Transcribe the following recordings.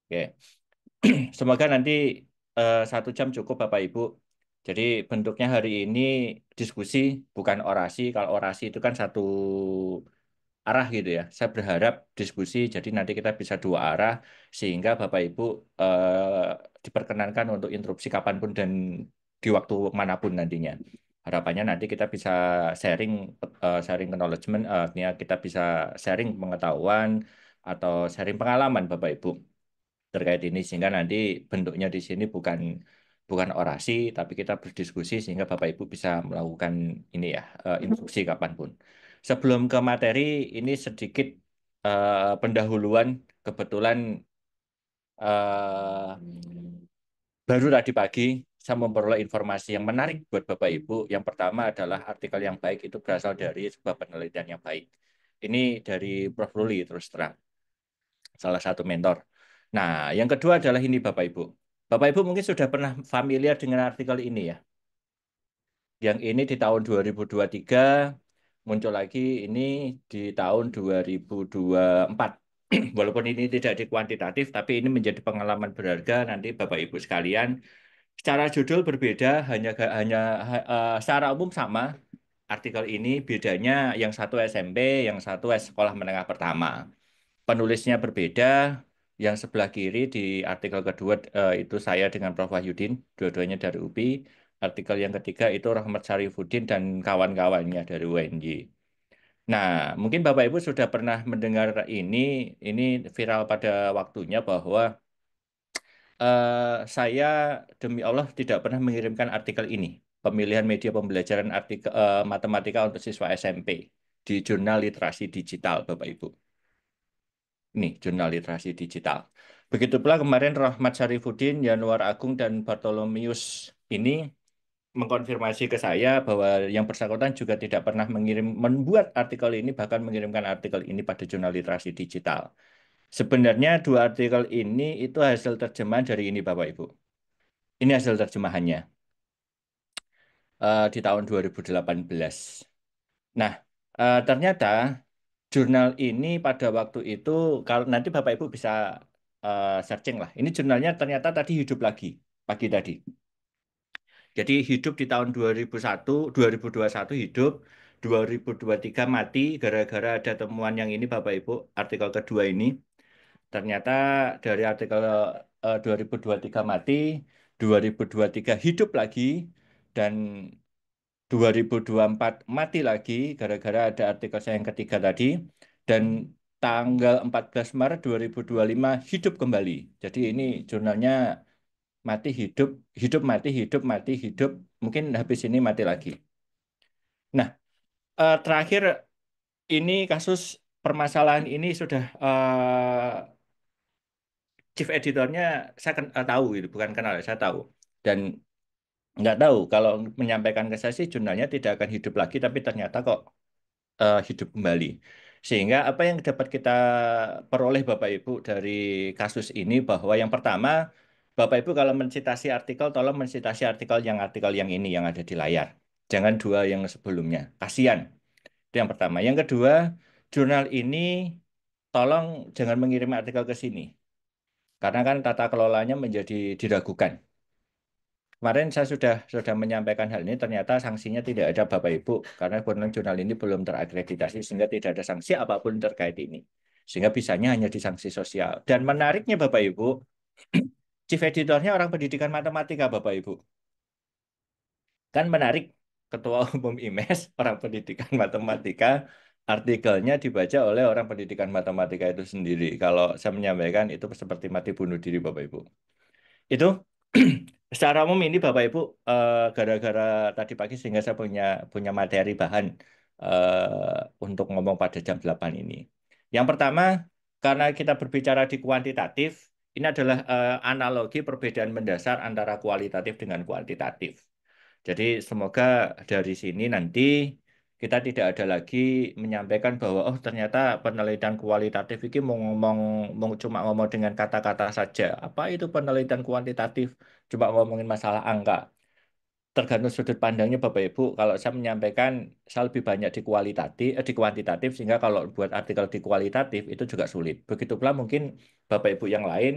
Oke. Semoga nanti 1 jam cukup Bapak Ibu. Jadi bentuknya hari ini diskusi, bukan orasi. Kalau orasi itu kan satu arah gitu ya. Saya berharap diskusi, jadi nanti kita bisa dua arah, sehingga Bapak Ibu diperkenankan untuk interupsi kapanpun dan di waktu manapun nantinya. Harapannya nanti kita bisa sharing, sharing acknowledgement, artinya kita bisa sharing pengetahuan atau sharing pengalaman Bapak Ibu terkait ini, sehingga nanti bentuknya di sini bukan bukan orasi tapi kita berdiskusi sehingga Bapak Ibu bisa melakukan ini ya, instruksi kapanpun. Sebelum ke materi, ini sedikit pendahuluan. Kebetulan eh, baru tadi pagi saya memperoleh informasi yang menarik buat Bapak Ibu. Yang pertama adalah artikel yang baik itu berasal dari sebuah penelitian yang baik. Ini dari Prof. Ruli terus terang, salah satu mentor. Nah, yang kedua adalah ini Bapak Ibu. Bapak Ibu mungkin sudah pernah familiar dengan artikel ini ya. Yang ini di tahun 2023, muncul lagi ini di tahun 2024. Walaupun ini tidak di kuantitatif, tapi ini menjadi pengalaman berharga nanti Bapak Ibu sekalian. Secara judul berbeda, hanya secara umum sama. Artikel ini bedanya yang satu SMP, yang satu sekolah menengah pertama. Penulisnya berbeda. Yang sebelah kiri di artikel kedua itu saya dengan Prof. Wahyudin, dua-duanya dari UPI. Artikel yang ketiga itu Rahmat Syarifuddin dan kawan-kawannya dari UNY. Nah, mungkin Bapak Ibu sudah pernah mendengar ini viral pada waktunya bahwa saya demi Allah tidak pernah mengirimkan artikel ini, pemilihan media pembelajaran artikel matematika untuk siswa SMP di Jurnal Literasi Digital, Bapak Ibu. Ini jurnal literasi digital. Begitu pula kemarin Rahmat Syarifuddin, Yanuar Agung, dan Bartolomius ini mengkonfirmasi ke saya bahwa yang bersangkutan juga tidak pernah membuat artikel ini, bahkan mengirimkan artikel ini pada jurnal literasi digital. Sebenarnya dua artikel ini itu hasil terjemahan dari ini Bapak Ibu. Ini hasil terjemahannya di tahun 2018. Nah, ternyata jurnal ini pada waktu itu, kalau nanti Bapak Ibu bisa searching lah. Ini jurnalnya ternyata tadi hidup lagi, pagi tadi. Jadi hidup di tahun 2001, 2021 hidup, 2023 mati gara-gara ada temuan yang ini Bapak Ibu, artikel kedua ini. Ternyata dari artikel 2023 mati, 2023 hidup lagi, dan 2024 mati lagi gara-gara ada artikel saya yang ketiga tadi, dan tanggal 14 Maret 2025 hidup kembali. Jadi ini jurnalnya mati hidup, hidup mati, hidup mati, hidup, mungkin habis ini mati lagi. Nah, terakhir ini kasus permasalahan ini sudah chief editornya saya tahu itu bukan kenal, saya tahu. Dan nggak tahu kalau menyampaikan ke saya sih jurnalnya tidak akan hidup lagi, tapi ternyata kok hidup kembali. Sehingga apa yang dapat kita peroleh Bapak Ibu dari kasus ini bahwa yang pertama, Bapak Ibu kalau mensitasi artikel, tolong mensitasi artikel yang ini yang ada di layar. Jangan dua yang sebelumnya. Kasihan. Itu yang pertama. Yang kedua, jurnal ini tolong jangan mengirim artikel ke sini. Karena kan tata kelolanya menjadi diragukan. Kemarin saya sudah menyampaikan hal ini, ternyata sanksinya tidak ada Bapak Ibu, karena kebetulan jurnal ini belum terakreditasi, sehingga tidak ada sanksi apapun terkait ini. Sehingga bisanya hanya di sanksi sosial. Dan menariknya Bapak Ibu, chief editornya orang pendidikan matematika Bapak Ibu. Kan menarik, Ketua Umum IMES, orang pendidikan matematika, artikelnya dibaca oleh orang pendidikan matematika itu sendiri. Kalau saya menyampaikan itu seperti mati bunuh diri Bapak Ibu. Itu secara umum ini Bapak Ibu gara-gara tadi pagi sehingga saya punya punya materi bahan untuk ngomong pada jam 8 ini. Yang pertama, karena kita berbicara di kuantitatif, ini adalah analogi perbedaan mendasar antara kualitatif dengan kuantitatif. Jadi semoga dari sini nanti kita tidak ada lagi menyampaikan bahwa oh ternyata penelitian kualitatif ini mau cuma ngomong dengan kata-kata saja. Apa itu penelitian kuantitatif? Coba ngomongin masalah angka. tergantung sudut pandangnya Bapak Ibu. Kalau saya menyampaikan, saya lebih banyak di kualitatif, di kuantitatif, sehingga kalau buat artikel di kualitatif itu juga sulit. Begitu pula mungkin Bapak Ibu yang lain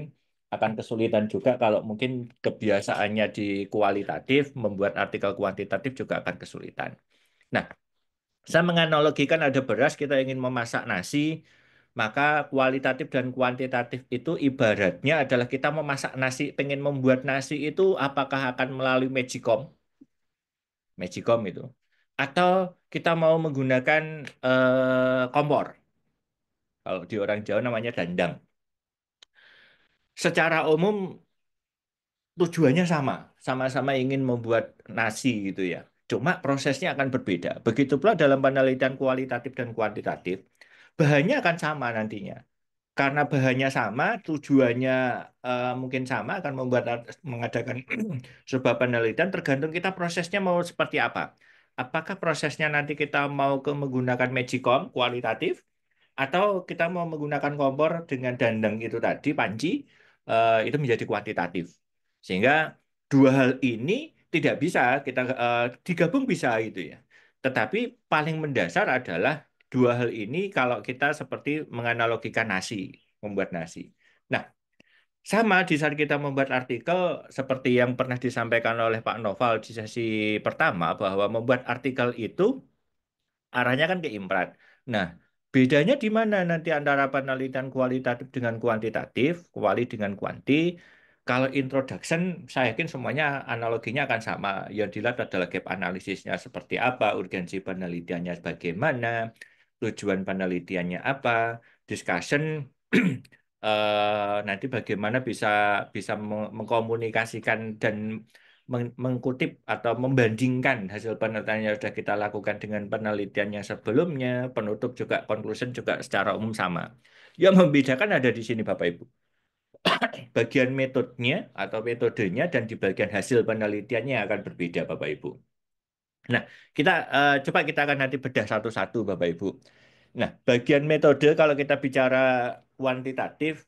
akan kesulitan juga kalau mungkin kebiasaannya di kualitatif, membuat artikel kuantitatif juga akan kesulitan. Nah, saya menganalogikan ada beras, kita ingin memasak nasi, maka kualitatif dan kuantitatif itu ibaratnya adalah kita memasak nasi, pengen membuat nasi itu apakah akan melalui magicom, magicom itu, atau kita mau menggunakan kompor, kalau di orang Jawa namanya dandang. Secara umum tujuannya sama, sama-sama ingin membuat nasi gitu ya. Cuma prosesnya akan berbeda. Begitu pula dalam penelitian kualitatif dan kuantitatif, bahannya akan sama nantinya. Karena bahannya sama, tujuannya mungkin sama, akan mengadakan sebuah penelitian, tergantung kita prosesnya mau seperti apa. Apakah prosesnya nanti kita mau menggunakan magicom kualitatif, atau kita mau menggunakan kompor dengan dandang itu tadi, panci, itu menjadi kuantitatif. Sehingga dua hal ini tidak bisa kita digabung bisa gitu ya. Tetapi paling mendasar adalah dua hal ini kalau kita seperti menganalogikan nasi, membuat nasi. Nah, sama di saat kita membuat artikel seperti yang pernah disampaikan oleh Pak Noval di sesi pertama bahwa membuat artikel itu arahnya kan ke imprat. Nah, bedanya di mana nanti antara penelitian kualitatif dengan kuantitatif, kuali dengan kuanti. Kalau introduction, saya yakin semuanya analoginya akan sama. Yang dilihat adalah gap analisisnya seperti apa, urgensi penelitiannya bagaimana, tujuan penelitiannya apa, discussion nanti bagaimana bisa bisa mengkomunikasikan dan mengkutip atau membandingkan hasil penelitian yang sudah kita lakukan dengan penelitian yang sebelumnya, penutup juga, conclusion juga secara umum sama. Yang membedakan ada di sini Bapak Ibu. Bagian metodenya atau metodenya dan di bagian hasil penelitiannya akan berbeda Bapak Ibu. Nah, kita coba kita akan nanti bedah satu-satu Bapak Ibu. Nah, bagian metode kalau kita bicara kuantitatif,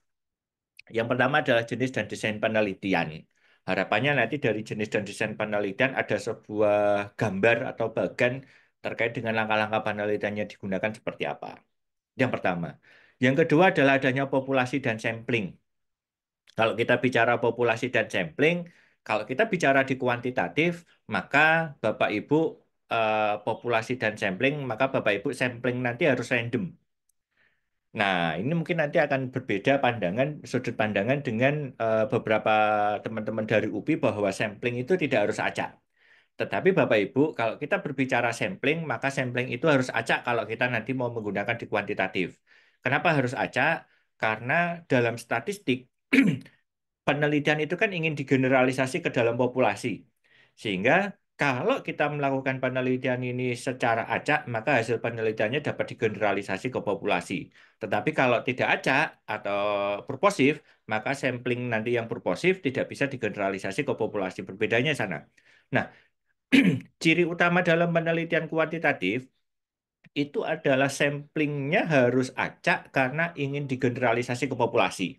yang pertama adalah jenis dan desain penelitian. Harapannya nanti dari jenis dan desain penelitian ada sebuah gambar atau bagan terkait dengan langkah-langkah penelitian yang digunakan seperti apa. Yang pertama. Yang kedua adalah adanya populasi dan sampling. Kalau kita bicara populasi dan sampling, kalau kita bicara di kuantitatif, maka Bapak Ibu populasi dan sampling, maka Bapak Ibu sampling nanti harus random. Nah, ini mungkin nanti akan berbeda pandangan, sudut pandangan dengan beberapa teman-teman dari UPI bahwa sampling itu tidak harus acak. Tetapi Bapak Ibu, kalau kita berbicara sampling, maka sampling itu harus acak kalau kita nanti mau menggunakan di kuantitatif. Kenapa harus acak? Karena dalam statistik, penelitian itu kan ingin digeneralisasi ke dalam populasi. Sehingga kalau kita melakukan penelitian ini secara acak, maka hasil penelitiannya dapat digeneralisasi ke populasi. Tetapi kalau tidak acak atau purposif, maka sampling nanti yang purposif tidak bisa digeneralisasi ke populasi. Berbedanya sana. Nah, ciri utama dalam penelitian kuantitatif itu adalah samplingnya harus acak karena ingin digeneralisasi ke populasi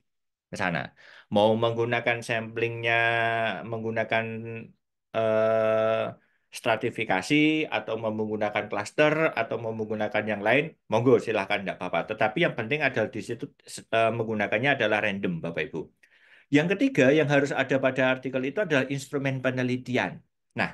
ke sana. Mau menggunakan samplingnya menggunakan eh, stratifikasi atau mau menggunakan klaster atau mau menggunakan yang lain, monggo silahkan tidak apa-apa. Tetapi yang penting adalah di situ menggunakannya adalah random, Bapak Ibu. Yang ketiga yang harus ada pada artikel itu adalah instrumen penelitian. Nah,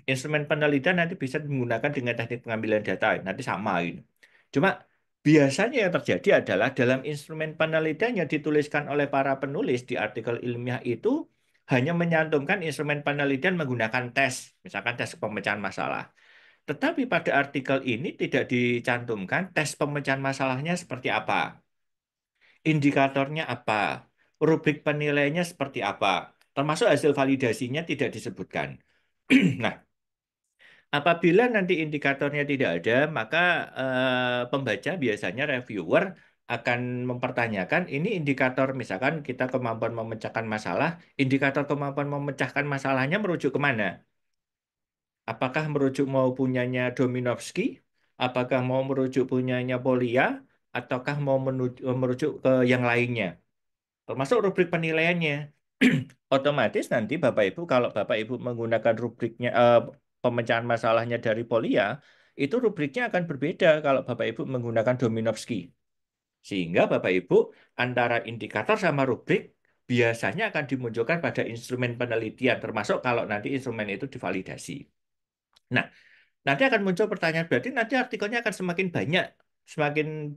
instrumen penelitian nanti bisa menggunakan dengan teknik pengambilan data, nanti sama gitu. Cuma biasanya yang terjadi adalah dalam instrumen penelitian yang dituliskan oleh para penulis di artikel ilmiah itu hanya menyantumkan instrumen penelitian menggunakan tes, misalkan tes pemecahan masalah. Tetapi pada artikel ini tidak dicantumkan tes pemecahan masalahnya seperti apa, indikatornya apa, rubrik penilaiannya seperti apa, termasuk hasil validasinya tidak disebutkan. Nah, apabila nanti indikatornya tidak ada, maka pembaca biasanya reviewer akan mempertanyakan ini indikator misalkan kita kemampuan memecahkan masalah, indikator kemampuan memecahkan masalahnya merujuk kemana? Apakah merujuk mau punyanya Dominovsky? Apakah mau merujuk punyanya Polia? Ataukah mau merujuk ke yang lainnya? Termasuk rubrik penilaiannya. Otomatis nanti Bapak Ibu kalau Bapak Ibu menggunakan rubriknya pemecahan masalahnya dari Polia, itu rubriknya akan berbeda kalau Bapak Ibu menggunakan Dominovsky. Sehingga Bapak Ibu antara indikator sama rubrik biasanya akan dimunculkan pada instrumen penelitian, termasuk kalau nanti instrumen itu divalidasi. Nah, nanti akan muncul pertanyaan, berarti nanti artikelnya akan semakin banyak, semakin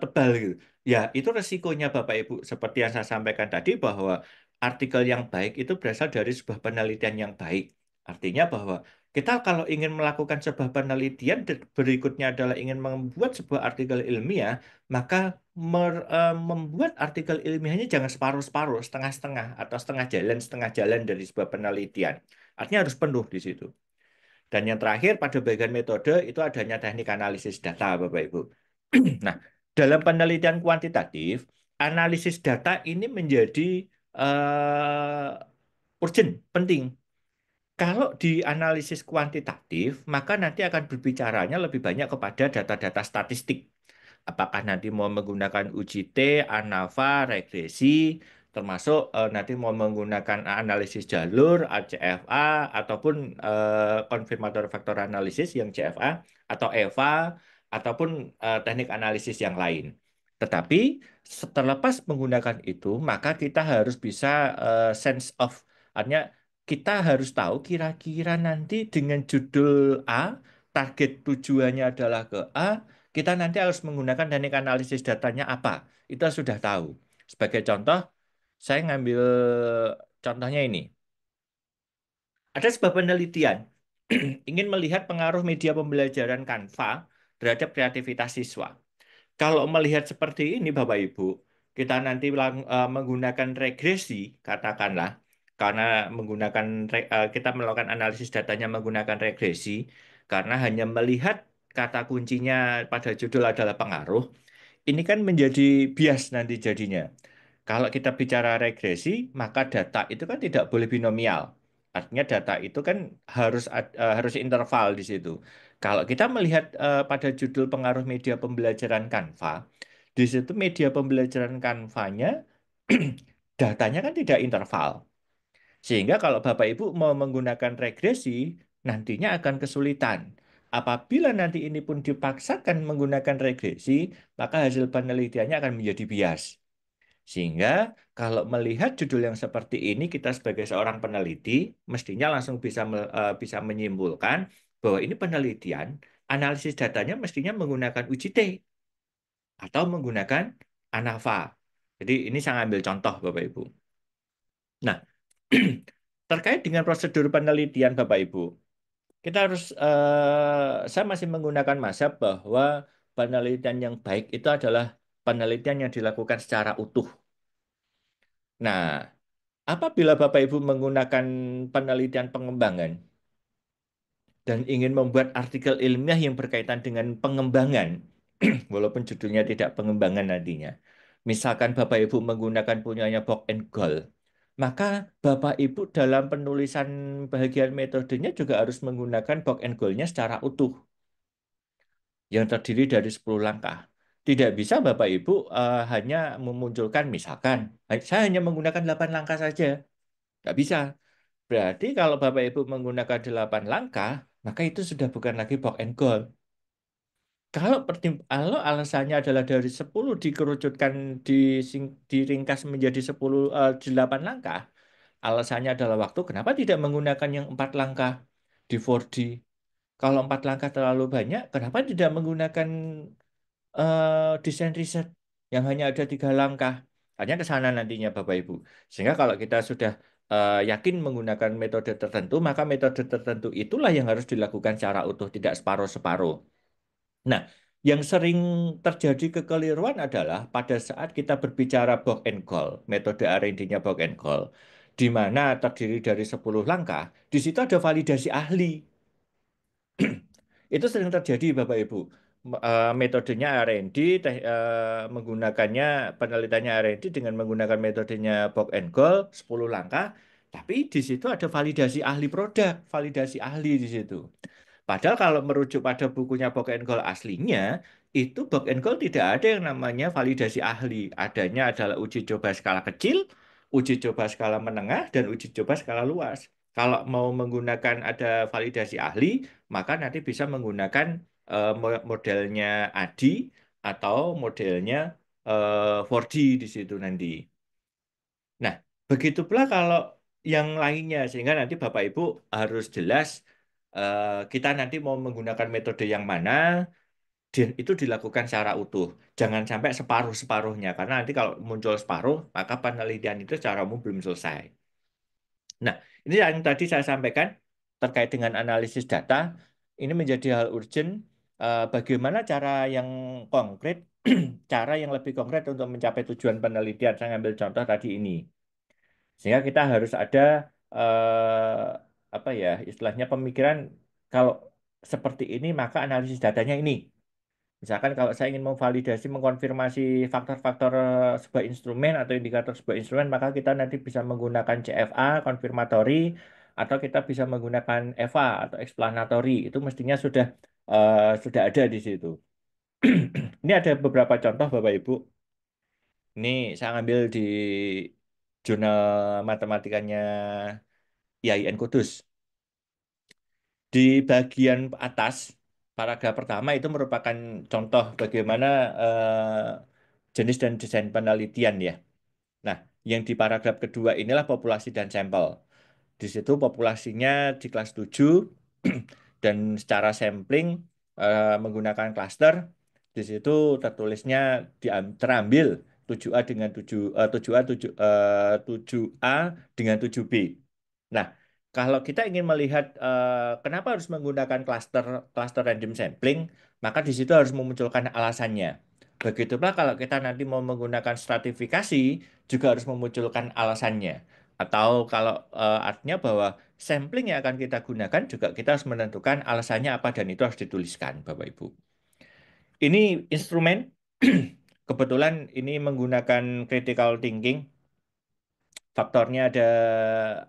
tebal gitu. Ya, itu resikonya Bapak Ibu. Seperti yang saya sampaikan tadi bahwa artikel yang baik itu berasal dari sebuah penelitian yang baik. Artinya bahwa kita kalau ingin melakukan sebuah penelitian, berikutnya adalah ingin membuat sebuah artikel ilmiah, maka membuat artikel ilmiahnya jangan separuh-separuh, setengah-setengah, atau setengah jalan dari sebuah penelitian. Artinya harus penuh di situ. Dan yang terakhir pada bagian metode itu adanya teknik analisis data, Bapak Ibu. Nah, dalam penelitian kuantitatif, analisis data ini menjadi urgent, penting. Kalau di analisis kuantitatif, maka nanti akan berbicaranya lebih banyak kepada data-data statistik. Apakah nanti mau menggunakan UGT, ANAVA, regresi, termasuk nanti mau menggunakan analisis jalur, ACFA, ataupun confirmatory factor analysis yang CFA, atau EVA, ataupun teknik analisis yang lain. Tetapi terlepas menggunakan itu, maka kita harus bisa sense of, artinya kita harus tahu kira-kira nanti dengan judul A, target tujuannya adalah ke A, kita nanti harus menggunakan teknik analisis datanya apa. Itu sudah tahu. Sebagai contoh, saya ngambil contohnya ini. Ada sebuah penelitian ingin melihat pengaruh media pembelajaran Canva terhadap kreativitas siswa. Kalau melihat seperti ini, Bapak Ibu, kita nanti menggunakan regresi, katakanlah, karena kita melakukan analisis datanya menggunakan regresi, karena hanya melihat kata kuncinya pada judul adalah pengaruh, ini kan menjadi bias nanti jadinya. Kalau kita bicara regresi, maka data itu kan tidak boleh binomial. Artinya data itu kan harus interval di situ. Kalau kita melihat pada judul pengaruh media pembelajaran Canva, di situ media pembelajaran Canva-nya datanya kan tidak interval. Sehingga kalau Bapak Ibu mau menggunakan regresi, nantinya akan kesulitan. Apabila nanti ini pun dipaksakan menggunakan regresi, maka hasil penelitiannya akan menjadi bias. Sehingga kalau melihat judul yang seperti ini, kita sebagai seorang peneliti mestinya langsung bisa menyimpulkan bahwa ini penelitian, analisis datanya mestinya menggunakan UGT atau menggunakan ANAVA. Jadi ini saya ambil contoh Bapak Ibu. Nah, terkait dengan prosedur penelitian Bapak Ibu, kita harus saya masih menggunakan mazhab bahwa penelitian yang baik itu adalah penelitian yang dilakukan secara utuh. Nah, apabila Bapak Ibu menggunakan penelitian pengembangan dan ingin membuat artikel ilmiah yang berkaitan dengan pengembangan, walaupun judulnya tidak pengembangan nantinya. Misalkan Bapak Ibu menggunakan punyanya Bock and Goal, maka Bapak Ibu dalam penulisan bagian metodenya juga harus menggunakan Bock and Goal-nya secara utuh, yang terdiri dari 10 langkah. Tidak bisa Bapak Ibu hanya memunculkan, misalkan, saya hanya menggunakan 8 langkah saja. Nggak bisa. Berarti kalau Bapak Ibu menggunakan 8 langkah, maka itu sudah bukan lagi Bock and Goal. Kalau alasannya adalah dari 10 dikerucutkan diringkas menjadi 8 langkah, alasannya adalah waktu. Kenapa tidak menggunakan yang 4 langkah di 4D? Kalau 4 langkah terlalu banyak, kenapa tidak menggunakan desain riset yang hanya ada 3 langkah? Hanya ke sana nantinya Bapak Ibu. Sehingga kalau kita sudah yakin menggunakan metode tertentu, maka metode tertentu itulah yang harus dilakukan secara utuh, tidak separuh-separuh. Nah, yang sering terjadi kekeliruan adalah pada saat kita berbicara box and call, metode R&D-nya box and call, di mana terdiri dari 10 langkah, di situ ada validasi ahli. Itu sering terjadi, Bapak Ibu. Metodenya R&D, menggunakannya penelitiannya R&D dengan menggunakan metodenya box and call, 10 langkah, tapi di situ ada validasi ahli produk, validasi ahli di situ. Padahal kalau merujuk pada bukunya Bock and Goal aslinya, itu Bock and Goal tidak ada yang namanya validasi ahli. Adanya adalah uji coba skala kecil, uji coba skala menengah dan uji coba skala luas. Kalau mau menggunakan ada validasi ahli, maka nanti bisa menggunakan modelnya ADI atau modelnya 4D di situ nanti. Nah, begitu pula kalau yang lainnya, sehingga nanti Bapak Ibu harus jelas kita nanti mau menggunakan metode yang mana, dan itu dilakukan secara utuh. Jangan sampai separuh-separuhnya, karena nanti kalau muncul separuh, maka penelitian itu secara umum belum selesai. Nah, ini yang tadi saya sampaikan terkait dengan analisis data, ini menjadi hal urgent. Bagaimana cara yang konkret, cara yang lebih konkret untuk mencapai tujuan penelitian. Saya ambil contoh tadi ini. Sehingga kita harus ada apa ya, istilahnya pemikiran kalau seperti ini maka analisis datanya ini. Misalkan kalau saya ingin memvalidasi, mengkonfirmasi faktor-faktor sebuah instrumen atau indikator sebuah instrumen, maka kita nanti bisa menggunakan CFA, konfirmatory, atau kita bisa menggunakan EVA atau explanatory. Itu mestinya sudah ada di situ. Ini ada beberapa contoh, Bapak Ibu. Ini saya ambil di jurnal matematikanya IAIN Kudus. Di bagian atas, paragraf pertama itu merupakan contoh bagaimana jenis dan desain penelitian ya. Nah, yang di paragraf kedua inilah populasi dan sampel. Di situ populasinya di kelas 7 dan secara sampling menggunakan klaster. Di situ tertulisnya terambil 7A dengan 7A 7A dengan 7B. Nah, kalau kita ingin melihat kenapa harus menggunakan klaster klaster random sampling, maka di situ harus memunculkan alasannya. Begitupun kalau kita nanti mau menggunakan stratifikasi, juga harus memunculkan alasannya. Atau kalau artinya bahwa sampling yang akan kita gunakan juga kita harus menentukan alasannya apa dan itu harus dituliskan, Bapak Ibu. Ini instrumen, kebetulan ini menggunakan critical thinking. Faktornya ada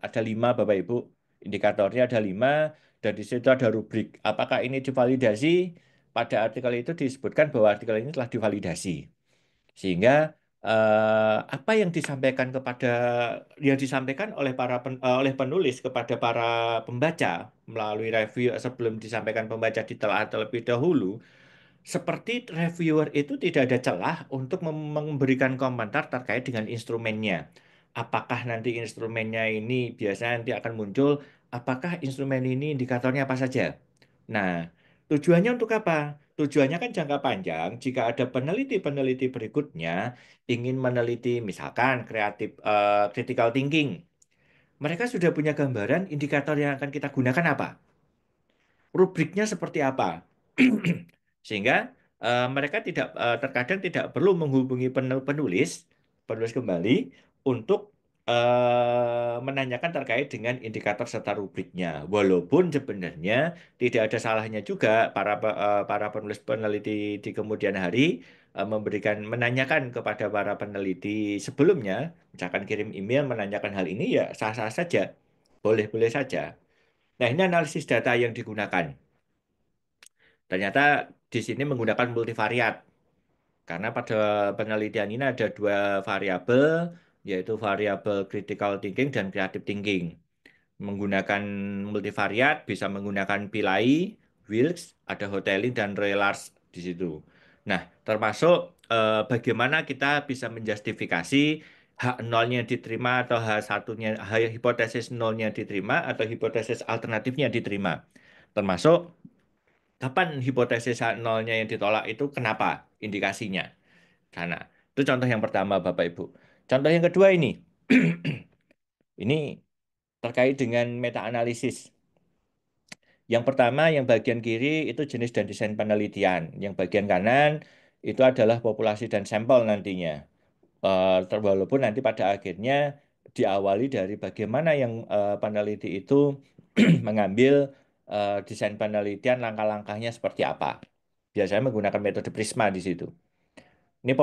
5, Bapak Ibu. Indikatornya ada 5, dan di situ ada rubrik. Apakah ini divalidasi? Pada artikel itu disebutkan bahwa artikel ini telah divalidasi. Sehingga apa yang disampaikan oleh oleh penulis kepada para pembaca melalui review sebelum disampaikan pembaca ditelaah terlebih dahulu, seperti reviewer itu tidak ada celah untuk memberikan komentar terkait dengan instrumennya. Apakah nanti instrumennya ini biasanya nanti akan muncul, apakah instrumen ini indikatornya apa saja? Nah, tujuannya untuk apa? Tujuannya kan jangka panjang. Jika ada peneliti-peneliti berikutnya ingin meneliti misalkan critical thinking, mereka sudah punya gambaran indikator yang akan kita gunakan apa? Rubriknya seperti apa. Sehingga mereka terkadang tidak perlu menghubungi penulis, penulis kembali untuk menanyakan terkait dengan indikator serta rubriknya. Walaupun sebenarnya tidak ada salahnya juga para penulis peneliti di kemudian hari menanyakan kepada para peneliti sebelumnya, misalkan kirim email menanyakan hal ini ya sah-sah saja, boleh-boleh saja. Nah, ini analisis data yang digunakan. Ternyata di sini menggunakan multivariat karena pada penelitian ini ada 2 variabel, yaitu variabel critical thinking dan creative thinking. Menggunakan multivariat bisa menggunakan Pillai, Wilks, ada Hotelling dan Raylarge di situ. Nah, termasuk bagaimana kita bisa menjustifikasi H0-nya diterima atau H1-nya, hipotesis nolnya diterima atau hipotesis alternatifnya diterima. Termasuk kapan hipotesis nolnya yang ditolak itu kenapa? Indikasinya. Karena itu contoh yang pertama, Bapak Ibu. Contoh yang kedua ini. Ini terkait dengan meta-analisis. Yang pertama, yang bagian kiri itu jenis dan desain penelitian. Yang bagian kanan itu adalah populasi dan sampel nantinya. Walaupun nanti pada akhirnya diawali dari bagaimana yang peneliti itu mengambil desain penelitian, langkah-langkahnya seperti apa. Biasanya menggunakan metode Prisma di situ. Ini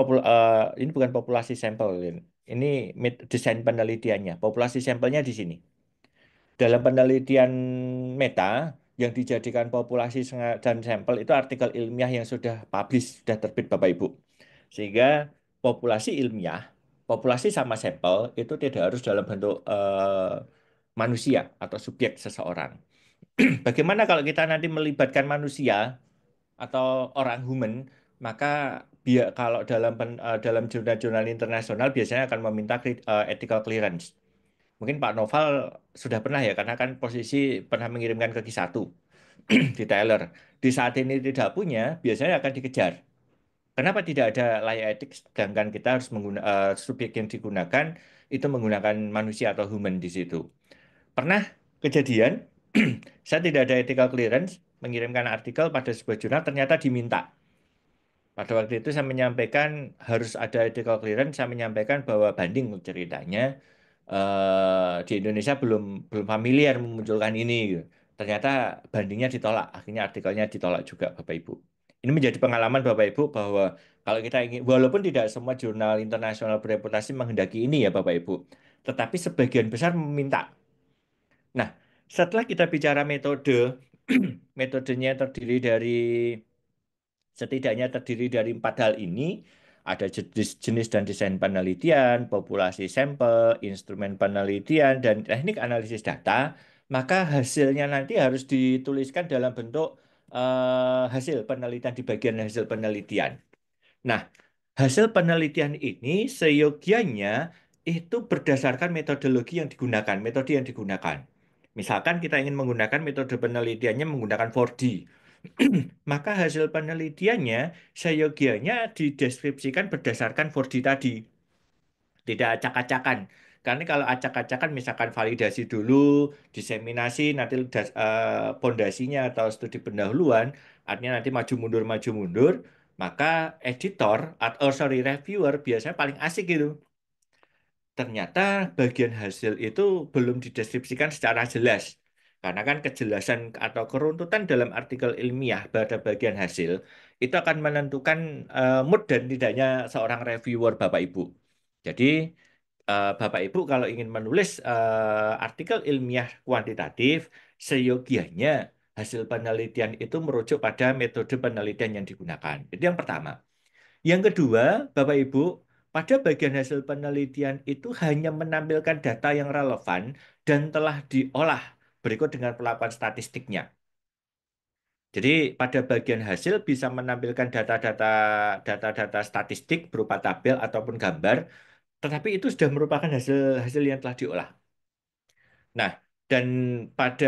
bukan populasi sampel, Lin. Ini desain penelitiannya. Populasi sampelnya di sini. Dalam penelitian meta yang dijadikan populasi dan sampel itu artikel ilmiah yang sudah publish, sudah terbit Bapak Ibu. Sehingga populasi ilmiah populasi sama sampel itu tidak harus dalam bentuk manusia atau subjek seseorang. Bagaimana kalau kita nanti melibatkan manusia atau orang human, maka kalau dalam jurnal-jurnal internasional biasanya akan meminta ethical clearance. Mungkin Pak Noval sudah pernah ya, karena kan posisi pernah mengirimkan ke Q1 di Tyler. Di saat ini tidak punya, biasanya akan dikejar. Kenapa tidak ada layak etik, sedangkan kita harus menggunakan subjek yang digunakan itu menggunakan manusia atau human di situ. Pernah kejadian, saya tidak ada ethical clearance, mengirimkan artikel pada sebuah jurnal, ternyata diminta. Pada waktu itu saya menyampaikan harus ada ethical clearance, saya menyampaikan bahwa banding ceritanya di Indonesia belum belum familiar memunculkan ini, gitu. Ternyata bandingnya ditolak, akhirnya artikelnya ditolak juga Bapak Ibu. Ini menjadi pengalaman Bapak Ibu bahwa kalau kita ingin, walaupun tidak semua jurnal internasional bereputasi menghendaki ini ya Bapak Ibu, tetapi sebagian besar meminta. Nah, setelah kita bicara metode, metodenya setidaknya terdiri dari 4 hal ini, ada jenis dan desain penelitian, populasi sampel, instrumen penelitian, dan teknik analisis data, maka hasilnya nanti harus dituliskan dalam bentuk hasil penelitian di bagian hasil penelitian. Nah, hasil penelitian ini seyogianya itu berdasarkan metodologi yang digunakan, metode yang digunakan. Misalkan kita ingin menggunakan metode penelitiannya menggunakan 4D, maka hasil penelitiannya seyogianya dideskripsikan berdasarkan 4D tadi, tidak acak-acakan. Karena kalau acak-acakan misalkan validasi dulu, diseminasi, nanti pondasinya atau studi pendahuluan, artinya nanti maju mundur, maka editor atau sorry reviewer biasanya paling asik gitu. Ternyata bagian hasil itu belum dideskripsikan secara jelas. Karena kan kejelasan atau keruntutan dalam artikel ilmiah pada bagian hasil itu akan menentukan mood dan tidaknya seorang reviewer Bapak Ibu. Jadi Bapak Ibu kalau ingin menulis artikel ilmiah kuantitatif, seyogianya hasil penelitian itu merujuk pada metode penelitian yang digunakan. Itu yang pertama. Yang kedua, Bapak Ibu, pada bagian hasil penelitian itu hanya menampilkan data yang relevan dan telah diolah berikut dengan pelakuan statistiknya. Jadi pada bagian hasil bisa menampilkan data-data statistik berupa tabel ataupun gambar, tetapi itu sudah merupakan hasil hasil yang telah diolah. Nah, dan pada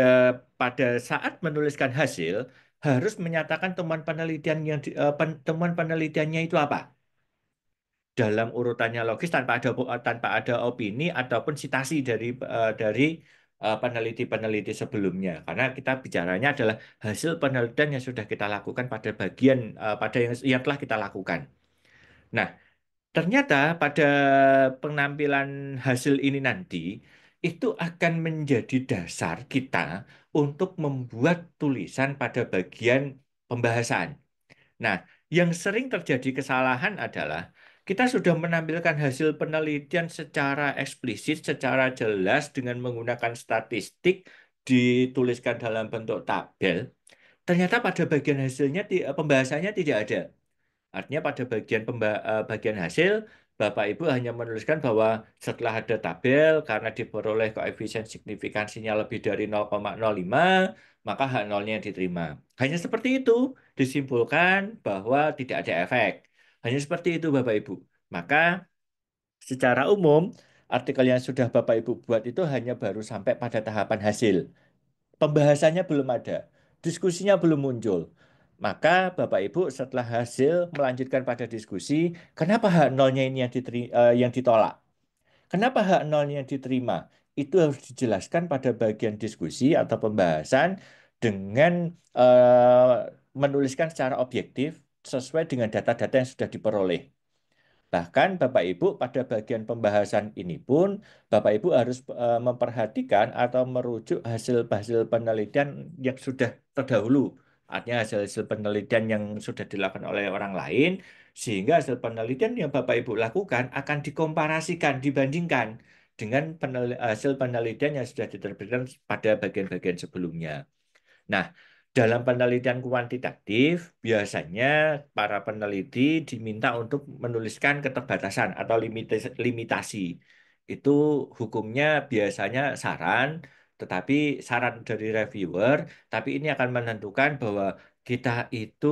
pada saat menuliskan hasil harus menyatakan temuan penelitian temuan penelitiannya itu apa, dalam urutannya logis tanpa ada opini ataupun citasi dari peneliti-peneliti sebelumnya, karena kita bicaranya adalah hasil penelitian yang sudah kita lakukan pada yang telah kita lakukan. Nah, ternyata pada penampilan hasil ini nanti itu akan menjadi dasar kita untuk membuat tulisan pada bagian pembahasan. Nah, yang sering terjadi kesalahan adalah kita sudah menampilkan hasil penelitian secara eksplisit, secara jelas dengan menggunakan statistik, dituliskan dalam bentuk tabel. Ternyata pada bagian hasilnya pembahasannya tidak ada. Artinya pada bagian hasil, Bapak Ibu hanya menuliskan bahwa setelah ada tabel, karena diperoleh koefisien signifikansinya lebih dari 0,05, maka hak nolnya yang diterima. Hanya seperti itu, disimpulkan bahwa tidak ada efek. Hanya seperti itu Bapak Ibu. Maka secara umum, artikel yang sudah Bapak Ibu buat itu hanya baru sampai pada tahapan hasil. Pembahasannya belum ada, diskusinya belum muncul. Maka Bapak Ibu setelah hasil melanjutkan pada diskusi, kenapa hak nolnya ini yang ditolak? Kenapa hak nolnya yang diterima? Itu harus dijelaskan pada bagian diskusi atau pembahasan dengan menuliskan secara objektif sesuai dengan data-data yang sudah diperoleh. Bahkan Bapak Ibu pada bagian pembahasan ini pun Bapak Ibu harus memperhatikan atau merujuk hasil-hasil penelitian yang sudah terdahulu. Artinya hasil-hasil penelitian yang sudah dilakukan oleh orang lain, sehingga hasil penelitian yang Bapak Ibu lakukan akan dikomparasikan, dibandingkan dengan hasil penelitian yang sudah diterbitkan pada bagian-bagian sebelumnya. Nah, Dalam penelitian kuantitatif, biasanya para peneliti diminta untuk menuliskan keterbatasan atau limitasi. Itu hukumnya biasanya saran, tetapi saran dari reviewer, tapi ini akan menentukan bahwa kita itu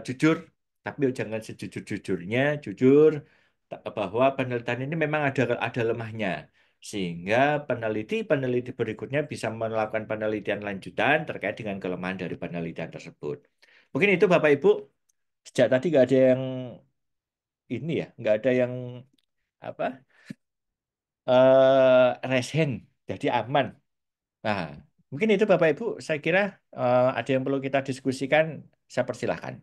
jujur, tapi jangan sejujur-jujurnya, jujur bahwa penelitian ini memang ada lemahnya. Sehingga peneliti-peneliti berikutnya bisa melakukan penelitian lanjutan terkait dengan kelemahan dari penelitian tersebut. Mungkin itu Bapak Ibu, sejak tadi nggak ada yang ini ya, nggak ada yang apa resen, jadi aman. Nah, mungkin itu Bapak Ibu, saya kira ada yang perlu kita diskusikan, saya persilahkan.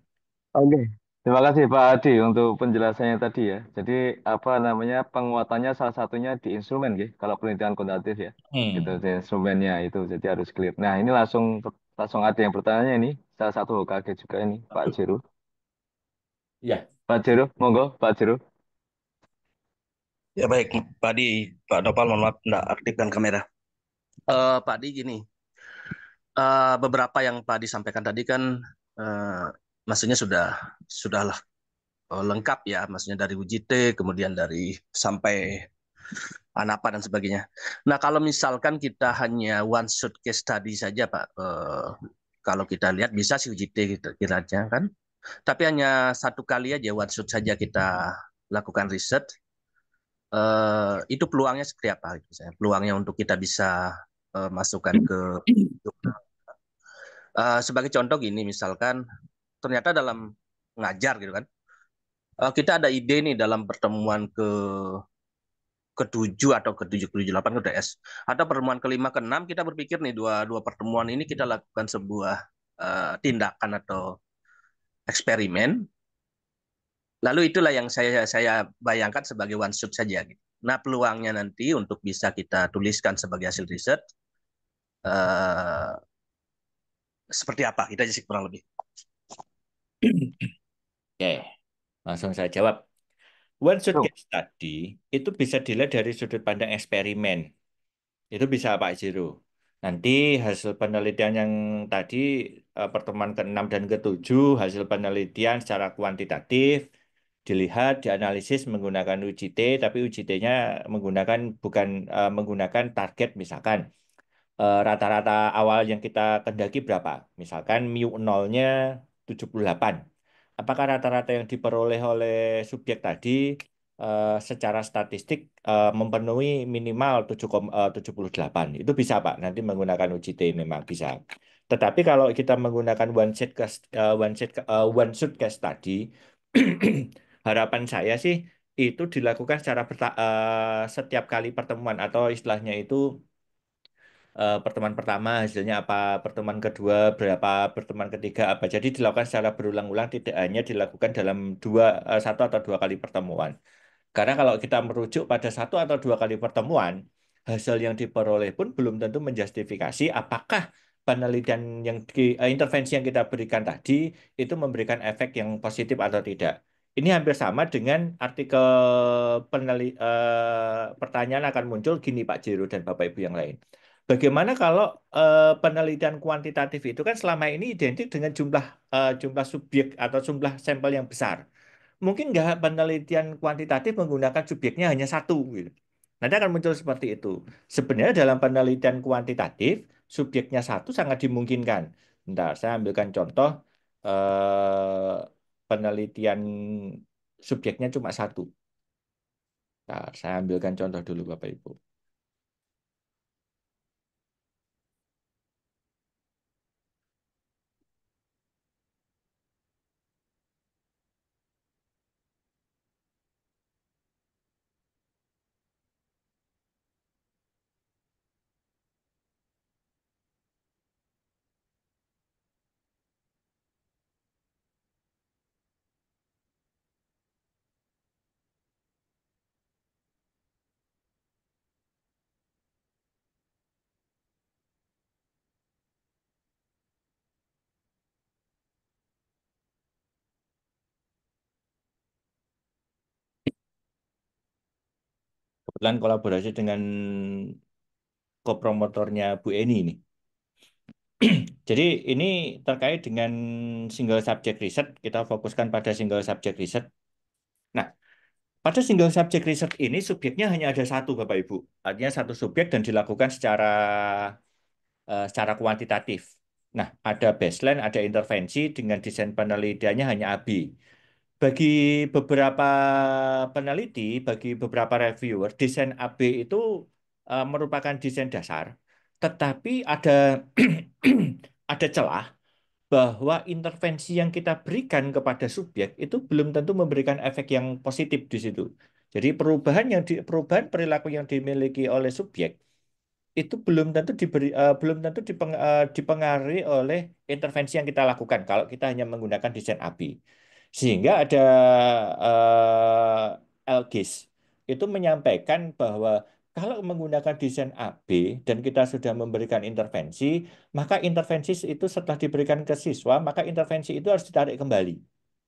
Oke. Terima kasih Pak Adi untuk penjelasannya tadi ya. Jadi apa namanya penguatannya salah satunya di instrumen gitu. Kalau penelitian kuantitatif ya. Gitu Hmm. di instrumennya itu jadi harus clear. Nah, ini langsung langsung ada yang bertanya ini. Salah satu HKG juga ini Pak Jero. Ya. Pak Jero, monggo Pak Jero. Ya baik, Pak Di, Pak Nopal, mohon maaf nggak aktifkan kamera. Pak Di gini, beberapa yang Pak Di sampaikan tadi kan, eh, maksudnya sudahlah lengkap ya, maksudnya dari UJT, kemudian dari sampai ANAPA dan sebagainya. Nah kalau misalkan kita hanya one shot case study saja Pak, kalau kita lihat bisa sih UJT kita aja kan, tapi hanya satu kali aja one shot saja kita lakukan riset, itu peluangnya seperti apa gitu saya. Peluangnya untuk kita bisa masukkan ke sebagai contoh gini misalkan ternyata dalam ngajar gitu kan, kita ada ide nih dalam pertemuan ketujuh atau ke-7 ke-8 ke DS atau pertemuan kelima keenam kita berpikir nih dua dua pertemuan ini kita lakukan sebuah tindakan atau eksperimen, lalu itulah yang saya bayangkan sebagai one shot saja gitu. Nah peluangnya nanti untuk bisa kita tuliskan sebagai hasil riset, eh, seperti apa? Kita aja sih kurang lebih. Oke, langsung saya jawab. One shot Tuh. case study itu bisa dilihat dari sudut pandang eksperimen. Itu bisa Pak Jiro. Nanti hasil penelitian yang tadi pertemuan ke-6 dan ke-7, hasil penelitian secara kuantitatif dilihat, dianalisis menggunakan UJT, tapi UJT-nya bukan menggunakan target misalkan rata-rata awal yang kita kendaki berapa? Misalkan mu nolnya 78. Apakah rata-rata yang diperoleh oleh subjek tadi secara statistik memenuhi minimal 7,78? Itu bisa, Pak. Nanti menggunakan UJT memang bisa. Tetapi kalau kita menggunakan one shot case tadi, harapan saya sih itu dilakukan secara setiap kali pertemuan atau istilahnya itu pertemuan pertama hasilnya apa, pertemuan kedua berapa, pertemuan ketiga apa. Jadi dilakukan secara berulang-ulang, tidak hanya dilakukan dalam satu atau dua kali pertemuan. Karena kalau kita merujuk pada satu atau dua kali pertemuan, hasil yang diperoleh pun belum tentu menjustifikasi apakah penelitian intervensi yang kita berikan tadi itu memberikan efek yang positif atau tidak. Ini hampir sama dengan artikel pertanyaan akan muncul gini Pak Jero dan Bapak Ibu yang lain. Bagaimana kalau penelitian kuantitatif itu kan selama ini identik dengan jumlah subjek atau jumlah sampel yang besar. Mungkin nggak penelitian kuantitatif menggunakan subjeknya hanya satu gitu. Nanti akan muncul seperti itu. Sebenarnya dalam penelitian kuantitatif, subjeknya satu sangat dimungkinkan. Bentar, saya ambilkan contoh penelitian subjeknya cuma satu. Nah, saya ambilkan contoh dulu Bapak Ibu. Kebetulan kolaborasi dengan kopromotornya Bu Eni ini. Jadi ini terkait dengan single subject research, kita fokuskan pada single subject research. Nah, pada single subject research ini subjeknya hanya ada satu, Bapak Ibu. Artinya satu subjek dan dilakukan secara kuantitatif. Nah, ada baseline, ada intervensi dengan desain penelitiannya hanya AB. Bagi beberapa peneliti, bagi beberapa reviewer, desain AB itu merupakan desain dasar, tetapi ada ada celah bahwa intervensi yang kita berikan kepada subjek itu belum tentu memberikan efek yang positif di situ. Jadi perubahan perilaku yang dimiliki oleh subjek itu belum tentu dipengaruhi oleh intervensi yang kita lakukan kalau kita hanya menggunakan desain ABI. Sehingga ada Elgis itu menyampaikan bahwa kalau menggunakan desain AB dan kita sudah memberikan intervensi, maka intervensi itu setelah diberikan ke siswa, maka intervensi itu harus ditarik kembali.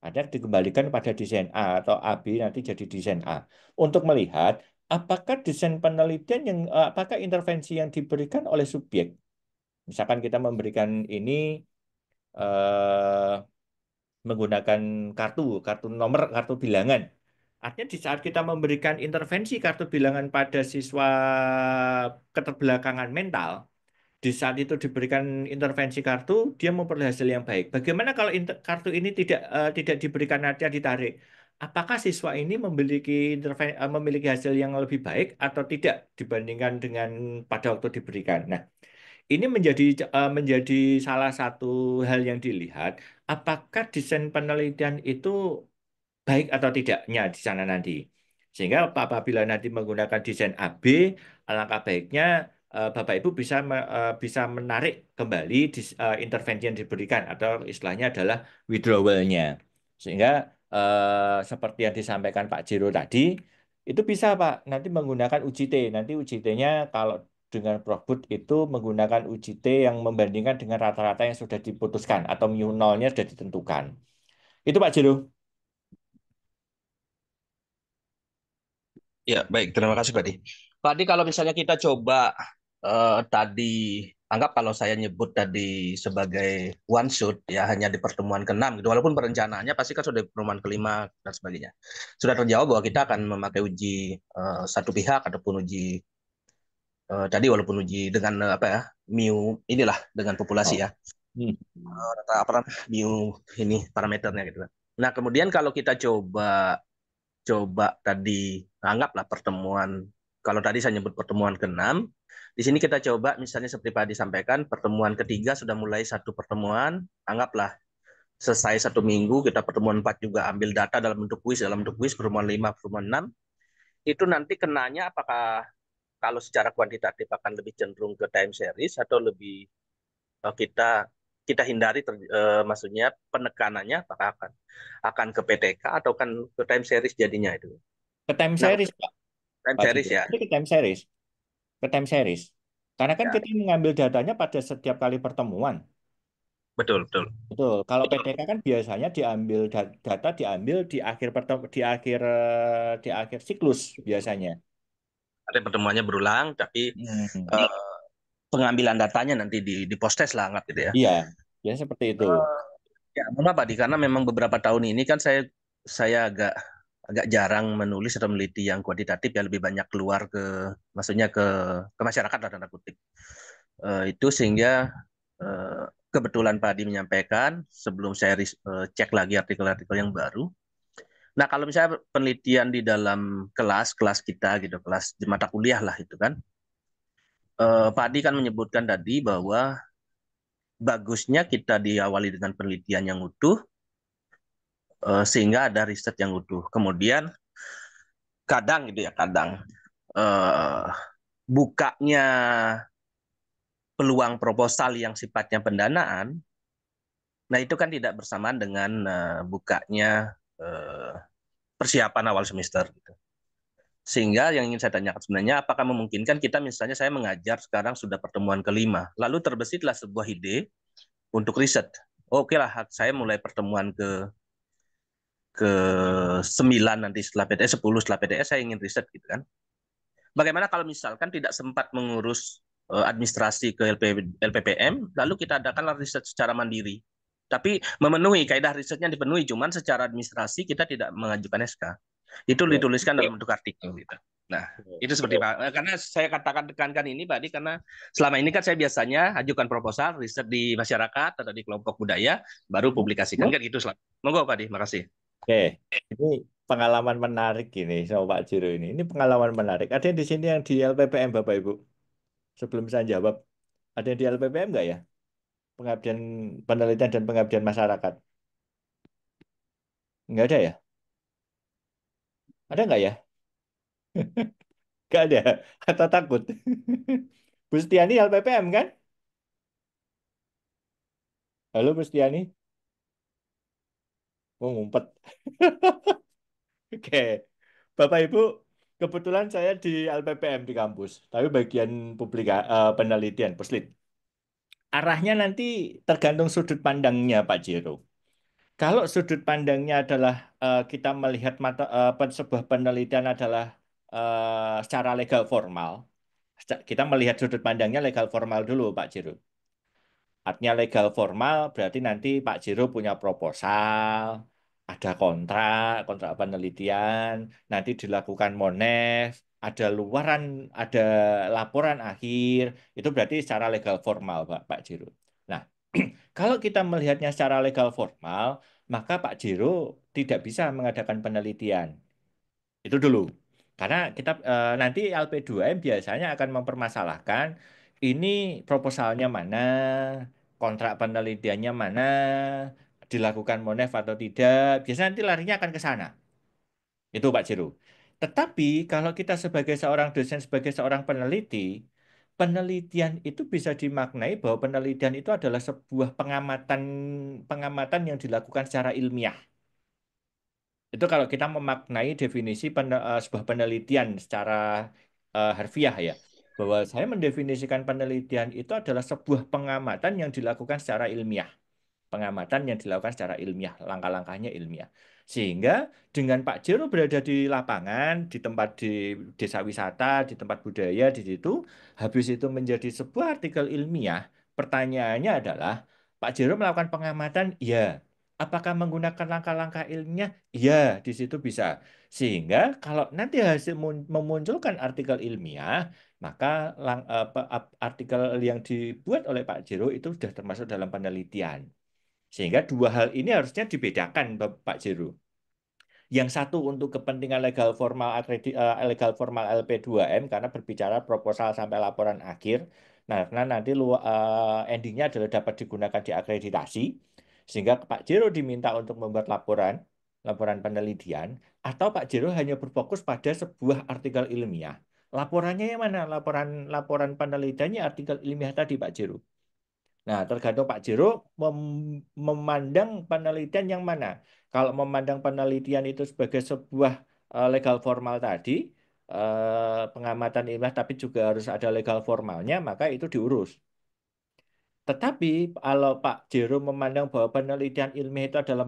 Ada dikembalikan pada desain A atau AB nanti jadi desain A. Untuk melihat apakah desain penelitian apakah intervensi yang diberikan oleh subjek, misalkan kita memberikan ini eh, menggunakan kartu nomor, kartu bilangan. Artinya di saat kita memberikan intervensi kartu bilangan pada siswa keterbelakangan mental, di saat itu diberikan intervensi kartu, dia memperoleh hasil yang baik. Bagaimana kalau kartu ini tidak diberikan artinya ditarik? Apakah siswa ini memiliki hasil yang lebih baik atau tidak dibandingkan dengan pada waktu diberikan? Nah, ini menjadi salah satu hal yang dilihat. Apakah desain penelitian itu baik atau tidaknya di sana nanti. Sehingga apabila nanti menggunakan desain AB, alangkah baiknya Bapak Ibu bisa menarik kembali intervensi yang diberikan atau istilahnya adalah withdrawal-nya. Sehingga seperti yang disampaikan Pak Jiro tadi, itu bisa Pak nanti menggunakan uji T. Nanti uji T-nya kalau dengan Profut itu menggunakan uji T yang membandingkan dengan rata-rata yang sudah diputuskan atau mu nolnya sudah ditentukan. Itu Pak Jiro. Ya, baik. Terima kasih, Pak Di. Pak Di, kalau misalnya kita coba tadi, anggap kalau saya nyebut tadi sebagai one shot, ya hanya di pertemuan ke-6, gitu. Walaupun perencanaannya pasti kan sudah di pertemuan ke-5 dan sebagainya. Sudah terjawab bahwa kita akan memakai uji satu pihak ataupun uji tadi walaupun uji dengan apa ya, mu inilah dengan populasi Oh. ya. Hmm. Apa mu ini parameternya gitu kan. Nah, kemudian kalau kita coba tadi anggaplah pertemuan, kalau tadi saya nyebut pertemuan ke-6, di sini kita coba misalnya seperti Pak disampaikan, pertemuan ketiga sudah mulai satu pertemuan, anggaplah selesai 1 minggu, kita pertemuan 4 juga ambil data dalam bentuk kuis pertemuan 5, pertemuan 6, itu nanti kenanya apakah kalau secara kuantitatif akan lebih cenderung ke time series atau lebih kita kita hindari maksudnya penekanannya apakah akan ke PTK atau kan ke time series jadinya itu. Ke time Nah, series, Pak. time Pak series Jiko. ya. Itu ke time series. Ke time series. Karena kan Ya, kita mengambil datanya pada setiap kali pertemuan. betul, betul. Betul. Kalau PTK kan biasanya diambil data diambil di akhir siklus biasanya. Ada pertemuannya berulang, tapi Hmm. pengambilan datanya nanti di post test lah anggap gitu ya. Iya, biasanya seperti itu. Ya, mengapa di karena memang beberapa tahun ini kan saya agak agak jarang menulis atau meneliti yang kuantitatif ya lebih banyak keluar maksudnya ke masyarakat lah tanda kutip. Itu sehingga eh, kebetulan Pak Adi menyampaikan sebelum saya cek lagi artikel-artikel yang baru. Nah, kalau misalnya penelitian di dalam kelas kita gitu, kelas di mata kuliah lah itu kan, Pak Adi kan menyebutkan tadi bahwa bagusnya kita diawali dengan penelitian yang utuh, sehingga ada riset yang utuh. Kemudian kadang gitu ya, kadang eh, bukanya peluang proposal yang sifatnya pendanaan, nah itu kan tidak bersamaan dengan bukanya persiapan awal semester. Gitu. Sehingga yang ingin saya tanyakan sebenarnya, apakah memungkinkan kita misalnya saya mengajar sekarang sudah pertemuan ke-5, lalu terbesitlah sebuah ide untuk riset. Oke lah, saya mulai pertemuan ke 9 nanti setelah PTS, 10 setelah PTS saya ingin riset gitu kan. Bagaimana kalau misalkan tidak sempat mengurus administrasi ke LPPM, lalu kita adakanlah riset secara mandiri. Tapi memenuhi kaidah risetnya dipenuhi, cuman secara administrasi kita tidak mengajukan SK. Itu Ya. dituliskan dalam bentuk artikel gitu. Nah, itu seperti Pak. Karena saya katakan tekankan ini Pak Adi, karena selama ini kan saya biasanya ajukan proposal riset di masyarakat atau di kelompok budaya, baru publikasikan kan gitu. Monggo Pak Adi, makasih. Oke, ini pengalaman menarik ini sama Pak Jiro ini. Ini pengalaman menarik. Ada yang di sini yang di LPPM Bapak Ibu? Sebelum saya jawab, ada yang di LPPM nggak ya? Pengabdian penelitian dan pengabdian masyarakat. Nggak ada ya? Ada nggak ya? Nggak ada. Atau takut? Bu Setiani LPPM kan? Halo Bu Setiani? Oh, ngumpet. Oke. Bapak Ibu, kebetulan saya di LPPM di kampus. Tapi bagian penelitian, puslit. Arahnya nanti tergantung sudut pandangnya Pak Jiro. Kalau sudut pandangnya adalah kita melihat sebuah penelitian adalah secara legal formal, kita melihat sudut pandangnya legal formal dulu Pak Jiro. Artinya legal formal berarti nanti Pak Jiro punya proposal, ada kontrak penelitian, nanti dilakukan monef, ada luaran, ada laporan akhir, itu berarti secara legal formal Pak Jiro. Nah, kalau kita melihatnya secara legal formal, maka Pak Jiro tidak bisa mengadakan penelitian. Itu dulu. Karena kita nanti LP2M biasanya akan mempermasalahkan ini proposalnya mana, kontrak penelitiannya mana, dilakukan monef atau tidak. Biasanya nanti larinya akan ke sana. Itu Pak Jiro. Tetapi kalau kita sebagai seorang dosen, sebagai seorang peneliti, penelitian itu bisa dimaknai bahwa penelitian itu adalah sebuah pengamatan pengamatan yang dilakukan secara ilmiah. Itu kalau kita memaknai definisi sebuah penelitian secara harfiah ya, bahwa saya mendefinisikan penelitian itu adalah sebuah pengamatan yang dilakukan secara ilmiah. Pengamatan yang dilakukan secara ilmiah, langkah-langkahnya ilmiah. Sehingga dengan Pak Jero berada di lapangan, di tempat di desa wisata, di tempat budaya, di situ, habis itu menjadi sebuah artikel ilmiah, pertanyaannya adalah, Pak Jero melakukan pengamatan? Ya. Apakah menggunakan langkah-langkah ilmiah? Ya, di situ bisa. Sehingga kalau nanti hasil memunculkan artikel ilmiah, maka artikel yang dibuat oleh Pak Jero itu sudah termasuk dalam penelitian. Sehingga dua hal ini harusnya dibedakan, Pak Jero. Yang satu untuk kepentingan legal formal LP2M karena berbicara proposal sampai laporan akhir. Nah, karena nanti endingnya adalah dapat digunakan di akreditasi, sehingga Pak Jero diminta untuk membuat laporan penelitian, atau Pak Jero hanya berfokus pada sebuah artikel ilmiah. Laporannya yang mana? Laporan penelitiannya artikel ilmiah tadi, Pak Jero. Nah, tergantung Pak Jero memandang penelitian yang mana. Kalau memandang penelitian itu sebagai sebuah legal formal tadi, pengamatan ilmiah tapi juga harus ada legal formalnya, maka itu diurus. Tetapi kalau Pak Jero memandang bahwa penelitian ilmiah itu adalah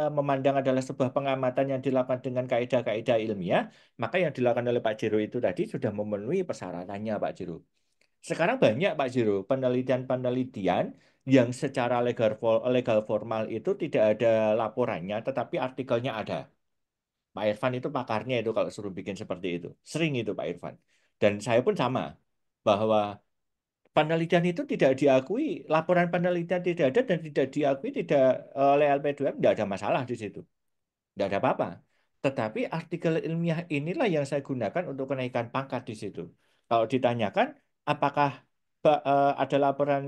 memandang adalah sebuah pengamatan yang dilakukan dengan kaidah-kaidah ilmiah, maka yang dilakukan oleh Pak Jero itu tadi sudah memenuhi persyaratannya Pak Jero. Sekarang banyak Pak Jiro penelitian-penelitian yang secara legal formal itu tidak ada laporannya, tetapi artikelnya ada. Pak Irfan itu pakarnya itu kalau suruh bikin seperti itu. Sering itu Pak Irfan. Dan saya pun sama, bahwa penelitian itu tidak diakui, laporan penelitian tidak ada dan tidak diakui tidak oleh LP2M, tidak ada masalah di situ. Tidak ada apa-apa. Tetapi artikel ilmiah inilah yang saya gunakan untuk kenaikan pangkat di situ. Kalau ditanyakan, apakah ada laporan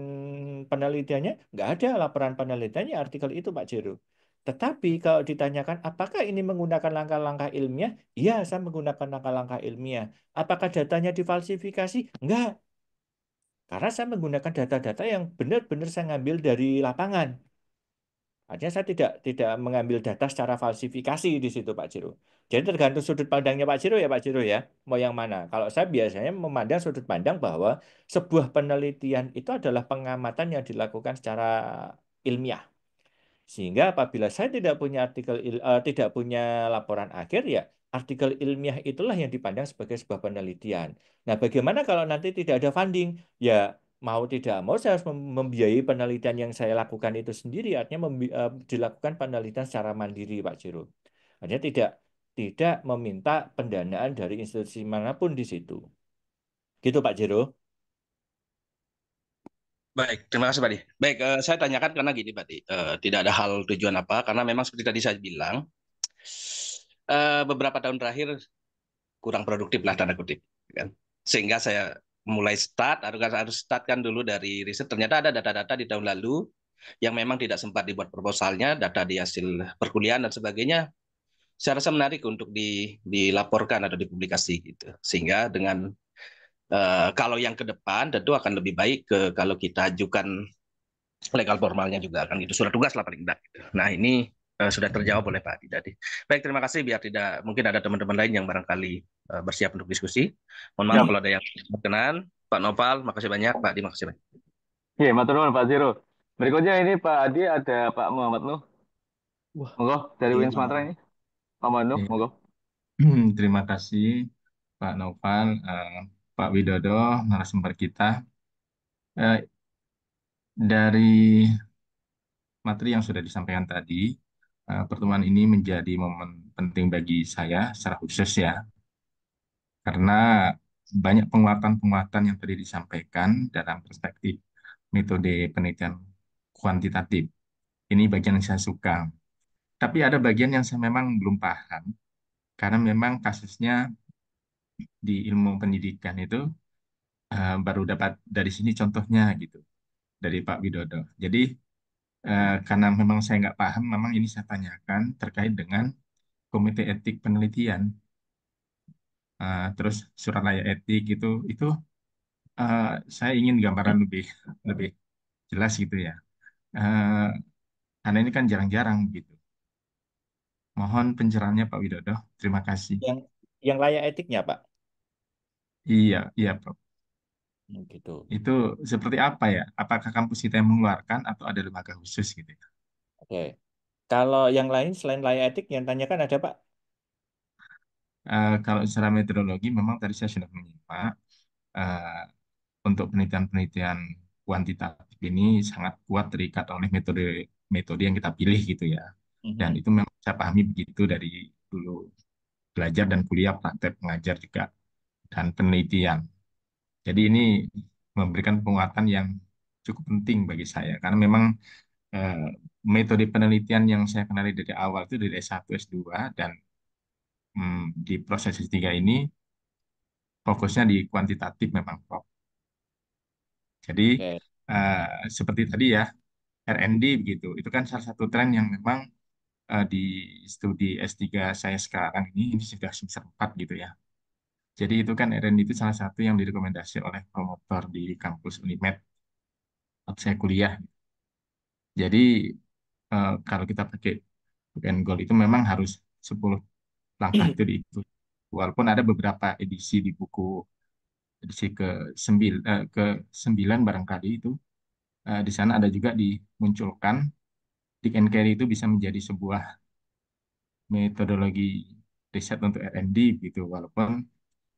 penelitiannya? Nggak ada laporan penelitiannya artikel itu, Pak Jero. Tetapi kalau ditanyakan, apakah ini menggunakan langkah-langkah ilmiah? Iya, saya menggunakan langkah-langkah ilmiah. Apakah datanya difalsifikasi? Enggak. Karena saya menggunakan data-data yang benar-benar saya ngambil dari lapangan. Artinya saya tidak mengambil data secara falsifikasi di situ Pak Jiro. Jadi tergantung sudut pandangnya Pak Jiro ya Pak Jiro ya. Mau yang mana? Kalau saya biasanya memandang sudut pandang bahwa sebuah penelitian itu adalah pengamatan yang dilakukan secara ilmiah. Sehingga apabila saya tidak punya tidak punya laporan akhir ya artikel ilmiah itulah yang dipandang sebagai sebuah penelitian. Nah, bagaimana kalau nanti tidak ada funding? Ya, mau tidak mau saya harus membiayai penelitian yang saya lakukan itu sendiri. Artinya dilakukan penelitian secara mandiri, Pak Jero. Artinya tidak meminta pendanaan dari institusi manapun di situ. Gitu, Pak Jero. Baik, terima kasih Pak Di. Baik, saya tanyakan karena gini Pak Di, tidak ada hal tujuan apa, karena memang seperti tadi saya bilang, beberapa tahun terakhir kurang produktif lah tanda kutip, kan? Sehingga saya mulai harus startkan dulu dari riset. Ternyata ada data-data di tahun lalu yang memang tidak sempat dibuat proposalnya, data di hasil perkuliahan dan sebagainya. Saya rasa menarik untuk dilaporkan atau dipublikasi gitu. Sehingga dengan kalau yang ke depan tentu akan lebih baik kalau kita ajukan legal formalnya juga kan gitu, surat tugas lah paling tidak gitu. Nah ini sudah terjawab oleh Pak Adi tadi. Baik, terima kasih. Biar tidak mungkin ada teman-teman lain yang barangkali bersiap untuk diskusi. Mohon maaf Siap. kalau ada yang berkenan. Pak Nopal, makasih banyak. Pak Adi, makasih banyak. Iya, matur nuwun Pak Zero. Berikutnya ini Pak Adi ada Pak Muhammad Nuh. Wah, Monggo dari iya. UIN Sumatera ini. Pak Muhammad Nuh, Iya. monggo. Terima kasih Pak Noval, Pak Widodo, narasumber kita. Eh, dari materi yang sudah disampaikan tadi, pertemuan ini menjadi momen penting bagi saya secara khusus ya, karena banyak penguatan-penguatan yang tadi disampaikan dalam perspektif metode penelitian kuantitatif. Ini bagian yang saya suka. Tapi ada bagian yang saya memang belum paham, karena memang kasusnya di ilmu pendidikan itu baru dapat dari sini contohnya gitu, dari Pak Widodo. Jadi karena memang saya nggak paham, memang ini saya tanyakan terkait dengan komite etik penelitian, terus surat layak etik itu eh, saya ingin gambaran lebih lebih jelas gitu ya. Eh, karena ini kan jarang-jarang gitu. Mohon pencerahannya Pak Widodo. Terima kasih. Yang yang layak etiknya, Pak. Iya, iya, Prof. Gitu. Itu seperti apa ya? Apakah kampus kita yang mengeluarkan atau ada lembaga khusus gitu ya? Oke. Kalau yang lain selain layak etik yang tanyakan ada, Pak? Kalau secara metodologi memang tadi saya sudah menyimak eh, untuk penelitian-penelitian kuantitatif ini sangat kuat terikat oleh metode metode yang kita pilih gitu ya. Dan Mhm. itu memang saya pahami begitu dari dulu belajar dan kuliah, praktek mengajar juga dan penelitian. Jadi ini memberikan penguatan yang cukup penting bagi saya karena memang eh, metode penelitian yang saya kenali dari awal itu dari S1, S2 dan di proses S3 ini fokusnya di kuantitatif memang Prof. Jadi Oke. seperti tadi ya R&D begitu. Itu kan salah satu tren yang memang di studi S3 saya sekarang ini sudah semester 4 gitu ya. Jadi itu kan R&D itu salah satu yang direkomendasi oleh promotor di kampus Unimed waktu saya kuliah. Jadi kalau kita pakai book and goal itu memang harus 10 langkah itu diikuti. Walaupun ada beberapa edisi di buku edisi ke 9 barangkali itu di sana ada juga dimunculkan Dick and Carey itu bisa menjadi sebuah metodologi riset untuk R&D gitu walaupun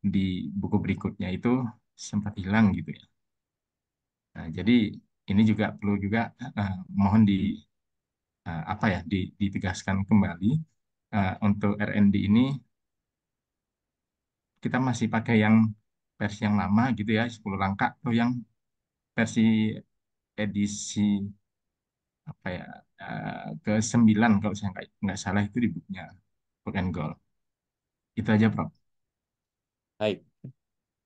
di buku berikutnya itu sempat hilang gitu ya. Nah, jadi ini juga perlu juga mohon apa ya ditegaskan kembali untuk R&D ini kita masih pakai yang versi yang lama gitu ya 10 langkah atau yang versi edisi apa ya ke 9 kalau saya nggak salah itu di bukunya Book and Goal. Itu aja, Prof. Baik.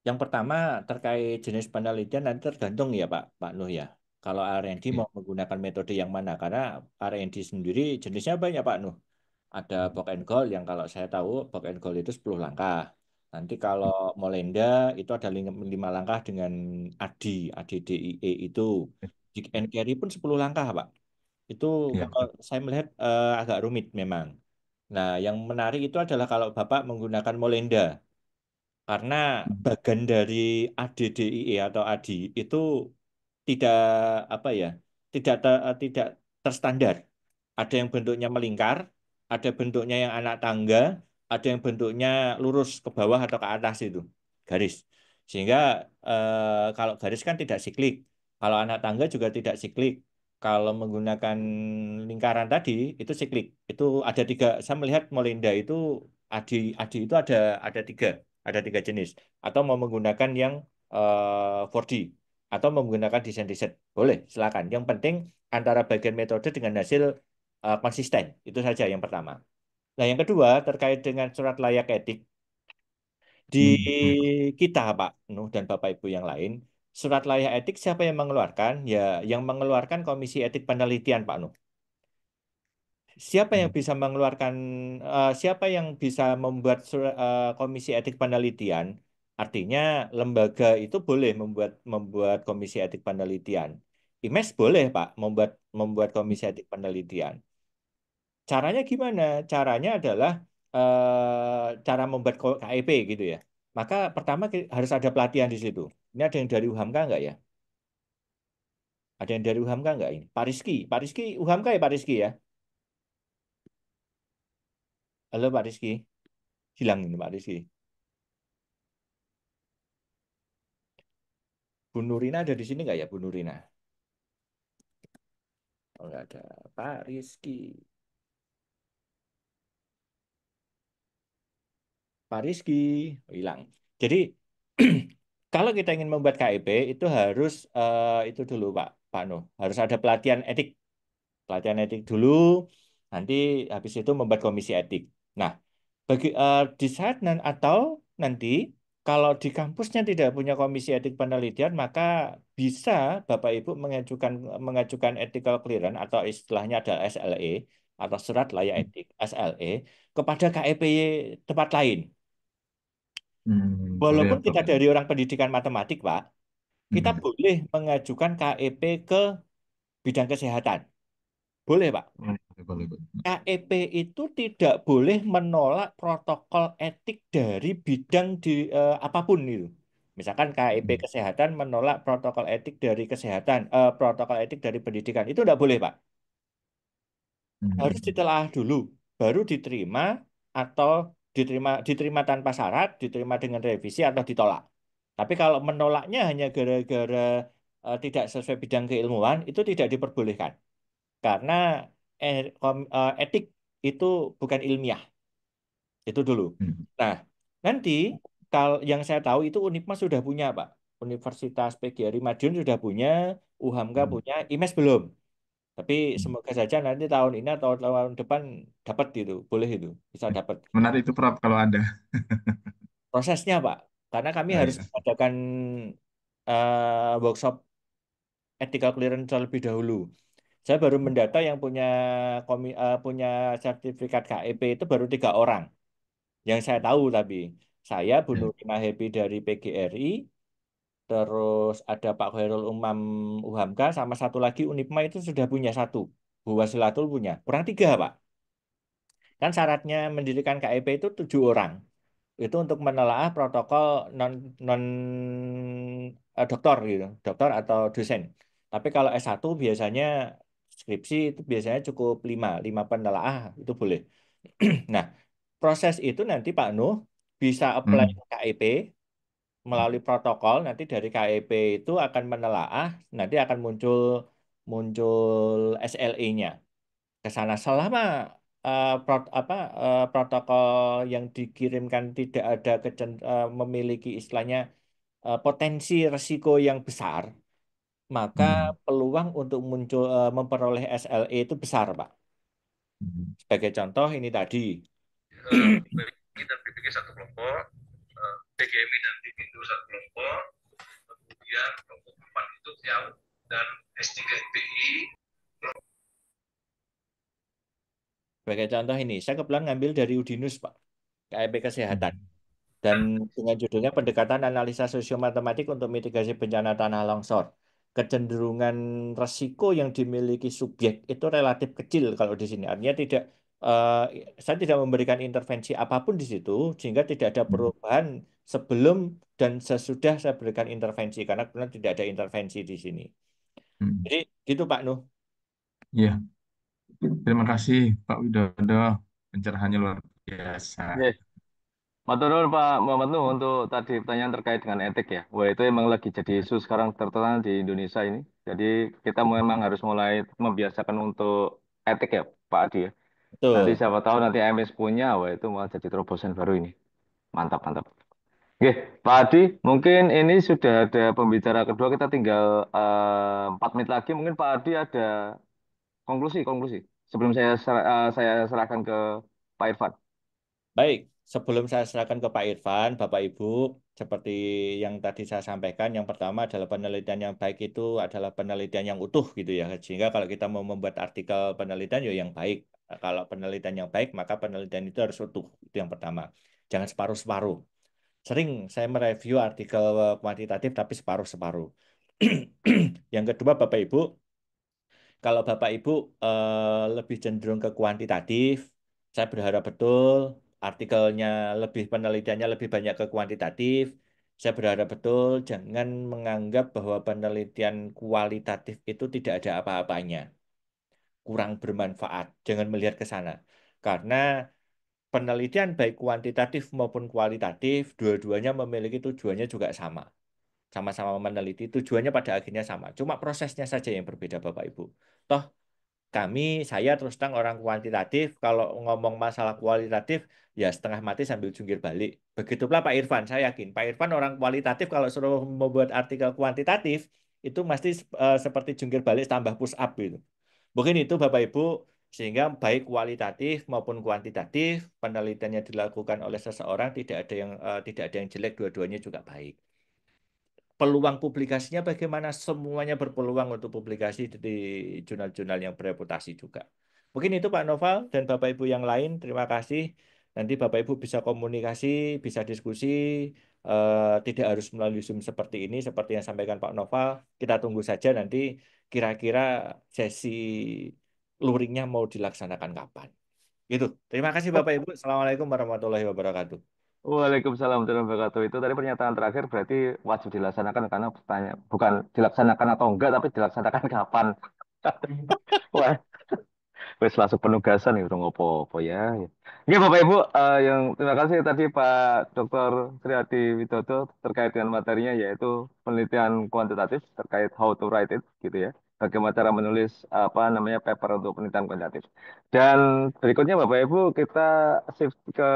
Yang pertama terkait jenis penelitian nanti tergantung ya Pak Nuh ya. Kalau R&D Ya. mau menggunakan metode yang mana? Karena R&D sendiri jenisnya banyak Pak Nuh. Ada box and goal yang kalau saya tahu box and goal itu 10 langkah. Nanti kalau Molenda itu ada 5 langkah dengan ADI, ADDIE itu. Dick and Carry pun 10 langkah Pak. Itu Ya. kalau saya melihat agak rumit memang. Nah, yang menarik itu adalah kalau Bapak menggunakan Molenda. Karena bagian dari ADDIE atau ADI itu tidak apa ya, tidak terstandar. Ada yang bentuknya melingkar, ada bentuknya yang anak tangga, ada yang bentuknya lurus ke bawah atau ke atas itu garis. Sehingga kalau garis kan tidak siklik. Kalau anak tangga juga tidak siklik. Kalau menggunakan lingkaran tadi itu siklik. Itu ada tiga. Saya melihat Molinda itu adi adi itu ada tiga jenis. Atau mau menggunakan yang 4D atau mau menggunakan desain riset. Boleh, silakan. Yang penting antara bagian metode dengan hasil konsisten. Itu saja yang pertama. Nah, yang kedua terkait dengan surat layak etik di Ya. kita, Pak Nuh dan Bapak Ibu yang lain, surat layak etik siapa yang mengeluarkan? Ya, yang mengeluarkan Komisi Etik Penelitian, Pak Nuh. Siapa yang bisa mengeluarkan, siapa yang bisa membuat Komisi Etik Penelitian? Artinya lembaga itu boleh membuat Komisi Etik Penelitian. IMES boleh, Pak, membuat Komisi Etik Penelitian. Caranya gimana? Caranya adalah cara membuat KEP gitu ya. Maka pertama harus ada pelatihan di situ. Ini ada yang dari UHAMKA nggak ya? Ada yang dari UHAMKA nggak ini? Pak Rizky UHAMKA ya Pak Rizky ya? Halo Pak Rizky, hilang ini Pak Rizky. Bu Nurina ada di sini nggak ya Bu Nurina? Oh nggak ada. Pak Rizky, Pak Rizky, oh, hilang. Jadi kalau kita ingin membuat KEP itu harus itu dulu Pak Nuh, harus ada pelatihan etik dulu, nanti habis itu membuat komisi etik. Nah, di saat atau nanti kalau di kampusnya tidak punya komisi etik penelitian, maka bisa Bapak Ibu mengajukan ethical clearance atau istilahnya adalah SLE atau surat layak etik SLE kepada KEPY tempat lain. Boleh Walaupun apa, kita Pak? dari orang pendidikan matematik, Pak, kita Hmm. boleh mengajukan KEP ke bidang kesehatan. Boleh, Pak. Boleh, boleh. KEP itu tidak boleh menolak protokol etik dari bidang apapun itu. Misalkan KEP Hmm. kesehatan menolak protokol etik dari kesehatan, protokol etik dari pendidikan. Itu tidak boleh, Pak. Harus Hmm. ditelaah dulu, baru diterima atau diterima tanpa syarat, diterima dengan revisi atau ditolak. Tapi kalau menolaknya hanya gara-gara tidak sesuai bidang keilmuan, itu tidak diperbolehkan. Karena etik itu bukan ilmiah. Itu dulu. Hmm. Nah, nanti kalau yang saya tahu itu Unipma sudah punya, Pak. Universitas PGRI Madiun sudah punya, UHAMKA Hmm. punya, IMES belum. Tapi Hmm. semoga saja nanti tahun ini atau tahun depan dapat itu, boleh itu, bisa dapat. Menarik itu, Prof, kalau ada. Prosesnya, Pak, karena kami Ah, harus ya. mengadakan workshop ethical clearance terlebih dahulu. Saya baru mendata yang punya sertifikat KEP itu baru 3 orang. Yang saya tahu tapi saya Bu Ya. Nurina Happy dari PGRI, terus ada Pak Khairul Umam UHAMKA, sama satu lagi Unipma itu sudah punya satu. Bu Wasilatul punya. Kurang 3, Pak. Kan syaratnya mendirikan KEP itu 7 orang. Itu untuk menelaah protokol non non doktor gitu, doktor atau dosen. Tapi kalau S1 biasanya skripsi itu biasanya cukup 5 penelaah itu boleh. Nah, proses itu nanti Pak Nuh bisa apply Hmm. ke KEP melalui protokol, nanti dari KEP itu akan menelaah, nanti akan muncul muncul SLE-nya ke sana selama protokol yang dikirimkan tidak ada memiliki istilahnya potensi resiko yang besar, maka Hmm. peluang untuk memperoleh SLE itu besar, Pak. Hmm. Sebagai contoh ini tadi. PPG dan PPG satu kelompok, PGMI dan PPINDO satu kelompok, kemudian kelompok 4 itu yang dan S3 IPI. Sebagai contoh ini, saya kebetulan ngambil dari Udinus, Pak, KIP Kesehatan. Hmm. Dan dengan judulnya Pendekatan Analisa Sosiomatematik untuk Mitigasi Bencana Tanah Longsor. Kecenderungan resiko yang dimiliki subjek itu relatif kecil kalau di sini. Artinya eh, saya tidak memberikan intervensi apapun di situ, sehingga tidak ada Hmm. perubahan sebelum dan sesudah saya berikan intervensi, karena kebetulan tidak ada intervensi di sini. Hmm. Jadi gitu Pak Nuh. Ya, terima kasih Pak Widodo. Pencerahannya luar biasa. Oke. Matur nuwun Pak Muhammad Nuh untuk tadi pertanyaan terkait dengan etik ya. Wah itu emang lagi jadi isu sekarang terutama di Indonesia ini. Jadi kita memang harus mulai membiasakan untuk etik ya Pak Adi ya. Nanti Betul. siapa tahu nanti AMS punya, wah itu malah jadi terobosan baru ini. Mantap, mantap. Oke, Pak Adi, mungkin ini sudah ada pembicara kedua, kita tinggal 4 menit lagi. Mungkin Pak Adi ada konklusi sebelum saya serahkan ke Pak Irfan. Baik, sebelum saya serahkan ke Pak Irfan, Bapak Ibu, seperti yang tadi saya sampaikan, yang pertama adalah penelitian yang baik itu adalah penelitian yang utuh gitu ya. Sehingga kalau kita mau membuat artikel penelitian ya yang baik. Kalau penelitian yang baik, maka penelitian itu harus utuh. Itu yang pertama. Jangan separuh-separuh. Sering saya mereview artikel kuantitatif tapi separuh-separuh. Yang kedua, Bapak Ibu, kalau Bapak Ibu lebih cenderung ke kuantitatif, saya berharap betul artikelnya penelitiannya lebih banyak ke kuantitatif. Saya berharap betul jangan menganggap bahwa penelitian kualitatif itu tidak ada apa-apanya, kurang bermanfaat. Jangan melihat ke sana. Karena penelitian baik kuantitatif maupun kualitatif, dua-duanya memiliki tujuannya juga sama. Sama-sama meneliti, tujuannya pada akhirnya sama. Cuma prosesnya saja yang berbeda, Bapak Ibu. Toh saya terus terang orang kuantitatif, kalau ngomong masalah kualitatif, ya setengah mati sambil jungkir balik. Begitulah Pak Irfan, saya yakin. Pak Irfan orang kualitatif, kalau suruh membuat artikel kuantitatif, itu mesti seperti jungkir balik tambah push up gitu. Mungkin itu Bapak Ibu, sehingga baik kualitatif maupun kuantitatif, penelitiannya dilakukan oleh seseorang, tidak ada yang jelek, dua-duanya juga baik. Peluang publikasinya bagaimana, semuanya berpeluang untuk publikasi di jurnal-jurnal yang bereputasi juga. Mungkin itu Pak Noval dan Bapak Ibu yang lain, terima kasih. Nanti Bapak Ibu bisa komunikasi, bisa diskusi, tidak harus melalui Zoom seperti ini, seperti yang sampaikan Pak Noval. Kita tunggu saja nanti kira-kira sesi luringnya mau dilaksanakan kapan. Gitu. Terima kasih Bapak Ibu. Assalamualaikum warahmatullahi wabarakatuh. Waalaikumsalam warahmatullahi wabarakatuh. Itu tadi pernyataan terakhir berarti wajib dilaksanakan karena pertanyaan bukan dilaksanakan atau enggak, tapi dilaksanakan kapan. Wah, wes langsung penugasan nih udah ngopo-ngopo ya. Oke Bapak Ibu, yang terima kasih tadi Pak Dr. Triadi Widodo terkait dengan materinya yaitu penelitian kuantitatif terkait how to write it gitu ya. Bagaimana cara menulis apa namanya paper untuk penelitian kuantitatif. Dan berikutnya Bapak Ibu kita shift ke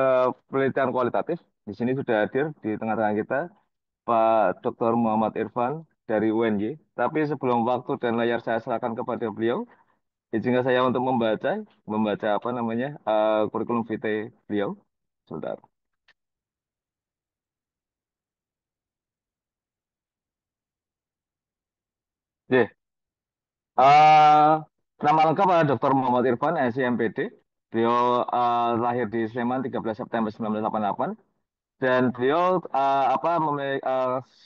penelitian kualitatif. Di sini sudah hadir di tengah-tengah kita Pak Dr. Muhammad Irfan dari UNY. Tapi sebelum waktu dan layar saya serahkan kepada beliau, izinkan saya untuk membaca apa namanya kurikulum vitae beliau. Sebentar. Oke. Eh, nama lengkap adalah Dr. Muhammad Irfan, SIMPD. Beliau lahir di Sleman 13 September 1988. Dan beliau apa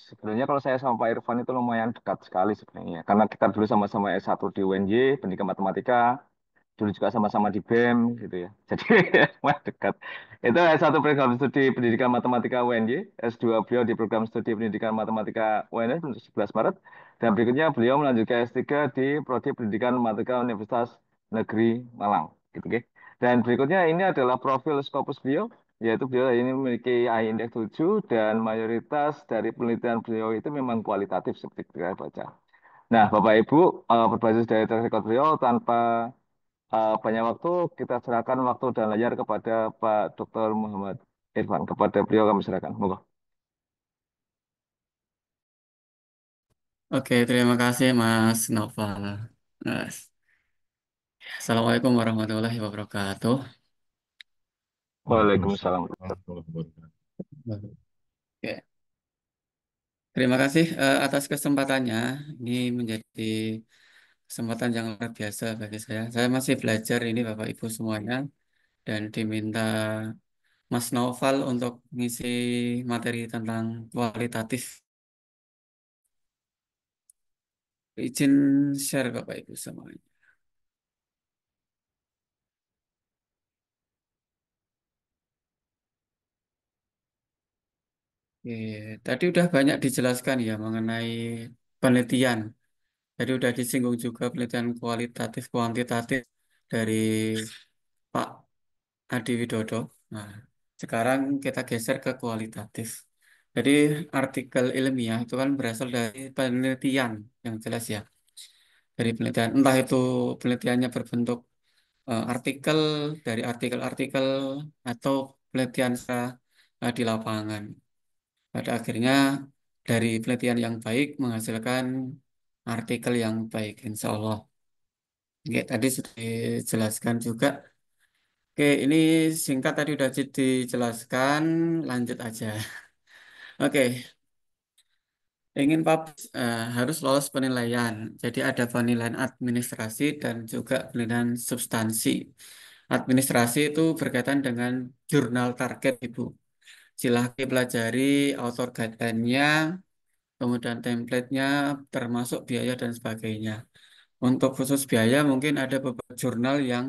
sebenarnya kalau saya sama Pak Irfan itu lumayan dekat sekali sebenarnya. Karena kita dulu sama-sama S1 di UNY, Pendidikan Matematika. Dulu juga sama-sama di BEM gitu ya. Jadi wah dekat. Itu S1 program studi pendidikan matematika UNY, S2 beliau di program studi pendidikan matematika UNY 11 Maret, dan berikutnya beliau melanjutkan S3 di Prodi Pendidikan Matematika Universitas Negeri Malang gitu ya. Dan berikutnya ini adalah profil Scopus beliau, yaitu beliau ini memiliki I index 7 dan mayoritas dari penelitian beliau itu memang kualitatif seperti kita baca. Nah, Bapak Ibu, berbasis dari track record beliau tanpa banyak waktu kita serahkan waktu dan layar kepada Pak Dr. Muhammad Irfan. Kepada beliau kami serahkan. Monggo. Oke, terima kasih Mas Noval. Mas. Assalamualaikum warahmatullahi wabarakatuh. Waalaikumsalam. Waalaikumsalam warahmatullahi wabarakatuh. Oke. Terima kasih atas kesempatannya. Ini menjadi kesempatan yang luar biasa bagi saya. Saya masih belajar ini Bapak Ibu semuanya dan diminta Mas Noval untuk mengisi materi tentang kualitatif. Izin share Bapak Ibu semuanya. Oke, tadi udah banyak dijelaskan ya mengenai penelitian. Jadi udah disinggung juga penelitian kualitatif, kuantitatif dari Pak Adi Widodo. Nah, sekarang kita geser ke kualitatif. Jadi artikel ilmiah itu kan berasal dari penelitian yang jelas ya. Dari penelitian, entah itu penelitiannya berbentuk artikel dari artikel-artikel atau penelitian secara di lapangan. Pada akhirnya dari penelitian yang baik menghasilkan artikel yang baik, insya Allah. Oke, tadi sudah dijelaskan juga. Oke, ini singkat tadi sudah dijelaskan, lanjut aja. Oke, ingin publish harus lolos penilaian. Jadi ada penilaian administrasi dan juga penilaian substansi. Administrasi itu berkaitan dengan jurnal target, Ibu. Silahkan pelajari author guideline-nya, kemudian template-nya, termasuk biaya dan sebagainya. Untuk khusus biaya mungkin ada beberapa jurnal yang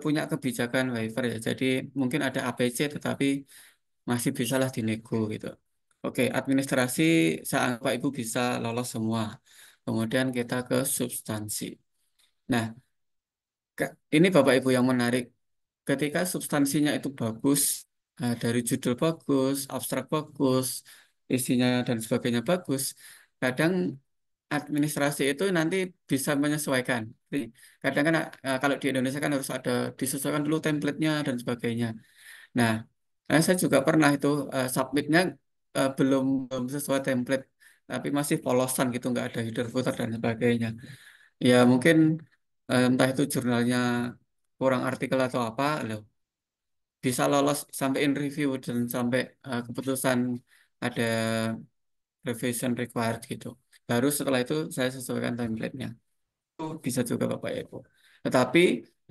punya kebijakan waiver ya. Jadi mungkin ada APC tetapi masih bisalah dinego gitu. Oke, administrasi saya anggap Pak Ibu bisa lolos semua. Kemudian kita ke substansi. Nah, ini Bapak Ibu yang menarik. Ketika substansinya itu bagus, dari judul bagus, abstrak bagus, isinya dan sebagainya bagus, kadang administrasi itu nanti bisa menyesuaikan. Jadi, kadang kan kalau di Indonesia kan harus ada disesuaikan dulu template-nya dan sebagainya. Nah, saya juga pernah itu submitnya belum sesuai template, tapi masih polosan gitu, nggak ada header footer dan sebagainya. Ya mungkin entah itu jurnalnya kurang artikel atau apa, loh, bisa lolos sampai in review dan sampai keputusan ada revision required gitu. Baru setelah itu saya sesuaikan template-nya. Itu bisa juga Bapak Ibu. Tetapi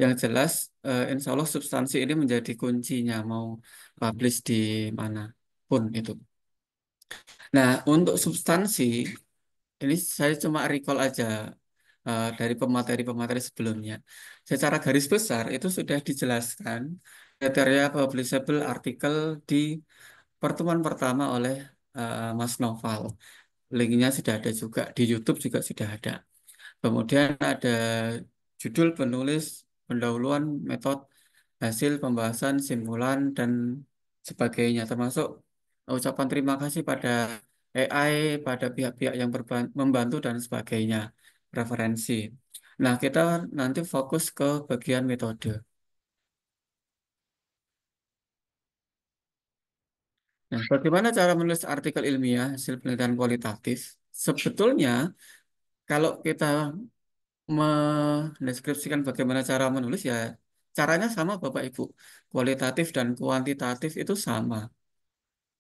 yang jelas insya Allah substansi ini menjadi kuncinya mau publish di mana pun itu. Nah, untuk substansi ini saya cuma recall aja dari pemateri-pemateri sebelumnya. Secara garis besar itu sudah dijelaskan kriteria publishable artikel di pertemuan pertama oleh Mas Noval. Linknya sudah ada juga di YouTube juga sudah ada. Kemudian ada judul penulis, pendahuluan, metode, hasil pembahasan, simpulan, dan sebagainya. Termasuk ucapan terima kasih pada AI, pada pihak-pihak yang membantu, dan sebagainya. Referensi. Nah, kita nanti fokus ke bagian metode. Nah, bagaimana cara menulis artikel ilmiah hasil penelitian kualitatif? Sebetulnya, kalau kita mendeskripsikan bagaimana cara menulis ya caranya sama Bapak Ibu. Kualitatif dan kuantitatif itu sama.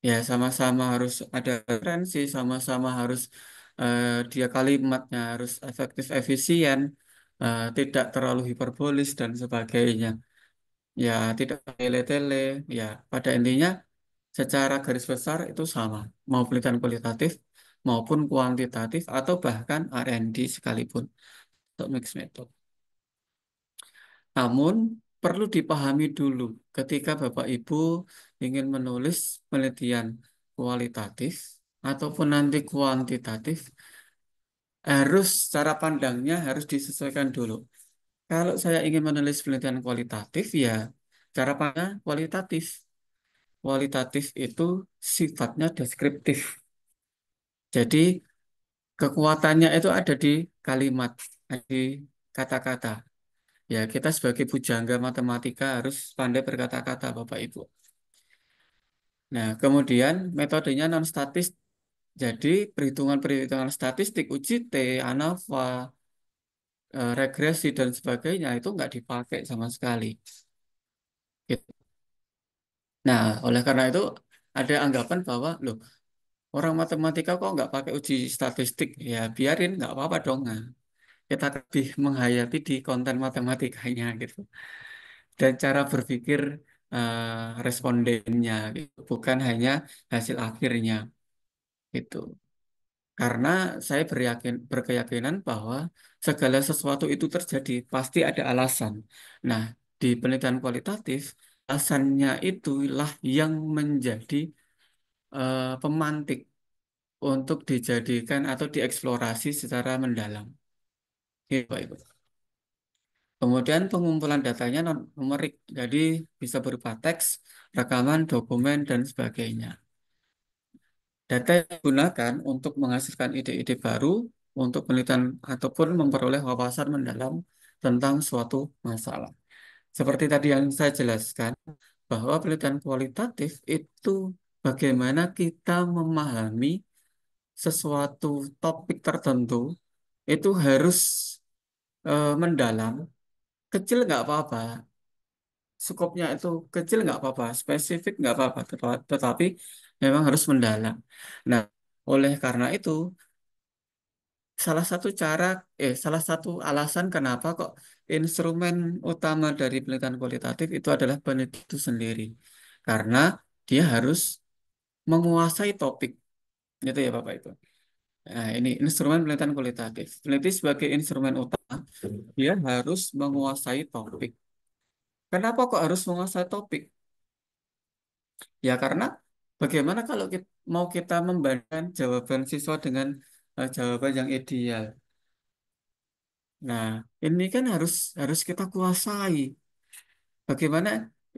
Ya sama-sama harus ada referensi, sama-sama harus dia kalimatnya harus efektif efisien, tidak terlalu hiperbolis dan sebagainya. Ya tidak tele-tele. Ya pada intinya secara garis besar itu sama. Mau penelitian kualitatif maupun kuantitatif atau bahkan R&D sekalipun untuk mixed method. Namun, perlu dipahami dulu ketika Bapak Ibu ingin menulis penelitian kualitatif ataupun nanti kuantitatif, harus cara pandangnya harus disesuaikan dulu. Kalau saya ingin menulis penelitian kualitatif, ya cara pandang kualitatif. Kualitatif itu sifatnya deskriptif. Jadi, kekuatannya itu ada di kalimat, di kata-kata. Ya, kita sebagai pujangga matematika harus pandai berkata-kata, Bapak Ibu. Nah, kemudian metodenya non-statis. Jadi, perhitungan-perhitungan statistik, uji T, ANOVA, regresi, dan sebagainya itu nggak dipakai sama sekali. Gitu. Nah, oleh karena itu ada anggapan bahwa, loh, orang matematika kok nggak pakai uji statistik? Ya, biarin, nggak apa-apa dong. Nah, kita lebih menghayati di konten matematikanya gitu. Dan cara berpikir respondennya gitu. Bukan hanya hasil akhirnya itu. Karena saya berkeyakinan bahwa segala sesuatu itu terjadi pasti ada alasan. Nah, di penelitian kualitatif alasannya itulah yang menjadi pemantik untuk dijadikan atau dieksplorasi secara mendalam. Gitu, Pak Ibu. Kemudian pengumpulan datanya non numerik, jadi bisa berupa teks, rekaman, dokumen, dan sebagainya. Data yang digunakan untuk menghasilkan ide-ide baru untuk penelitian ataupun memperoleh wawasan mendalam tentang suatu masalah. Seperti tadi yang saya jelaskan, bahwa penelitian kualitatif itu bagaimana kita memahami sesuatu topik tertentu itu harus mendalam, kecil nggak apa-apa, skopnya itu kecil nggak apa-apa, spesifik nggak apa-apa, tetapi memang harus mendalam. Nah, oleh karena itu, salah satu alasan kenapa kok instrumen utama dari penelitian kualitatif itu adalah peneliti itu sendiri, karena dia harus menguasai topik, gitu ya Bapak Ibu. Nah, ini instrumen penelitian kualitatif. Peneliti sebagai instrumen utama, dia harus menguasai topik. Kenapa kok harus menguasai topik? Ya karena bagaimana kalau mau kita membandingkan jawaban siswa dengan jawaban yang ideal. Nah, ini kan harus harus kita kuasai. Bagaimana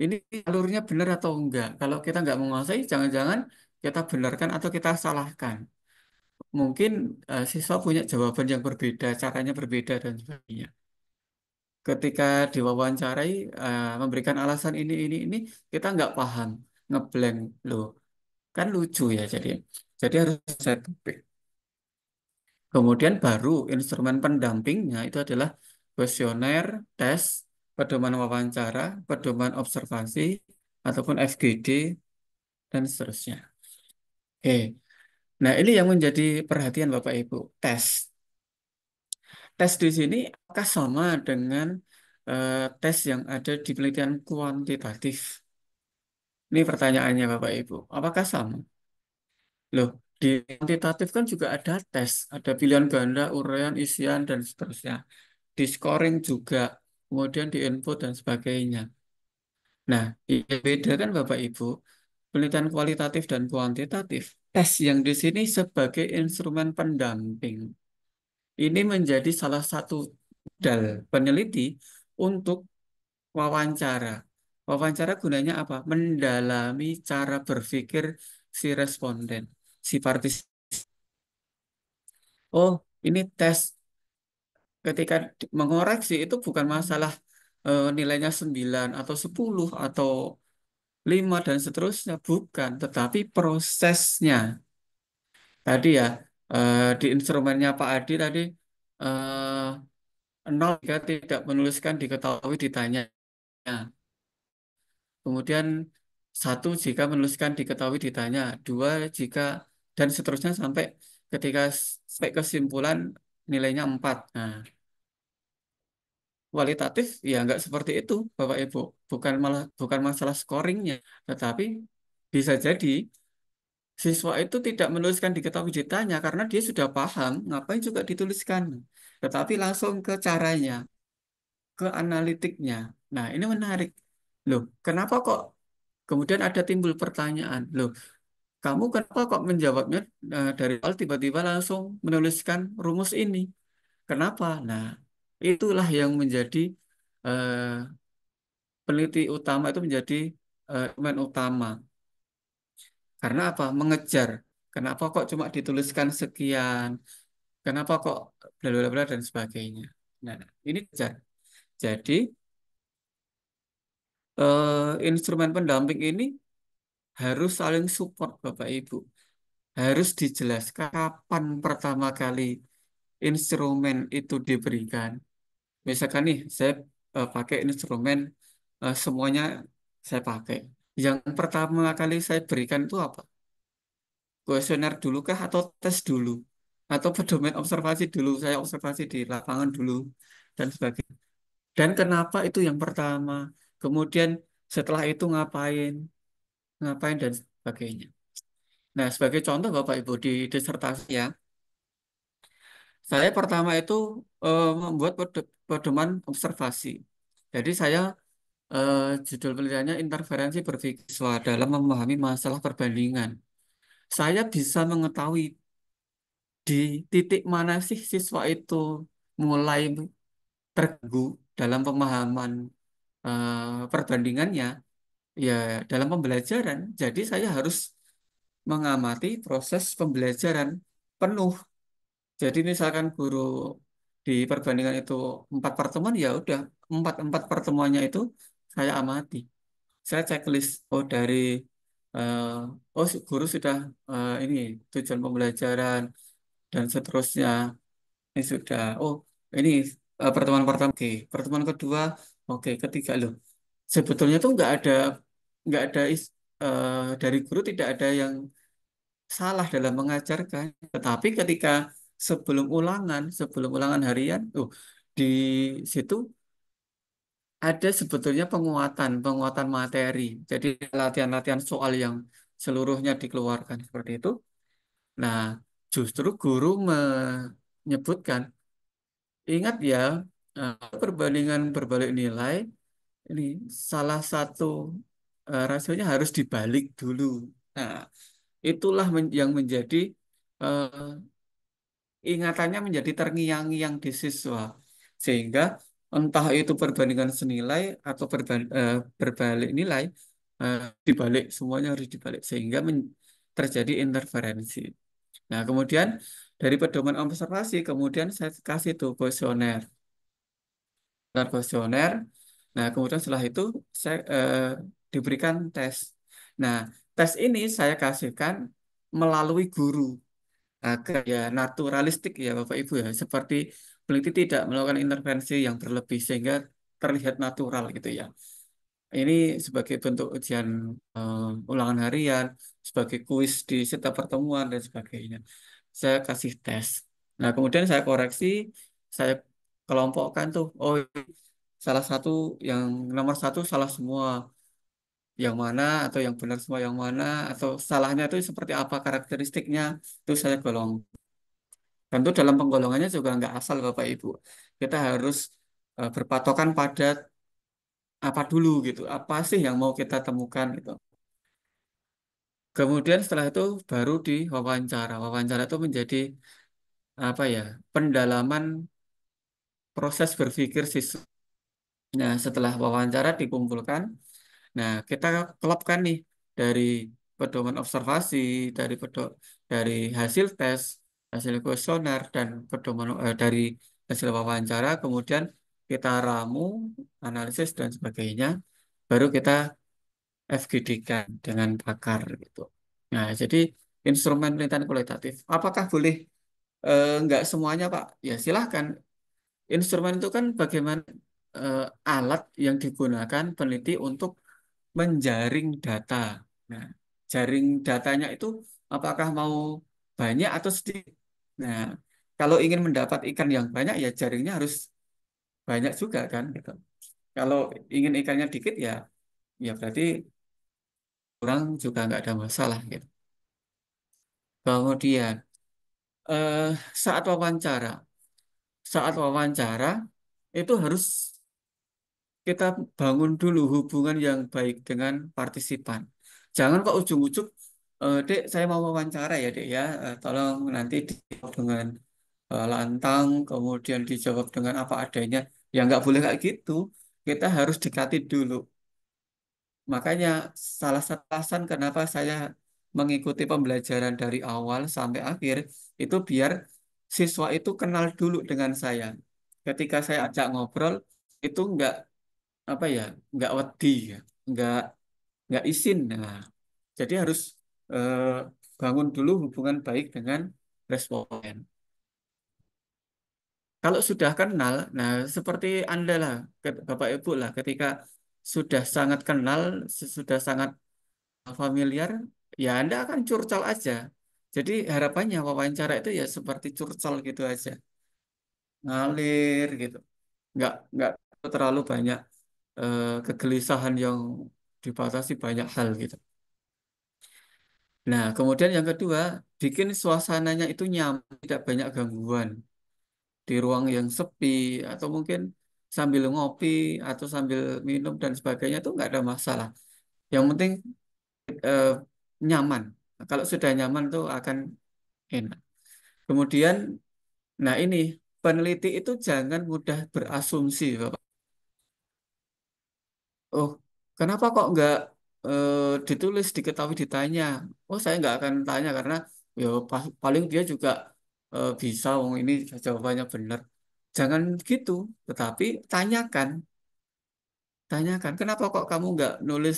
ini alurnya benar atau enggak? Kalau kita nggak menguasai, jangan-jangan kita benarkan atau kita salahkan. Mungkin siswa punya jawaban yang berbeda, caranya berbeda dan sebagainya. Ketika diwawancarai memberikan alasan ini, kita nggak paham, ngeblank loh. Kan lucu ya jadi harus saya topik. Kemudian baru instrumen pendampingnya itu adalah kuesioner, tes, pedoman wawancara, pedoman observasi, ataupun FGD, dan seterusnya. Oke, nah ini yang menjadi perhatian Bapak Ibu. Tes di sini apakah sama dengan tes yang ada di penelitian kuantitatif? Ini pertanyaannya Bapak Ibu. Apakah sama? Loh, di kuantitatif kan juga ada tes, ada pilihan ganda, uraian, isian, dan seterusnya. Di scoring juga, kemudian di input dan sebagainya. Nah, yang beda kan Bapak Ibu, penelitian kualitatif dan kuantitatif. Tes yang di sini sebagai instrumen pendamping. Ini menjadi salah satu modal peneliti untuk wawancara. Wawancara gunanya apa? Mendalami cara berpikir si responden, si partisipan. Oh, ini tes ketika mengoreksi itu bukan masalah nilainya 9 atau 10 atau 5 dan seterusnya, bukan, tetapi prosesnya. Tadi ya di instrumennya Pak Adi tadi nol jika tidak menuliskan diketahui ditanya. Kemudian satu jika menuliskan diketahui ditanya, dua jika dan seterusnya ketika sampai kesimpulan nilainya 4. Nah, kualitatif ya nggak seperti itu, Bapak Ibu. Bukan masalah scoringnya, tetapi bisa jadi siswa itu tidak menuliskan diketahui ditanya karena dia sudah paham, ngapain juga dituliskan. Tetapi langsung ke caranya, ke analitiknya. Nah, ini menarik. Loh, kenapa kok kemudian ada timbul pertanyaan? Loh, kamu kenapa kok menjawabnya dari awal tiba-tiba langsung menuliskan rumus ini? Kenapa? Nah, itulah yang menjadi eh, peneliti utama itu menjadi elemen utama. Karena apa? Mengejar. Kenapa kok cuma dituliskan sekian? Kenapa kok bla bla bla dan sebagainya. Nah, ini kejar. Jadi instrumen pendamping ini harus saling support Bapak Ibu. Harus dijelaskan kapan pertama kali instrumen itu diberikan. Misalkan nih, saya pakai instrumen semuanya saya pakai. Yang pertama kali saya berikan itu apa? Kuesioner dulu kah atau tes dulu? Atau pedoman observasi dulu, saya observasi di lapangan dulu dan sebagainya. Dan kenapa itu yang pertama? Kemudian setelah itu ngapain? Ngapain dan sebagainya. Nah, sebagai contoh Bapak Ibu di disertasi ya, saya pertama itu membuat pedoman observasi. Jadi saya eh, judul penelitiannya interferensi berpikir siswa dalam memahami masalah perbandingan. Saya bisa mengetahui di titik mana sih siswa itu mulai terganggu, dalam pemahaman perbandingannya ya dalam pembelajaran. Jadi saya harus mengamati proses pembelajaran penuh. Jadi misalkan guru di perbandingan itu 4 pertemuan, ya udah empat pertemuannya itu saya amati. Saya checklist. Oh dari eh, guru sudah ini tujuan pembelajaran dan seterusnya. Ini sudah. Oh ini pertemuan pertama. Oke, pertemuan kedua. Oke, ketiga loh. Sebetulnya tuh nggak ada dari guru tidak ada yang salah dalam mengajarkan. Tetapi ketika sebelum ulangan harian, di situ ada sebetulnya penguatan materi. Jadi latihan-latihan soal yang seluruhnya dikeluarkan seperti itu. Nah, justru guru menyebutkan, ingat ya, perbandingan berbalik nilai ini salah satu rasionya harus dibalik dulu. Nah, itulah yang menjadi eh, ingatannya menjadi terngiang-ngiang di siswa. Sehingga entah itu perbandingan senilai atau berbalik nilai, eh, dibalik, semuanya harus dibalik. Sehingga terjadi interferensi. Nah, kemudian dari pedoman observasi, kemudian saya kasih tuh kuesioner. Kuesioner. Nah, kemudian setelah itu saya diberikan tes. Nah, tes ini saya kasihkan melalui guru agar ya naturalistik ya Bapak Ibu ya, seperti peneliti tidak melakukan intervensi yang berlebih sehingga terlihat natural gitu ya. Ini sebagai bentuk ujian ulangan harian, sebagai kuis di setiap pertemuan dan sebagainya. Saya kasih tes. Nah, kemudian saya koreksi, saya kelompokkan tuh. Oh, salah satu yang nomor satu salah semua, yang mana atau yang benar semua yang mana atau salahnya itu seperti apa karakteristiknya itu saya golong. Tentu dalam penggolongannya juga nggak asal Bapak Ibu. Kita harus berpatokan pada apa dulu gitu. Apa sih yang mau kita temukan gitu. Kemudian setelah itu baru di wawancara. Wawancara itu menjadi apa ya? Pendalaman proses berpikir siswa. Nah, setelah wawancara dikumpulkan, nah kita kelopkan nih dari pedoman observasi, dari hasil tes, hasil kuesioner dan dari hasil wawancara, kemudian kita ramu, analisis dan sebagainya, baru kita FGD-kan dengan pakar gitu. Nah, jadi instrumen penelitian kualitatif. Apakah boleh nggak semuanya, Pak? Ya silahkan. Instrumen itu kan bagaimana eh, alat yang digunakan peneliti untuk menjaring data. Nah, jaring datanya itu apakah mau banyak atau sedikit? Nah, kalau ingin mendapat ikan yang banyak ya jaringnya harus banyak juga kan gitu. Kalau ingin ikannya dikit ya berarti kurang juga nggak ada masalah gitu. Kemudian eh, saat wawancara, saat wawancara itu harus kita bangun dulu hubungan yang baik dengan partisipan. Jangan kok ujuk-ujuk, Dek, saya mau wawancara ya, Dek ya. Tolong nanti dijawab dengan lantang, kemudian dijawab dengan apa adanya. Ya nggak boleh kayak gitu. Kita harus dekati dulu. Makanya salah satu alasan kenapa saya mengikuti pembelajaran dari awal sampai akhir itu biar siswa itu kenal dulu dengan saya. Ketika saya ajak ngobrol itu apa ya nggak wedi ya nggak nggak izin nah jadi harus eh, bangun dulu hubungan baik dengan responden kalau sudah kenal nah seperti Anda lah Bapak Ibu lah ketika sudah sangat kenal sudah sangat familiar ya Anda akan curcol aja jadi harapannya wawancara itu ya seperti curcol gitu aja ngalir gitu nggak terlalu banyak kegelisahan yang dibatasi banyak hal gitu. Nah, kemudian yang kedua, bikin suasananya itu nyaman, tidak banyak gangguan di ruang yang sepi atau mungkin sambil ngopi atau sambil minum dan sebagainya itu nggak ada masalah. Yang penting eh, nyaman. Nah, kalau sudah nyaman tuh akan enak. Kemudian, nah ini peneliti itu jangan mudah berasumsi, Bapak. oh kenapa kok nggak ditulis diketahui ditanya? Oh saya nggak akan tanya karena ya paling dia juga bisa, wong ini jawabannya benar. Jangan gitu, tetapi tanyakan, tanyakan kenapa kok kamu nggak nulis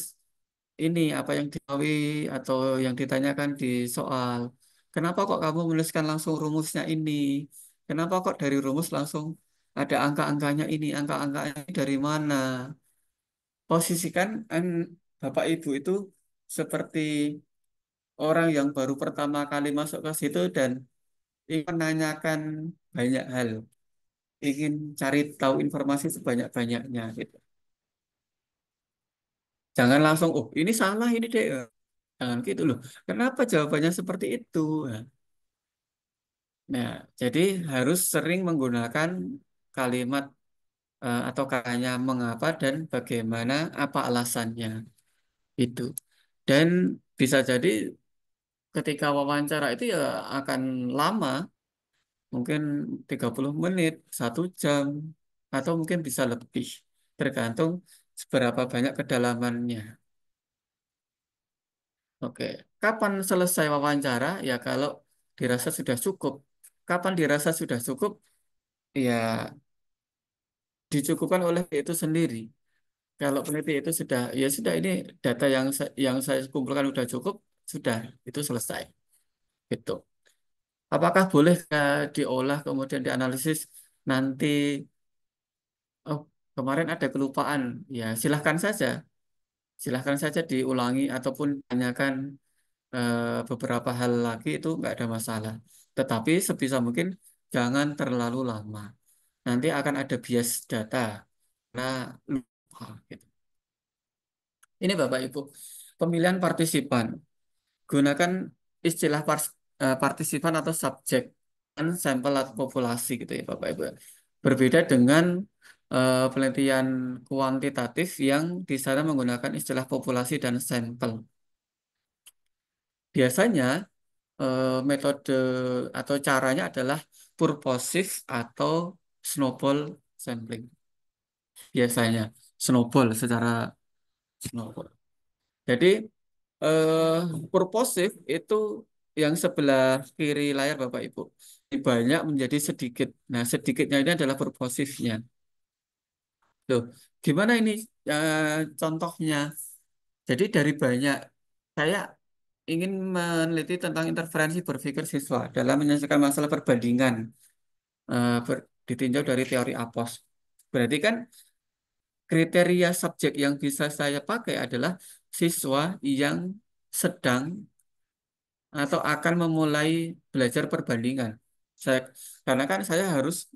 ini apa yang diketahui atau yang ditanyakan di soal. Kenapa kok kamu menuliskan langsung rumusnya ini? Kenapa kok dari rumus langsung ada angka-angkanya ini? Angka-angkanya ini dari mana? Posisikan Bapak Ibu itu seperti orang yang baru pertama kali masuk ke situ dan ingin menanyakan banyak hal, ingin cari tahu informasi sebanyak-banyaknya gitu. Jangan langsung, oh ini salah ini deh. Jangan gitu loh. Kenapa jawabannya seperti itu? Nah, jadi harus sering menggunakan kalimat atau katanya mengapa dan bagaimana, apa alasannya itu. Dan bisa jadi ketika wawancara itu ya akan lama, mungkin 30 menit, 1 jam, atau mungkin bisa lebih, tergantung seberapa banyak kedalamannya. Oke, kapan selesai wawancara? Ya kalau dirasa sudah cukup. Kapan dirasa sudah cukup? Ya dicukupkan oleh itu sendiri. Kalau peneliti itu sudah, ya sudah ini data yang saya kumpulkan sudah cukup, sudah itu selesai. Gitu. Apakah boleh diolah kemudian dianalisis nanti? Oh, kemarin ada kelupaan. Ya silahkan saja, silahkan saja diulangi ataupun tanyakan beberapa hal lagi itu nggak ada masalah. Tetapi sebisa mungkin jangan terlalu lama. Nanti akan ada bias data. Nah, lupa. Gitu. Ini Bapak Ibu, pemilihan partisipan. Gunakan istilah partisipan atau subjek dan sampel atau populasi gitu ya Bapak Ibu. Berbeda dengan penelitian kuantitatif yang di sana menggunakan istilah populasi dan sampel. Biasanya metode atau caranya adalah purposive atau snowball sampling. Biasanya snowball secara snowball. Jadi eh purposive itu yang sebelah kiri layar Bapak Ibu. Banyak menjadi sedikit. Nah, sedikitnya ini adalah purposifnya. Loh, gimana ini contohnya? Jadi dari banyak, saya ingin meneliti tentang interferensi berpikir siswa dalam menyelesaikan masalah perbandingan ditinjau dari teori APOS. Berarti kan kriteria subjek yang bisa saya pakai adalah siswa yang sedang atau akan memulai belajar perbandingan. Saya, karena kan saya harus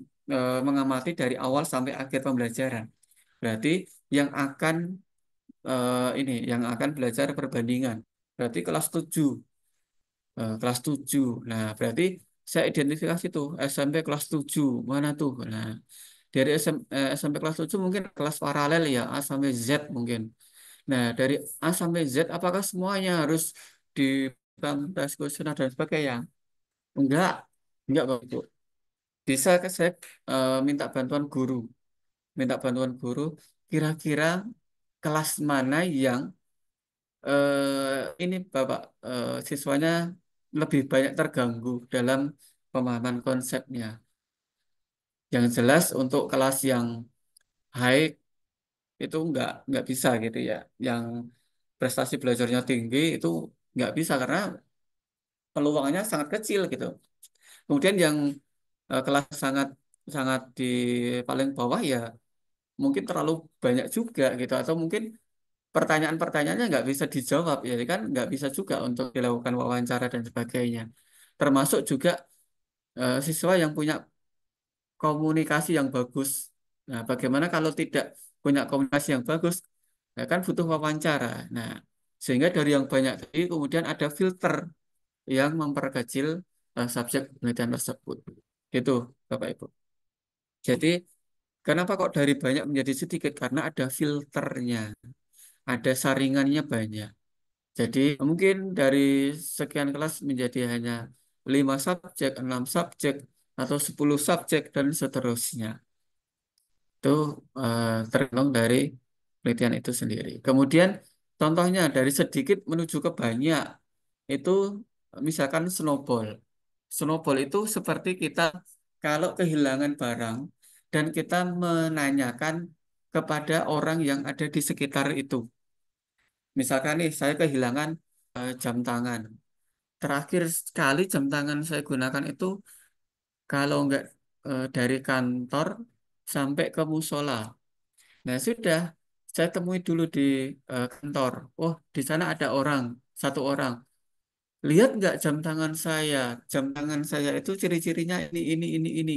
mengamati dari awal sampai akhir pembelajaran. Berarti yang akan yang akan belajar perbandingan. Berarti kelas 7. Kelas 7. Nah, berarti saya identifikasi tuh SMP kelas 7. Mana tuh? Nah, dari SMP kelas 7 mungkin kelas paralel ya, A sampai Z mungkin. Nah, dari A sampai Z apakah semuanya harus di tes kuesioner dan sebagainya? Enggak, enggak Bapak Ibu. Bisa saya minta bantuan guru, minta bantuan guru. Kira-kira kelas mana yang ini Bapak siswanya lebih banyak terganggu dalam pemahaman konsepnya. Yang jelas untuk kelas yang high itu nggak bisa gitu ya. Yang prestasi belajarnya tinggi itu nggak bisa karena peluangnya sangat kecil gitu. Kemudian yang kelas sangat sangat di paling bawah ya mungkin terlalu banyak juga gitu atau mungkin pertanyaan-pertanyaannya nggak bisa dijawab ya kan nggak bisa juga untuk dilakukan wawancara dan sebagainya. Termasuk juga siswa yang punya komunikasi yang bagus. Nah, bagaimana kalau tidak punya komunikasi yang bagus? Ya kan butuh wawancara. Nah, sehingga dari yang banyak tadi kemudian ada filter yang memperkecil subjek penelitian tersebut. Gitu, Bapak Ibu. Jadi, kenapa kok dari banyak menjadi sedikit? Karena ada filternya, ada saringannya banyak. Jadi, mungkin dari sekian kelas menjadi hanya 5 subjek, 6 subjek, atau 10 subjek, dan seterusnya. Itu tergantung dari penelitian itu sendiri. Kemudian contohnya dari sedikit menuju ke banyak itu misalkan snowball. Snowball itu seperti kita kalau kehilangan barang dan kita menanyakan kepada orang yang ada di sekitar itu. Misalkan nih saya kehilangan jam tangan. Terakhir sekali jam tangan saya gunakan itu kalau enggak dari kantor sampai ke musola. Nah, sudah saya temui dulu di kantor. Oh, di sana ada orang, satu orang. Lihat nggak jam tangan saya? Jam tangan saya itu ciri-cirinya ini.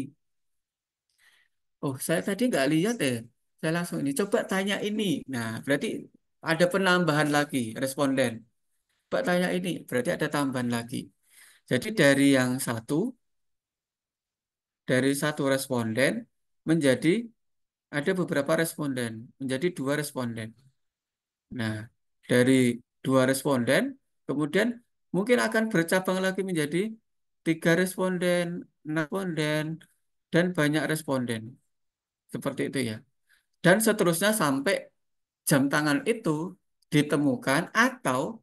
Oh, saya tadi nggak lihat deh. Saya langsung ini. Coba tanya ini. Nah, berarti ada penambahan lagi responden. Coba tanya ini. Berarti ada tambahan lagi. Jadi dari satu responden menjadi ada beberapa responden, menjadi dua responden. Nah, dari dua responden, kemudian mungkin akan bercabang lagi menjadi tiga responden, enam responden, dan banyak responden. Seperti itu ya. Dan seterusnya sampai jam tangan itu ditemukan atau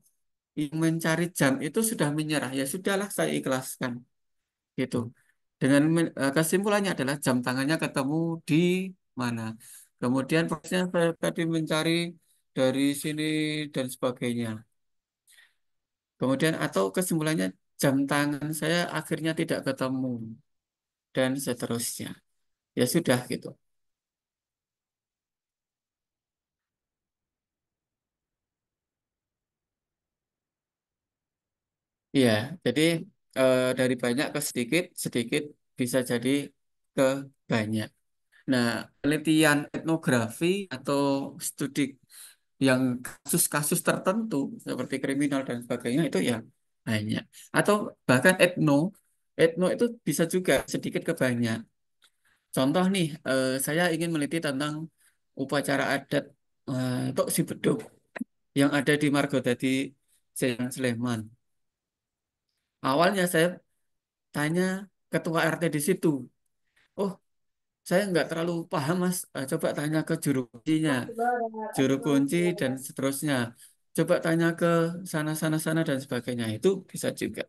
yang mencari jam itu sudah menyerah. Ya sudahlah, saya ikhlaskan. Gitu. Kesimpulannya adalah jam tangannya ketemu di mana. Kemudian prosesnya saya tadi mencari dari sini dan sebagainya. Kemudian atau kesimpulannya jam tangan saya akhirnya tidak ketemu dan seterusnya. Ya sudah gitu. Iya, jadi dari banyak ke sedikit, sedikit bisa jadi ke banyak. Nah, penelitian etnografi atau studi yang kasus-kasus tertentu seperti kriminal dan sebagainya itu ya banyak. Atau bahkan etno itu bisa juga sedikit ke banyak. Contoh nih, saya ingin meneliti tentang upacara adat Tok Sibeduk yang ada di Margodadi, Sleman. Awalnya saya tanya ketua RT di situ. Oh, saya nggak terlalu paham, Mas. Coba tanya ke juru kuncinya, juru kunci dan seterusnya. Coba tanya ke sana dan sebagainya. Itu bisa juga.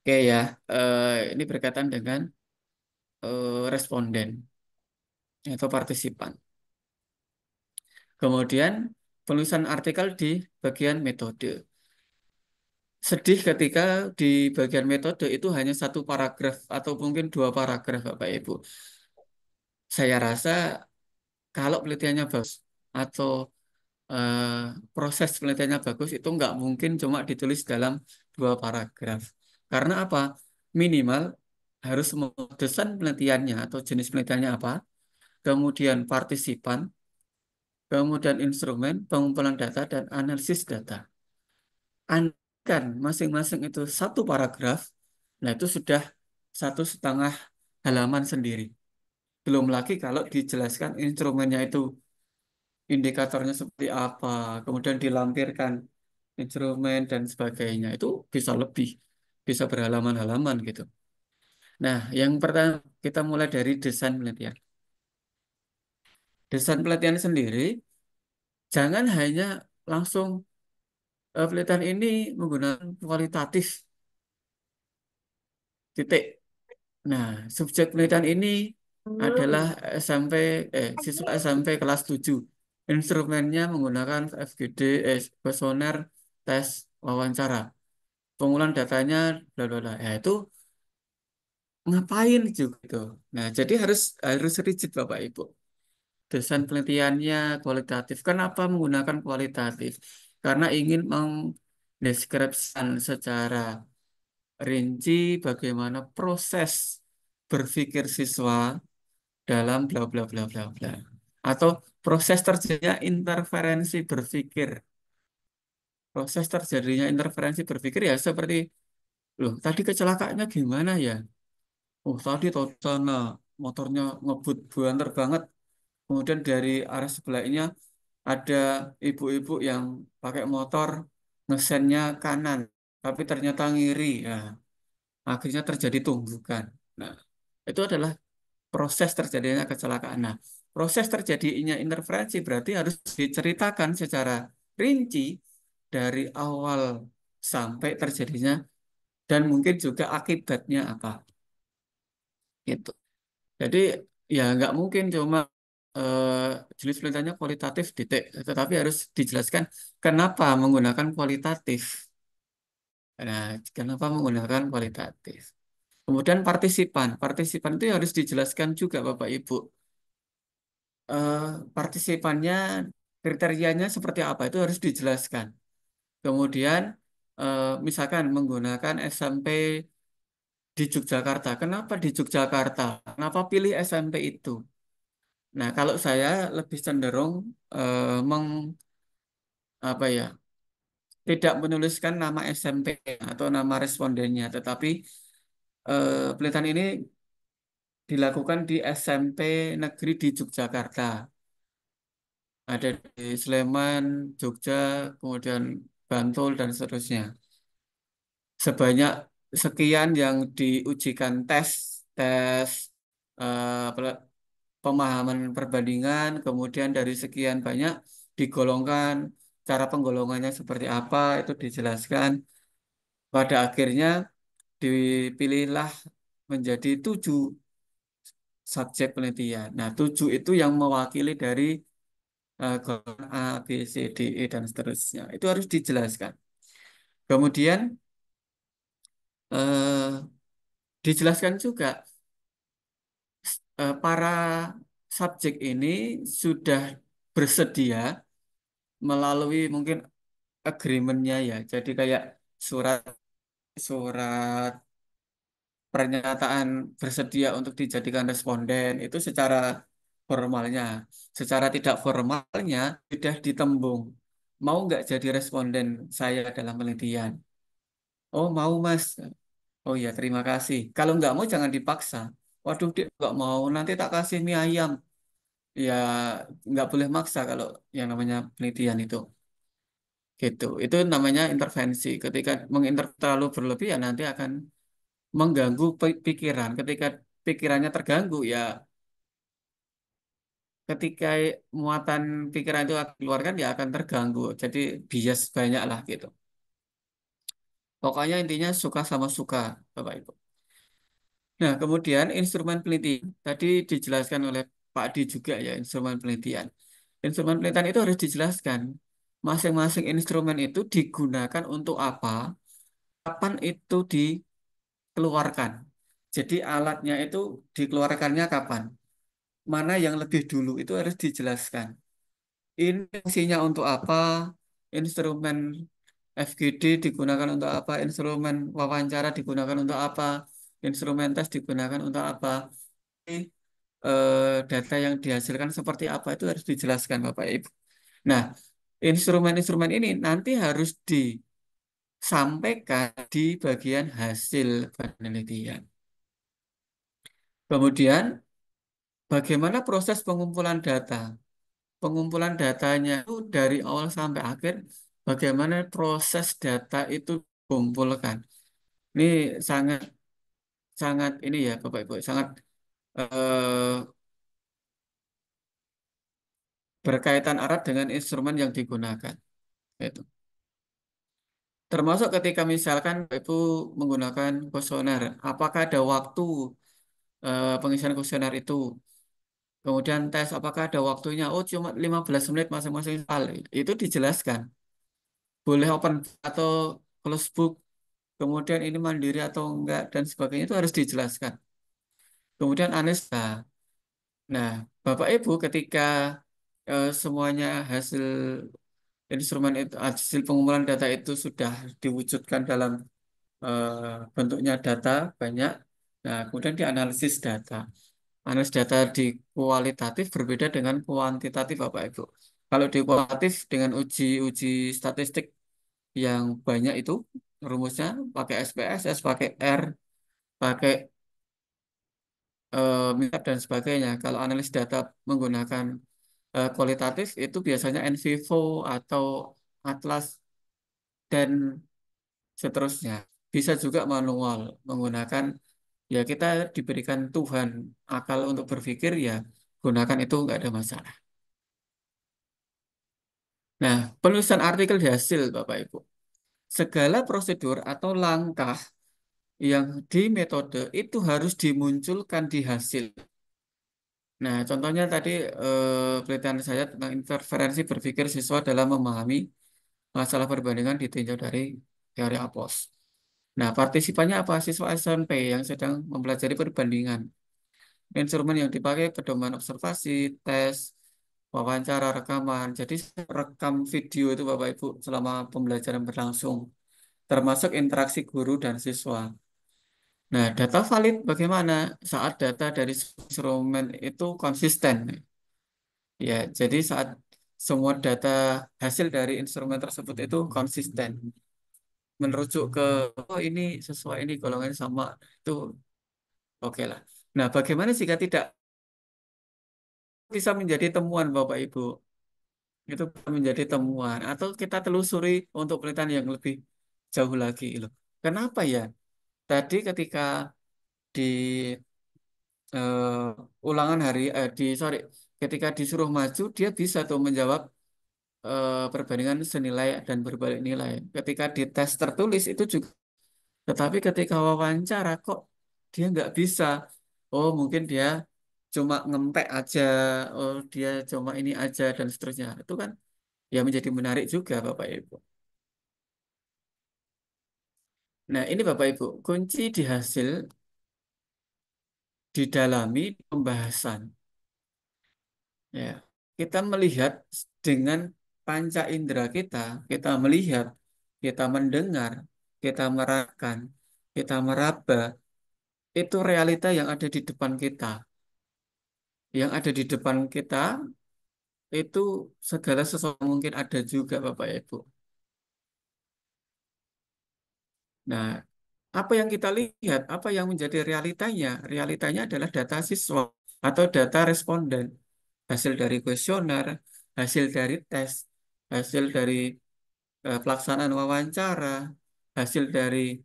Oke ya, ini berkaitan dengan responden atau partisipan. Kemudian penulisan artikel di bagian metode. Sedih ketika di bagian metode itu hanya satu paragraf atau mungkin dua paragraf, Bapak Ibu. Saya rasa kalau penelitiannya bagus atau eh, proses penelitiannya bagus itu nggak mungkin cuma ditulis dalam dua paragraf. Karena apa? Minimal harus desain penelitiannya atau jenis penelitiannya apa, kemudian partisipan, kemudian instrumen, pengumpulan data, dan analisis data. Andaikan masing-masing itu satu paragraf, nah itu sudah 1,5 halaman sendiri. Belum lagi kalau dijelaskan instrumennya itu indikatornya seperti apa, kemudian dilampirkan instrumen dan sebagainya. Itu bisa lebih, bisa berhalaman-halaman gitu. Nah, yang pertama kita mulai dari desain penelitian. Desain penelitian sendiri jangan hanya langsung penelitian ini menggunakan kualitatif titik. Nah, subjek penelitian ini adalah siswa SMP kelas 7. Instrumennya menggunakan FGD, kuesioner, tes wawancara. Pengumpulan datanya, bla bla bla. Ya, itu ngapain juga itu. Nah, jadi harus rigid Bapak Ibu. Desain penelitiannya kualitatif. Kenapa menggunakan kualitatif? Karena ingin mendeskripsikan secara rinci bagaimana proses berpikir siswa dalam bla bla bla bla bla. Atau proses terjadinya interferensi berpikir. Proses terjadinya interferensi berpikir ya seperti, loh tadi kecelakaannya gimana ya? Oh tadi tahu sana motornya ngebut banter banget. Kemudian dari arah sebelahnya ada ibu-ibu yang pakai motor ngesennya kanan, tapi ternyata ngiri. Ya, akhirnya terjadi tumbukan. Nah, itu adalah proses terjadinya kecelakaan. Nah, proses terjadinya interferensi berarti harus diceritakan secara rinci dari awal sampai terjadinya dan mungkin juga akibatnya apa. Gitu. Jadi ya nggak mungkin cuma eh, jenis penelitiannya kualitatif titik, tetapi harus dijelaskan kenapa menggunakan kualitatif. Nah, kenapa menggunakan kualitatif? Kemudian partisipan, partisipan itu harus dijelaskan juga Bapak Ibu. Eh, partisipannya, kriterianya seperti apa itu harus dijelaskan. Kemudian misalkan menggunakan SMP di Yogyakarta. Kenapa di Yogyakarta? Kenapa pilih SMP itu? Nah, kalau saya lebih cenderung meng apa ya, tidak menuliskan nama SMP atau nama respondennya, tetapi penelitian ini dilakukan di SMP negeri di Yogyakarta. Ada di Sleman, Jogja, kemudian Bantul dan seterusnya. Sebanyak sekian yang diujikan tes tes pemahaman perbandingan, kemudian dari sekian banyak digolongkan, cara penggolongannya seperti apa itu dijelaskan. Pada akhirnya dipilihlah menjadi 7 subjek penelitian. Nah, 7 itu yang mewakili dari golongan A, B, C, D, E, dan seterusnya. Itu harus dijelaskan. Kemudian eh, dijelaskan juga para subjek ini sudah bersedia melalui mungkin agreementnya ya. Jadi kayak surat surat pernyataan bersedia untuk dijadikan responden itu secara formalnya. Secara tidak formalnya sudah ditembung. Mau nggak jadi responden saya dalam penelitian? Oh mau Mas. Oh ya terima kasih. Kalau nggak mau jangan dipaksa. Waduh dia nggak mau nanti tak kasih mie ayam. Ya nggak boleh maksa kalau yang namanya penelitian itu. Gitu. Itu namanya intervensi. Ketika terlalu berlebih ya nanti akan mengganggu pikiran. Ketika pikirannya terganggu ya ketika muatan pikiran itu akan keluarkan ya akan terganggu. Jadi bias banyak lah gitu. Pokoknya intinya suka sama suka, Bapak Ibu. Nah, kemudian instrumen penelitian tadi dijelaskan oleh Pak Di juga ya instrumen penelitian. Instrumen penelitian itu harus dijelaskan. Masing-masing instrumen itu digunakan untuk apa, kapan itu dikeluarkan. Jadi alatnya itu dikeluarkannya kapan, mana yang lebih dulu itu harus dijelaskan. Ini fungsinya untuk apa, instrumen FGD digunakan untuk apa, instrumen wawancara digunakan untuk apa, instrumen tes digunakan untuk apa. Data yang dihasilkan seperti apa itu harus dijelaskan Bapak Ibu. Nah, instrumen-instrumen ini nanti harus disampaikan di bagian hasil penelitian. Kemudian, bagaimana proses pengumpulan data? Pengumpulan datanya itu dari awal sampai akhir, bagaimana proses data itu dikumpulkan. Ini sangat sangat ini ya Bapak Ibu, sangat eh, berkaitan erat dengan instrumen yang digunakan. Itu. Termasuk ketika misalkan Ibu menggunakan kuesioner, apakah ada waktu pengisian kuesioner itu? Kemudian tes, apakah ada waktunya? Oh, cuma 15 menit masing-masing kali. Itu dijelaskan. Boleh open atau close book, kemudian ini mandiri atau enggak, dan sebagainya itu harus dijelaskan. Kemudian analisa. Nah, Bapak Ibu ketika semuanya hasil instrumen itu, hasil pengumpulan data itu sudah diwujudkan dalam bentuknya data banyak. Nah, kemudian dianalisis data. Analisis data di kualitatif berbeda dengan kuantitatif, Bapak Ibu. Kalau di kualitatif dengan uji-uji statistik yang banyak itu rumusnya pakai SPSS, pakai R, pakai minat dan sebagainya. Kalau analis data menggunakan kualitatif itu biasanya in vivo atau atlas dan seterusnya. Bisa juga manual menggunakan ya kita diberikan Tuhan akal untuk berpikir ya gunakan itu nggak ada masalah. Nah, penulisan artikel di hasil, Bapak Ibu. Segala prosedur atau langkah yang di metode itu harus dimunculkan di hasil. Nah, contohnya tadi penelitian saya tentang interferensi berpikir siswa dalam memahami masalah perbandingan ditinjau dari teori APOS. Nah, partisipannya apa? Siswa SMP yang sedang mempelajari perbandingan. Instrumen yang dipakai pedoman observasi, tes, wawancara, rekaman. Jadi rekam video itu Bapak Ibu selama pembelajaran berlangsung, termasuk interaksi guru dan siswa. Nah, data valid bagaimana saat data dari instrumen itu konsisten? Ya, jadi saat semua data hasil dari instrumen tersebut itu konsisten, merujuk ke oh ini sesuai ini golongannya sama itu oke lah. Nah, bagaimana jika tidak bisa menjadi temuan Bapak Ibu? Itu bisa menjadi temuan atau kita telusuri untuk penelitian yang lebih jauh lagi loh. Kenapa ya? Tadi ketika di ulangan hari ketika disuruh maju dia bisa tuh menjawab perbandingan senilai dan berbalik nilai. Ketika di tes tertulis itu juga, tetapi ketika wawancara kok dia nggak bisa. Oh mungkin dia cuma ngempek aja, oh dia cuma ini aja dan seterusnya. Itu kan ya menjadi menarik juga Bapak Ibu. Nah ini Bapak Ibu, kunci di hasil didalami pembahasan. Ya, kita melihat dengan panca indera kita melihat, kita mendengar, kita merasakan, kita meraba, itu realita yang ada di depan kita. Yang ada di depan kita itu segala sesuatu mungkin ada juga Bapak Ibu. Nah, apa yang kita lihat, apa yang menjadi realitanya? Realitanya adalah data siswa atau data responden, hasil dari kuesioner, hasil dari tes, hasil dari pelaksanaan wawancara, hasil dari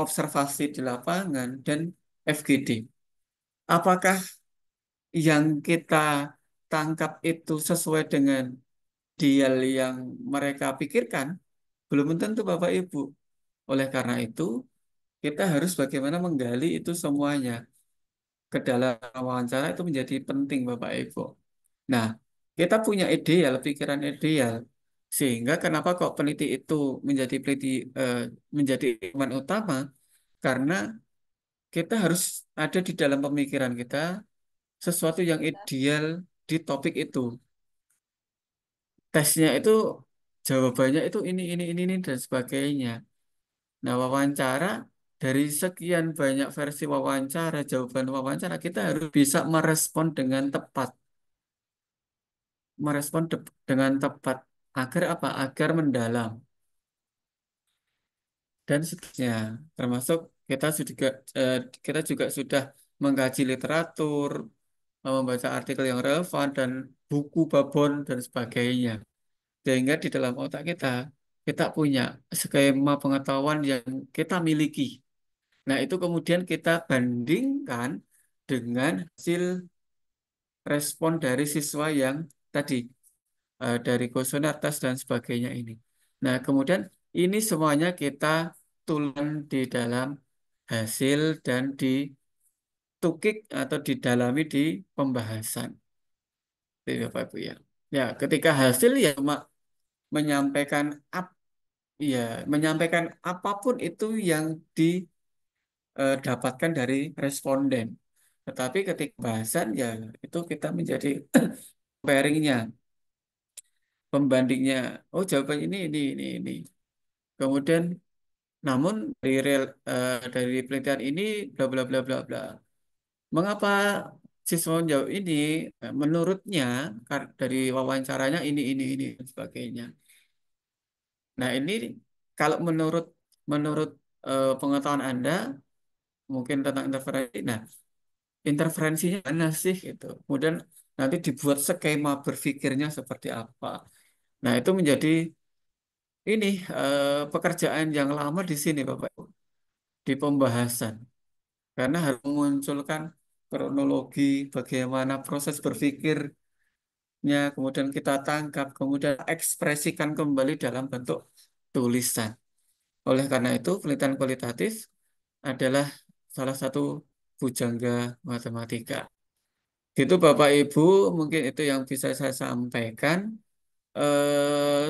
observasi di lapangan, dan FGD. Apakah yang kita tangkap itu sesuai dengan dial yang mereka pikirkan? Belum tentu Bapak Ibu. Oleh karena itu, kita harus bagaimana menggali itu semuanya ke dalam wawancara itu menjadi penting Bapak Ibu. Nah, kita punya ideal, pikiran ideal. Sehingga kenapa kok peneliti itu menjadi teman utama? Karena kita harus ada di dalam pemikiran kita sesuatu yang ideal di topik itu. Tesnya itu jawabannya itu ini dan sebagainya. Nah, wawancara dari sekian banyak versi wawancara, jawaban wawancara kita harus bisa merespon dengan tepat, dengan tepat agar apa? Agar mendalam dan seterusnya. Termasuk kita juga kita juga sudah mengkaji literatur, membaca artikel yang relevan dan buku babon dan sebagainya. Sehingga di dalam otak kita punya skema pengetahuan yang kita miliki. Nah, itu kemudian kita bandingkan dengan hasil respon dari siswa yang tadi dari kuesioner, tes dan sebagainya ini. Nah, kemudian ini semuanya kita tulen di dalam hasil dan ditukik atau didalami di pembahasan. Itu Bapak Ibu ya. Ya, ketika hasil ya cuma menyampaikan ya, menyampaikan apapun itu yang didapatkan dari responden. Tetapi ketika bahasan ya itu kita menjadi pairingnya, pembandingnya. Oh, jawaban ini. Kemudian namun dari penelitian ini bla bla bla bla bla. Mengapa siswa menjawab ini? Menurutnya dari wawancaranya ini dan sebagainya. Nah, ini kalau menurut pengetahuan Anda mungkin tentang interferensi. Nah, interferensinya mana sih itu? Kemudian nanti dibuat skema berpikirnya seperti apa. Nah, itu menjadi ini pekerjaan yang lama di sini, Bapak Ibu, di pembahasan. Karena harus memunculkan kronologi, bagaimana proses berpikirnya, kemudian kita tangkap, kemudian ekspresikan kembali dalam bentuk tulisan. Oleh karena itu, penelitian kualitatif adalah salah satu pujangga matematika. Gitu Bapak Ibu, mungkin itu yang bisa saya sampaikan.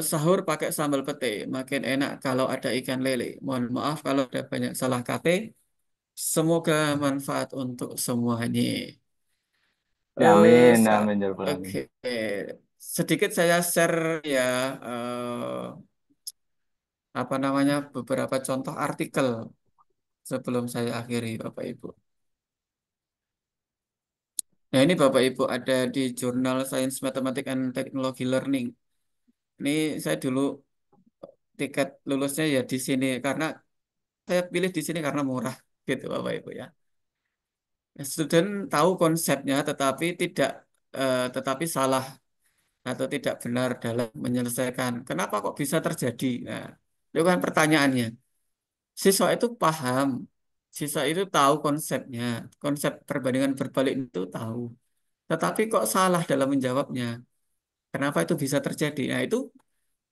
Sahur pakai sambal pete, makin enak kalau ada ikan lele. Mohon maaf kalau ada banyak salah kata. Semoga manfaat untuk semuanya. Ya, Eh, amin, sa- amin, ya rabbal alamin. Oke, sedikit saya share ya apa namanya beberapa contoh artikel sebelum saya akhiri Bapak Ibu. Nah ini Bapak Ibu ada di jurnal Science Mathematics and Technology Learning. Ini saya dulu tiket lulusnya ya di sini karena saya pilih di sini karena murah gitu Bapak Ibu ya. Student tahu konsepnya tetapi salah atau tidak benar dalam menyelesaikan. Kenapa kok bisa terjadi? Nah, itu kan pertanyaannya. Siswa itu paham, siswa itu tahu konsepnya, konsep perbandingan berbalik itu tahu. Tetapi kok salah dalam menjawabnya? Kenapa itu bisa terjadi? Nah, itu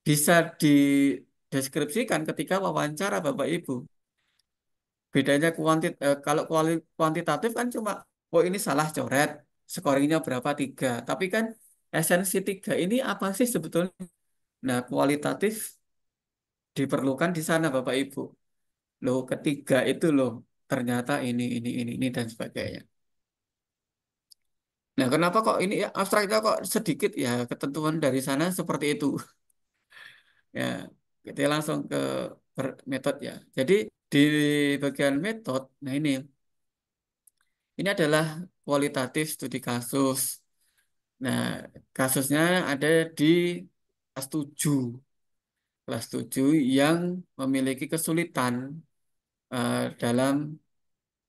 bisa dideskripsikan ketika wawancara Bapak Ibu. Bedanya kalau kuantitatif kan cuma, oh ini salah coret, scoringnya berapa tiga. Tapi kan esensi tiga ini apa sih sebetulnya? Nah, kualitatif diperlukan di sana Bapak Ibu. Loh, ketiga itu loh, ternyata ini dan sebagainya. Nah, kenapa kok ini ya abstraknya kok sedikit ya ketentuan dari sana seperti itu. Ya, kita langsung ke metode ya. Jadi di bagian metode, nah ini adalah kualitatif studi kasus. Nah, kasusnya ada di kelas 7. Kelas 7 yang memiliki kesulitan dalam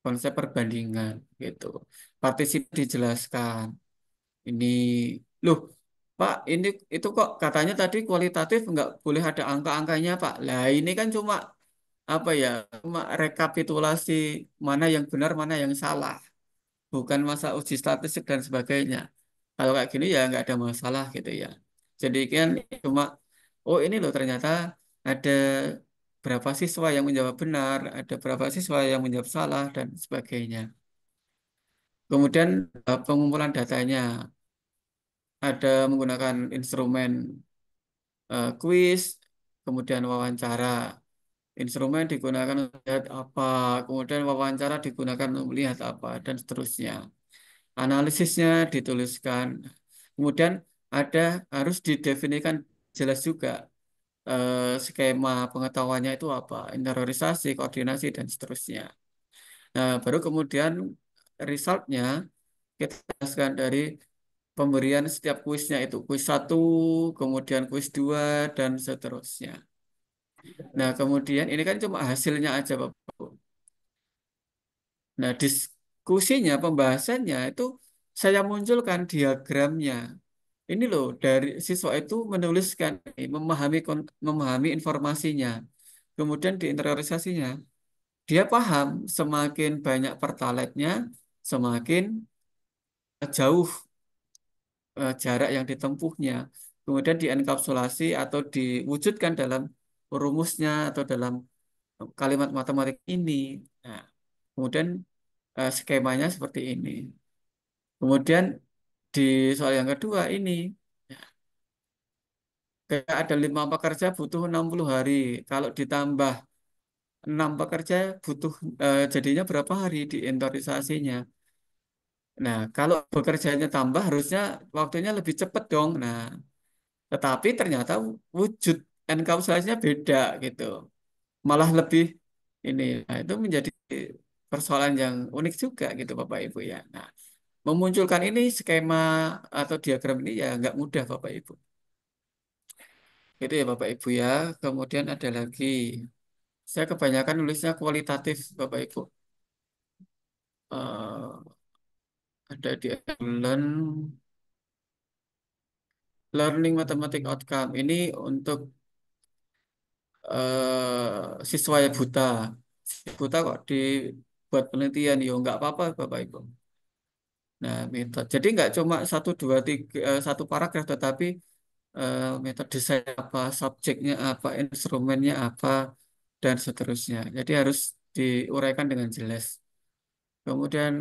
konsep perbandingan gitu. Partisip dijelaskan. Ini loh, Pak, ini itu kok katanya tadi kualitatif nggak boleh ada angka-angkanya, Pak. Lah ini kan cuma apa ya? Cuma rekapitulasi mana yang benar, mana yang salah. Bukan masa uji statistik dan sebagainya. Kalau kayak gini ya nggak ada masalah gitu ya. Jadi kan cuma, oh ini loh ternyata ada berapa siswa yang menjawab benar, ada berapa siswa yang menjawab salah dan sebagainya. Kemudian pengumpulan datanya ada menggunakan instrumen kuis, kemudian wawancara. Instrumen digunakan untuk melihat apa, kemudian wawancara digunakan untuk melihat apa, dan seterusnya. Analisisnya dituliskan. Kemudian ada harus didefinisikan jelas juga skema pengetahuannya itu apa, interiorisasi, koordinasi, dan seterusnya. Nah, baru kemudian resultnya kita jelaskan dari pemberian setiap kuisnya itu. Kuis satu, kemudian kuis dua, dan seterusnya. Nah, kemudian ini kan cuma hasilnya aja, Bapak. Nah, diskusinya, pembahasannya itu saya munculkan diagramnya. Ini loh, dari siswa itu menuliskan, memahami informasinya. Kemudian diinteriorisasinya. Dia paham semakin banyak pertaletnya, semakin jauh jarak yang ditempuhnya. Kemudian dienkapsulasi atau diwujudkan dalam rumusnya atau dalam kalimat matematik ini. Nah, kemudian skemanya seperti ini. Kemudian di soal yang kedua ini, ya, kayak ada 5 pekerja butuh 60 hari. Kalau ditambah 6 pekerja butuh jadinya berapa hari di inventarisasinya. Nah, kalau bekerjanya tambah harusnya waktunya lebih cepat dong. Nah, tetapi ternyata wujud enkapsulasinya beda gitu. Malah lebih ini. Nah, itu menjadi persoalan yang unik juga gitu Bapak Ibu ya. Nah, memunculkan ini skema atau diagram ini ya nggak mudah Bapak Ibu. Itu ya Bapak Ibu ya. Kemudian ada lagi. Saya kebanyakan nulisnya kualitatif Bapak Ibu. Eh, ada di learning mathematics outcome. Ini untuk siswa yang buta. Buta kok dibuat penelitian, ya nggak apa-apa Bapak Ibu. Nah, metode. Jadi nggak cuma satu, dua, tiga, satu paragraf, tetapi metode saya apa, subjeknya apa, instrumennya apa, dan seterusnya. Jadi harus diuraikan dengan jelas. Kemudian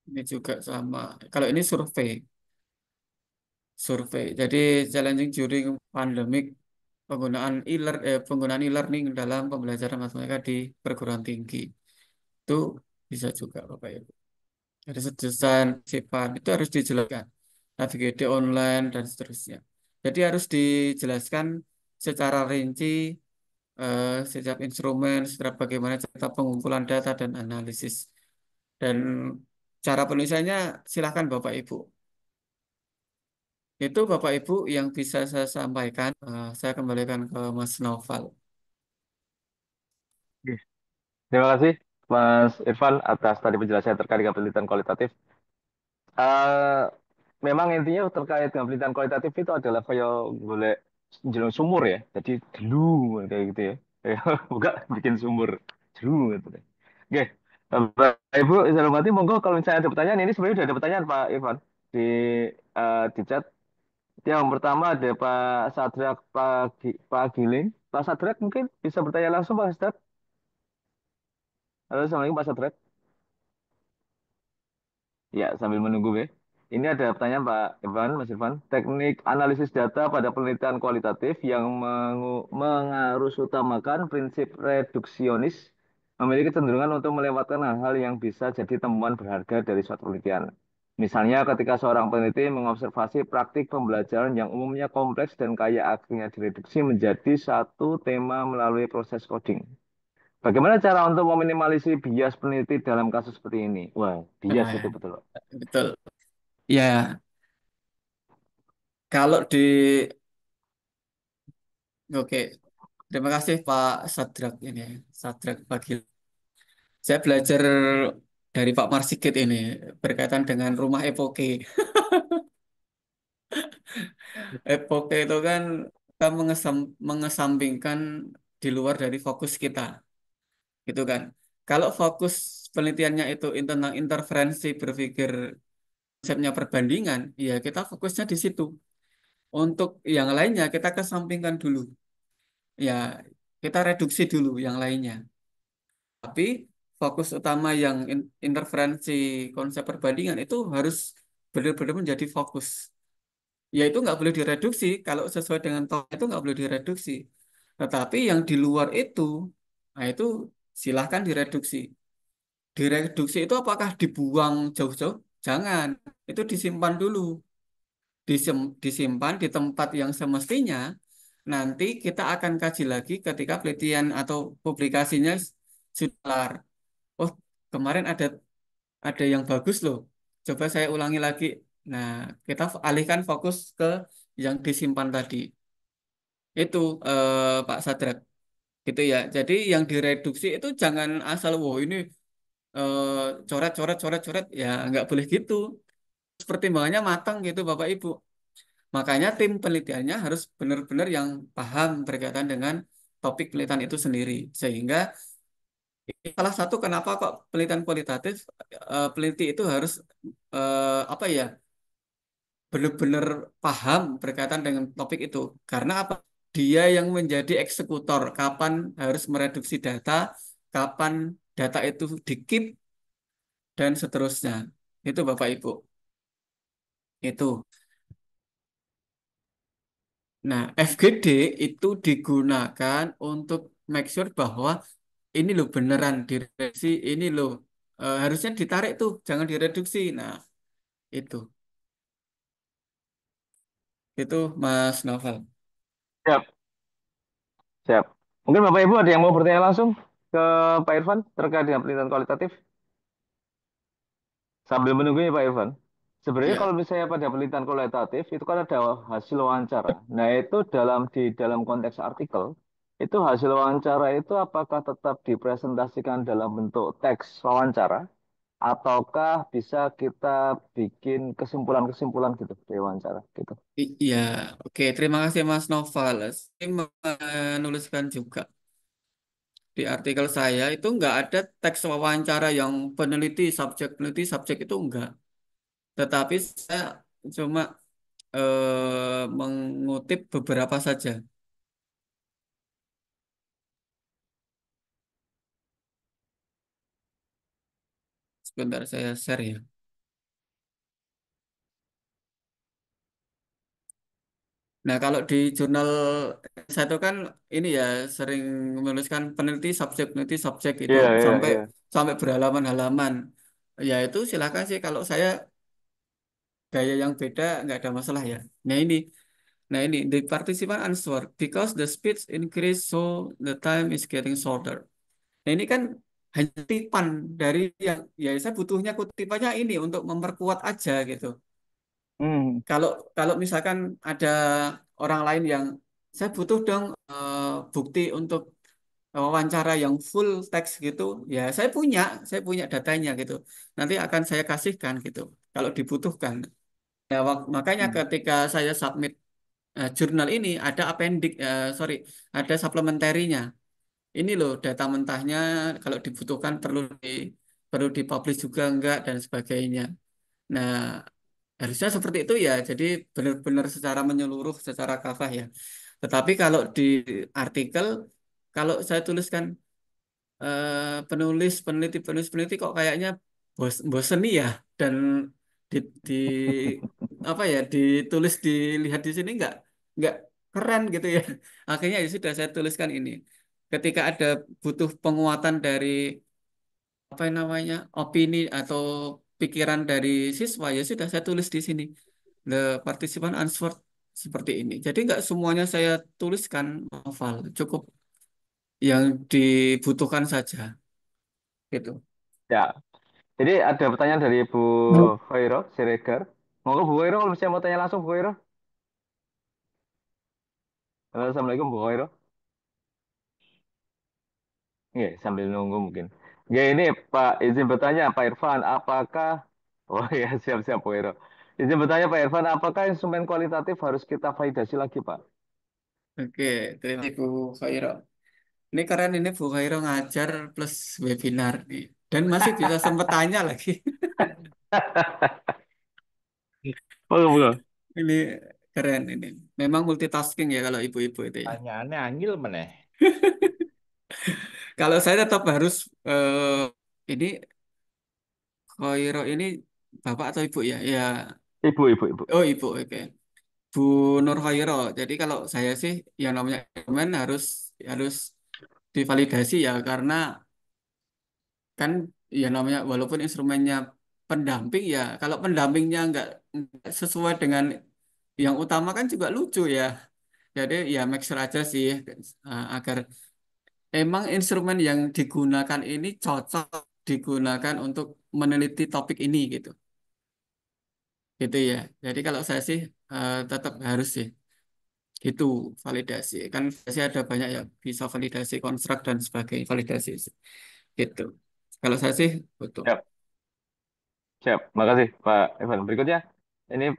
ini juga sama. Kalau ini survei. Jadi challenging during pandemic penggunaan e-learning dalam pembelajaran matematika di perguruan tinggi. Itu bisa juga Bapak Ibu. Jadi desain sifat itu harus dijelaskan. Navigasi online dan seterusnya. Jadi harus dijelaskan secara rinci setiap instrumen, setiap bagaimana cara pengumpulan data dan analisis. Dan cara penulisannya silakan Bapak Ibu. Itu Bapak Ibu yang bisa saya sampaikan. Saya kembalikan ke Mas Noval. Oke. Terima kasih Mas Irfan atas tadi penjelasan terkait dengan penelitian kualitatif. Eh, Memang intinya terkait dengan penelitian kualitatif itu adalah kayak golek jelung sumur ya. Jadi dulu kayak gitu ya. Kayak buka bikin sumur dulu gitu deh. Oke. Bapak Ibu, saya hormati, monggo kalau misalnya ada pertanyaan, ini sebenarnya sudah ada pertanyaan Pak Irfan di di chat. Yang pertama ada Pak Sadrak Pak Giling. Pak Sadrak mungkin bisa bertanya langsung Pak Sadrak. Halo, Assalamualaikum Pak Sadrak. Ya, sambil menunggu ya. Ini ada pertanyaan Pak Irfan, Mas Irfan. Teknik analisis data pada penelitian kualitatif yang mengarusutamakan prinsip reduksionis memiliki kecenderungan untuk melewatkan hal-hal yang bisa jadi temuan berharga dari suatu penelitian. Misalnya ketika seorang peneliti mengobservasi praktik pembelajaran yang umumnya kompleks dan kaya akhirnya direduksi menjadi satu tema melalui proses coding. Bagaimana cara untuk meminimalisir bias peneliti dalam kasus seperti ini? Wah, bias itu Nah, betul, Pak. betul. Ya, kalau di oke. Terima kasih Pak Sadrak ini, Sadrak Pagi. Saya belajar dari Pak Marsikit ini berkaitan dengan rumah epoke. Epoke itu kan kita mengesampingkan di luar dari fokus kita, gitu kan. Kalau fokus penelitiannya itu tentang interferensi berpikir konsepnya perbandingan, ya kita fokusnya di situ. Untuk yang lainnya kita kesampingkan dulu. Ya, kita reduksi dulu yang lainnya. Tapi fokus utama yang interferensi konsep perbandingan itu harus benar-benar menjadi fokus. Ya itu nggak boleh direduksi. Kalau sesuai dengan toh itu nggak boleh direduksi. Tetapi yang di luar itu, nah itu silahkan direduksi. Direduksi itu apakah dibuang jauh-jauh? Jangan. Itu disimpan dulu. Disimpan di tempat yang semestinya. Nanti kita akan kaji lagi ketika penelitian atau publikasinya sudah kelar. Oh, kemarin ada yang bagus loh. Coba saya ulangi lagi. Nah, kita alihkan fokus ke yang disimpan tadi. Itu Pak Sadrak. Gitu ya. Jadi yang direduksi itu jangan asal, wow ini eh, coret, coret, coret, coret. Ya, nggak boleh gitu. Pertimbangannya matang gitu Bapak Ibu. Makanya tim penelitiannya harus benar-benar yang paham berkaitan dengan topik penelitian itu sendiri. Sehingga salah satu kenapa kok penelitian kualitatif peneliti itu harus apa ya benar-benar paham berkaitan dengan topik itu. Karena apa? Dia yang menjadi eksekutor kapan harus mereduksi data, kapan data itu di-keep dan seterusnya. Itu Bapak Ibu. Itu. Nah, FGD itu digunakan untuk make sure bahwa ini loh beneran direduksi, ini loh harusnya ditarik tuh, jangan direduksi. Nah, itu. Itu Mas Novel. Siap, siap. Mungkin Bapak Ibu ada yang mau bertanya langsung ke Pak Irfan terkait dengan penelitian kualitatif? Sambil menunggu ya Pak Irfan. Sebenarnya Ya, kalau misalnya pada penelitian kualitatif itu kan ada hasil wawancara. Nah itu di dalam konteks artikel itu hasil wawancara itu apakah tetap dipresentasikan dalam bentuk teks wawancara ataukah bisa kita bikin kesimpulan-kesimpulan gitu dari wawancara gitu. iya. Oke, terima kasih Mas Novel. Saya menuliskan juga. Di di artikel saya itu nggak ada teks wawancara yang peneliti subjek itu enggak. Tetapi saya cuma mengutip beberapa saja. Sebentar saya share ya. Nah, kalau di jurnal saya itu kan ini ya sering menuliskan peneliti subjek itu Iya, iya, sampai iya. sampai berhalaman-halaman. Ya itu silakan sih kalau saya gaya yang beda nggak ada masalah ya. Nah ini the participant answer because the speed increase so the time is getting shorter. Nah ini kan hanya kutipan dari yang ya saya butuhnya kutipannya ini untuk memperkuat aja gitu. Hmm. Kalau kalau misalkan ada orang lain yang saya butuh dong bukti untuk wawancara yang full teks gitu, ya saya punya datanya gitu. Nanti akan saya kasihkan gitu kalau dibutuhkan. Ya, makanya Hmm. ketika saya submit jurnal ini ada sorry, ada supplementary-nya. Ini loh data mentahnya kalau dibutuhkan perlu dipublish juga enggak dan sebagainya. Nah, harusnya seperti itu ya. Jadi benar-benar secara menyeluruh, secara kafah ya. Tetapi kalau di artikel, kalau saya tuliskan penulis peneliti kok kayaknya bosen nih ya dan di, di apa ya ditulis dilihat di sini nggak keren gitu ya. Akhirnya ya sudah saya tuliskan ini. Ketika ada butuh penguatan dari apa namanya opini atau pikiran dari siswa ya sudah saya tulis di sini. The participant answered seperti ini. Jadi nggak semuanya saya tuliskan novel, cukup yang dibutuhkan saja gitu. Ya, jadi ada pertanyaan dari Bu Khairo Siregar. Monggo Bu Khairo, kalau misalnya mau tanya langsung Bu Khairo. Halo, Assalamualaikum Bu Khairo. Iya, sambil nunggu mungkin. Ya ini Pak, izin bertanya Pak Irfan, apakah Oh ya, siap-siap Bu Khairo. Izin bertanya Pak Irfan, apakah instrumen kualitatif harus kita validasi lagi Pak? Oke, terima kasih Bu Khairo. Ini keren ini Bu Khairo ngajar plus webinar nih. Dan masih bisa sempat tanya lagi. Monggo, monggo. Ini keren ini. Memang multitasking ya kalau ibu-ibu itu ya. Pertanyaannya angil meneh. Kalau saya tetap harus ini Khairo ini bapak atau ibu ya? Ya, Ibu, ibu, ibu. oh ibu, oke. Bu Nur Khairo. Jadi kalau saya sih yang namanya dokumen harus harus divalidasi ya karena kan ya namanya walaupun instrumennya pendamping ya kalau pendampingnya nggak sesuai dengan yang utama kan juga lucu ya jadi ya make sure aja sih agar emang instrumen yang digunakan ini cocok digunakan untuk meneliti topik ini gitu ya jadi kalau saya sih tetap harus sih itu validasi kan validasi ada banyak ya bisa validasi konstruk dan sebagainya validasi gitu kalau saya sih betul. Siap, siap. Makasih Pak Irfan. Berikutnya, ini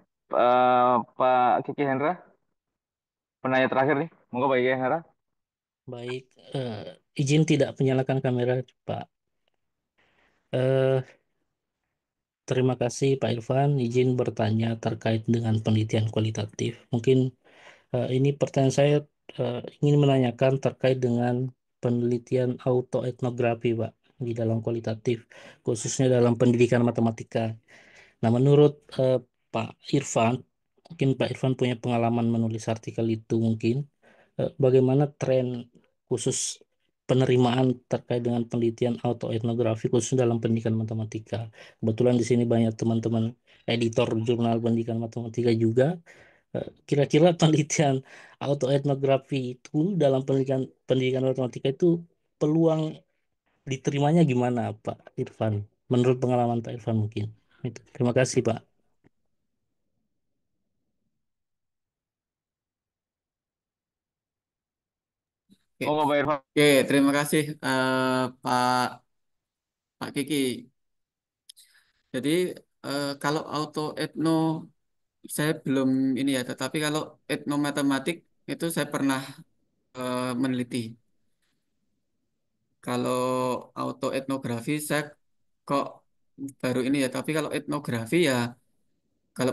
Pak Kiki Hendra, penanya terakhir nih. Monggo Pak Kiki Hendra. Baik, izin tidak menyalakan kamera, Pak. Eh, Terima kasih, Pak Irfan. Izin bertanya terkait dengan penelitian kualitatif. Mungkin ini pertanyaan saya ingin menanyakan terkait dengan penelitian autoetnografi, Pak, di dalam kualitatif, khususnya dalam pendidikan matematika. Nah, menurut Pak Irfan, mungkin Pak Irfan punya pengalaman menulis artikel itu mungkin. Bagaimana tren khusus penerimaan terkait dengan penelitian autoetnografi khusus dalam pendidikan matematika. Kebetulan di sini banyak teman-teman editor jurnal pendidikan matematika juga. Kira-kira penelitian autoetnografi itu dalam pendidikan pendidikan matematika itu peluang diterimanya gimana, Pak Irfan? Menurut pengalaman Pak Irfan mungkin. Itu. Terima kasih, Pak. Oke, Monggo Pak Irfan. oke, terima kasih Pak Pak Kiki. Jadi kalau auto etno saya belum ini ya, tetapi kalau etnomatematik itu saya pernah meneliti. Kalau auto etnografi saya kok baru ini ya. Tapi kalau etnografi ya, kalau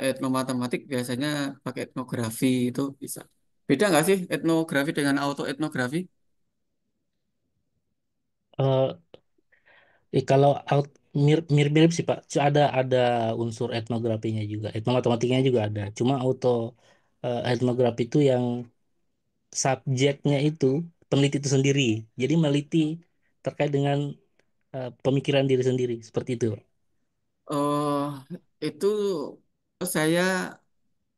etnomatematik biasanya pakai etnografi itu bisa. Beda nggak sih etnografi dengan auto etnografi? Eh, kalau mirip-mirip sih Pak, ada unsur etnografinya juga, etnomatematiknya juga ada. Cuma etnografi itu yang subjeknya itu peneliti itu sendiri. Jadi meneliti terkait dengan pemikiran diri sendiri, seperti itu. Oh, itu saya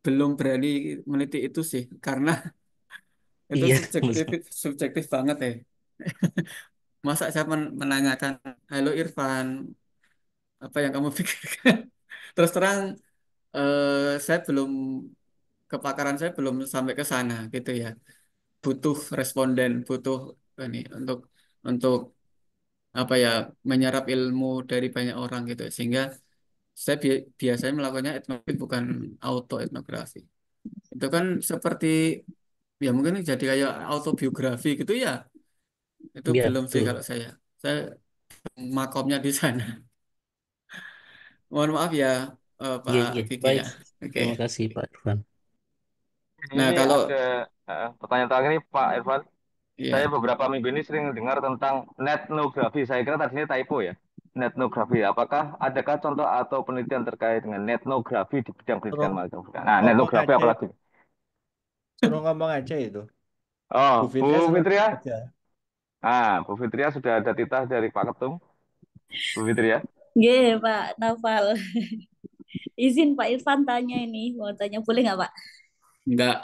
belum berani meneliti itu sih, karena itu Iya, subjektif betul. subjektif banget ya. Masa saya menanyakan, halo Irfan, apa yang kamu pikirkan? Terus terang, saya belum kepakaran saya belum sampai ke sana gitu ya. Butuh responden, butuh ini untuk apa ya, menyerap ilmu dari banyak orang gitu. Sehingga saya biasanya melakukannya etnografi bukan auto etnografi. Itu kan seperti ya mungkin jadi kayak autobiografi gitu ya. Itu Iya, belum sih betul. kalau saya. Saya makomnya di sana. Mohon maaf ya, Iya, Pak iya. Kiki Baik. ya. Oke. Terima kasih Pak Irfan. Nah Ini kalau ada pertanyaan terakhir nih Pak Irfan. Saya ya, beberapa minggu ini sering dengar tentang netnografi. Saya kira tadinya typo ya. Netnografi. Adakah contoh atau penelitian terkait dengan netnografi di bidang pendidikan Suruh matematika? Nah, ngomong netnografi aja, apalagi? suruh ngomong aja itu. Bu Oh, Fitria Bu suruh ngomong Fitria. aja. Bu Fitria sudah ada titah dari Pak Ketum. Bu Fitria. Nggih, Pak Naufal. Izin Pak Irfan tanya ini, mau tanya boleh nggak Pak? enggak.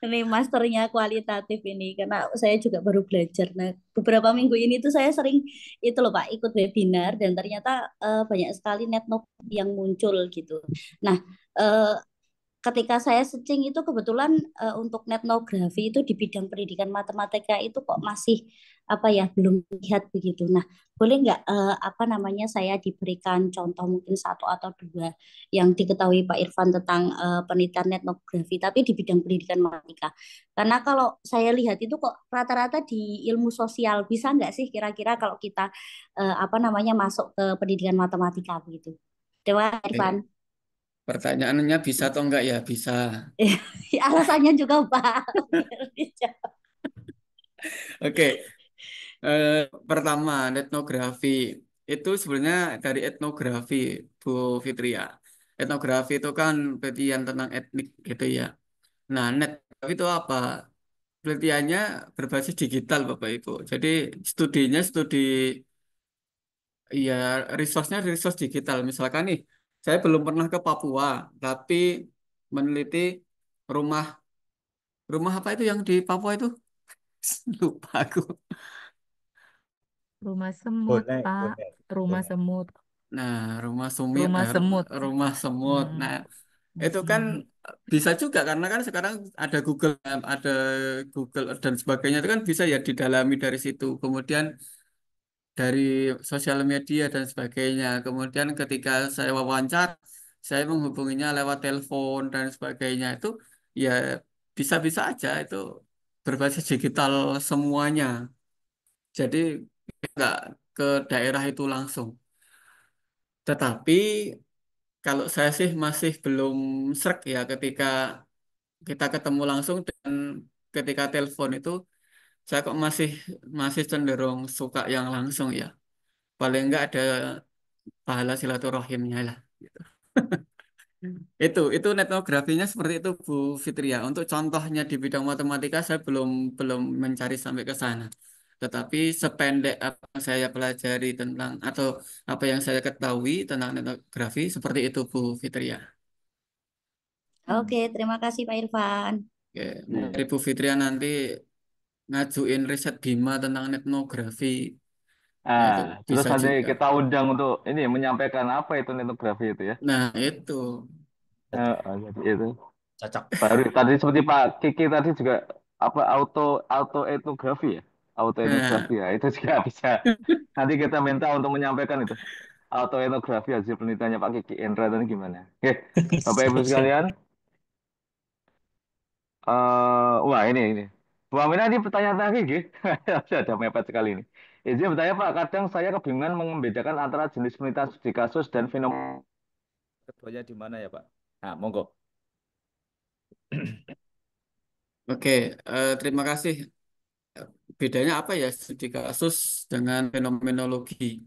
Ini masternya kualitatif ini, karena saya juga baru belajar. Nah, beberapa minggu ini tuh saya sering itu loh Pak, ikut webinar dan ternyata banyak sekali netnob yang muncul gitu. Nah, eh, ketika saya searching itu kebetulan untuk netnografi itu di bidang pendidikan matematika itu kok masih apa ya, belum lihat begitu. Nah, boleh nggak apa namanya, saya diberikan contoh mungkin satu atau dua yang diketahui Pak Irfan tentang penelitian netnografi tapi di bidang pendidikan matematika. Karena kalau saya lihat itu kok rata-rata di ilmu sosial, bisa nggak sih kira-kira kalau kita apa namanya masuk ke pendidikan matematika begitu. Dewa Irfan. Pertanyaannya bisa atau enggak ya? Bisa. Alasannya juga Pak. Biar dijawab. Oke, eh, pertama etnografi itu sebenarnya dari etnografi, Bu Fitria. Etnografi itu kan penelitian tentang etnik gitu ya. Nah, netnografi itu apa? Penelitiannya berbasis digital Bapak Ibu. Jadi studinya studi ya, resource-nya resource digital. Misalkan nih, saya belum pernah ke Papua, tapi meneliti rumah rumah apa itu yang di Papua itu? Lupa aku. Rumah semut, Bonek, Pak. bonek, Rumah bonek. semut. Nah, rumah sumit, Rumah semut. rumah semut. Hmm. Nah, itu kan bisa juga karena kan sekarang ada Google Map, ada Google Earth dan sebagainya, itu kan bisa ya didalami dari situ. Kemudian dari sosial media dan sebagainya. Kemudian ketika saya wawancara, saya menghubunginya lewat telepon dan sebagainya. Itu ya bisa-bisa aja itu berbasis digital semuanya. Jadi nggak ke daerah itu langsung. Tetapi kalau saya sih masih belum srek ya ketika kita ketemu langsung, dan ketika telepon itu saya kok masih masih cenderung suka yang langsung ya. Paling enggak ada pahala silaturahimnya lah. Gitu. Itu etnografinya seperti itu Bu Fitria. Untuk contohnya di bidang matematika saya belum belum mencari sampai ke sana. Tetapi sependek apa yang saya pelajari tentang atau apa yang saya ketahui tentang etnografi seperti itu Bu Fitria. Oke, terima kasih Pak Irfan. Oke, mari Bu Fitria nanti ngajuin riset Bima tentang etnografi. Ya, itu Terus bisa nanti juga. kita undang untuk ini menyampaikan apa itu netnografi itu ya. Nah, itu. Jadi itu. Cocok. Baru tadi seperti Pak Kiki tadi juga apa auto etnografi ya. Auto etnografi Nah, ya. Itu juga bisa. Nanti kita minta untuk menyampaikan itu. Auto etnografi hasil penelitiannya Pak Kiki Endra tadi gimana. Oke. Bapak Ibu Siap, siap. sekalian. Wah ini. Bu Aminah ini pertanyaan lagi, gitu. Ada mepet sekali ini. Izin bertanya Pak, kadang saya kebingungan membedakan antara jenis penelitian studi kasus dan fenomena. Keduanya di mana ya, Pak? Nah, monggo. Oke, terima kasih. Bedanya apa ya studi kasus dengan fenomenologi?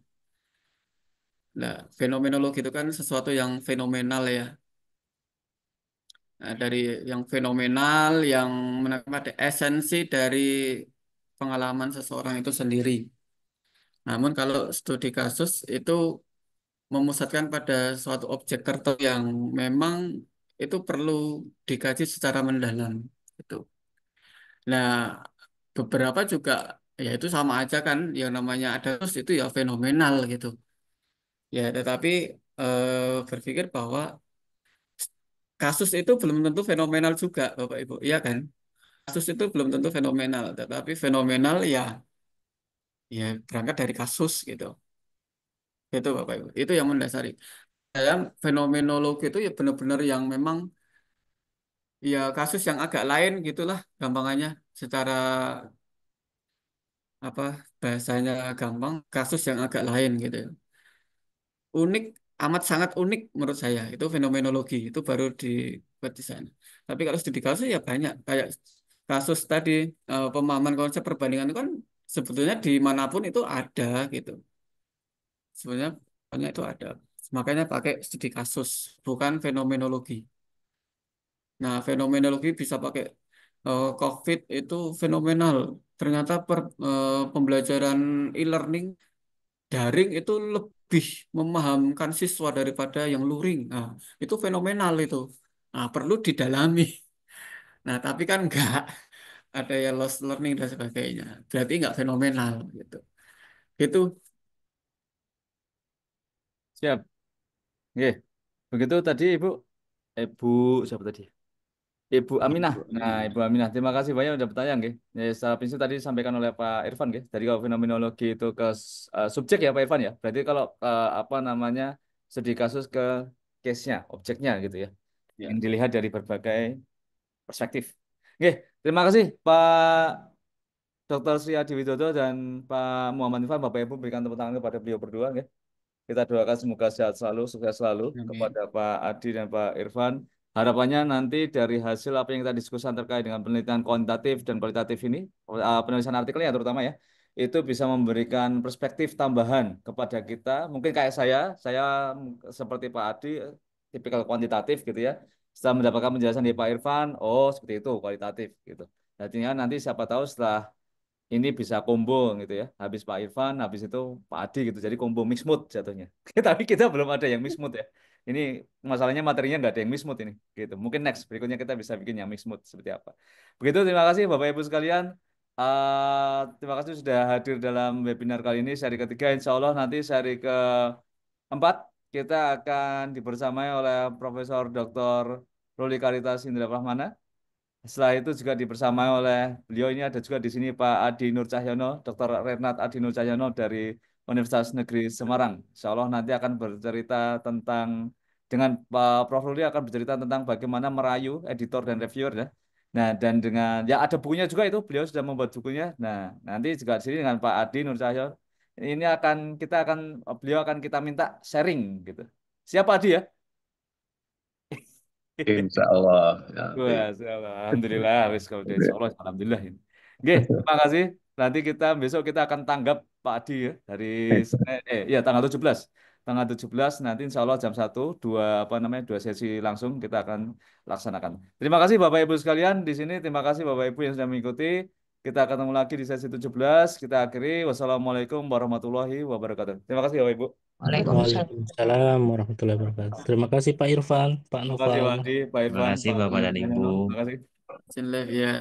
Nah, fenomenologi itu kan sesuatu yang fenomenal ya. Nah, dari yang fenomenal, yang pada esensi dari pengalaman seseorang itu sendiri. Namun kalau studi kasus itu memusatkan pada suatu objek tertentu yang memang itu perlu dikaji secara mendalam. Itu. Nah, beberapa juga ya itu sama aja kan, yang namanya ada kasus itu ya fenomenal gitu. Ya, tetapi berpikir bahwa kasus itu belum tentu fenomenal juga, Bapak Ibu. Iya kan? Kasus itu belum tentu fenomenal, tetapi fenomenal ya ya berangkat dari kasus gitu. Itu Bapak Ibu. Itu yang mendasari. Saya fenomenologi itu ya benar-benar yang memang ya kasus yang agak lain gitulah gampangannya secara apa bahasanya gampang, kasus yang agak lain gitu ya. Unik, amat sangat unik menurut saya. Itu fenomenologi, itu baru dibuat di sana. Tapi kalau studi kasus ya banyak kayak kasus tadi, pemahaman konsep perbandingan itu kan sebetulnya dimanapun itu ada gitu. Sebenarnya banyak itu ada. Makanya pakai studi kasus, bukan fenomenologi. Nah, fenomenologi bisa pakai COVID itu fenomenal. Ternyata pembelajaran e-learning daring itu lebih memahamkan siswa daripada yang luring. Nah, itu fenomenal itu. Nah, perlu didalami. Nah, tapi kan enggak ada yang lost learning dan sebagainya. Berarti enggak fenomenal gitu. Itu Siap. Oke. Begitu tadi Ibu siapa tadi? Ibu Aminah. Ibu Nah, Aminah. Ibu Aminah, terima kasih banyak udah bertanya, nggih. Ya, secara prinsip tadi disampaikan oleh Pak Irfan, nggih. Tadi kalau fenomenologi itu ke subjek ya, Pak Irfan ya. Berarti kalau apa namanya studi kasus ke case-nya, objeknya gitu ya. Yang Ya. dilihat dari berbagai perspektif. Oke, terima kasih Pak Dr. Sri Adi Widodo dan Pak Muhammad Irfan. Bapak Ibu berikan tepuk tangan kepada beliau berdua, nggih. Kita doakan semoga sehat selalu, sukses selalu kepada Amin. Pak Adi dan Pak Irfan. Harapannya nanti dari hasil apa yang kita diskusikan terkait dengan penelitian kuantitatif dan kualitatif ini, penulisan artikelnya terutama ya, itu bisa memberikan perspektif tambahan kepada kita. Mungkin kayak saya seperti Pak Adi, tipikal kuantitatif gitu ya. Setelah mendapatkan penjelasan dari Pak Irfan, oh seperti itu kualitatif gitu. Artinya nanti siapa tahu setelah ini bisa combo gitu ya. Habis Pak Irfan, habis itu Pak Adi gitu. Jadi combo mix mood jatuhnya. Tapi kita belum ada yang mix mood ya. Ini masalahnya materinya nggak ada yang mix mood ini. Gitu. Mungkin next berikutnya kita bisa bikin yang mix mood seperti apa. Begitu, terima kasih Bapak Ibu sekalian. Terima kasih sudah hadir dalam webinar kali ini. Seri ketiga, insya Allah nanti seri keempat kita akan dibersamai oleh Profesor Dr. Ruli Karitas Indra Prahmana. Setelah itu juga dibersamai oleh beliau ini ada juga di sini Pak Adi Nur Cahyono, Dr. Renat Adi Nur Cahyono dari Universitas Negeri Semarang. Insya Allah nanti akan bercerita tentang dengan Pak Prof. Ruli akan bercerita tentang bagaimana merayu editor dan reviewer ya. Nah, dan dengan ya ada bukunya juga itu, beliau sudah membuat bukunya. Nah, nanti juga di sini dengan Pak Adi Nur Cahyono ini beliau akan kita minta sharing gitu. Siapa Adi ya? Insya Allah. Ya, Wah, alhamdulillah, wis kalau dari Solo, alhamdulillah. Oke, terima kasih. Nanti besok kita akan tanggap Pak Adi ya dari ya tanggal 17 nanti insya Allah jam 1 dua sesi langsung kita akan laksanakan. Terima kasih Bapak Ibu sekalian di sini. Terima kasih Bapak Ibu yang sudah mengikuti. Kita ketemu lagi di sesi 17. Kita akhiri. Wassalamualaikum warahmatullahi wabarakatuh. Terima kasih Bapak Ibu. Waalaikumsalam. Waalaikumsalam warahmatullahi wabarakatuh. Terima kasih Pak Irfan, Pak Terima kasih Pak Noval. Adi, Pak Terima Irfan, kasih Pak Bapak dan Ibu. Terima kasih. Live ya.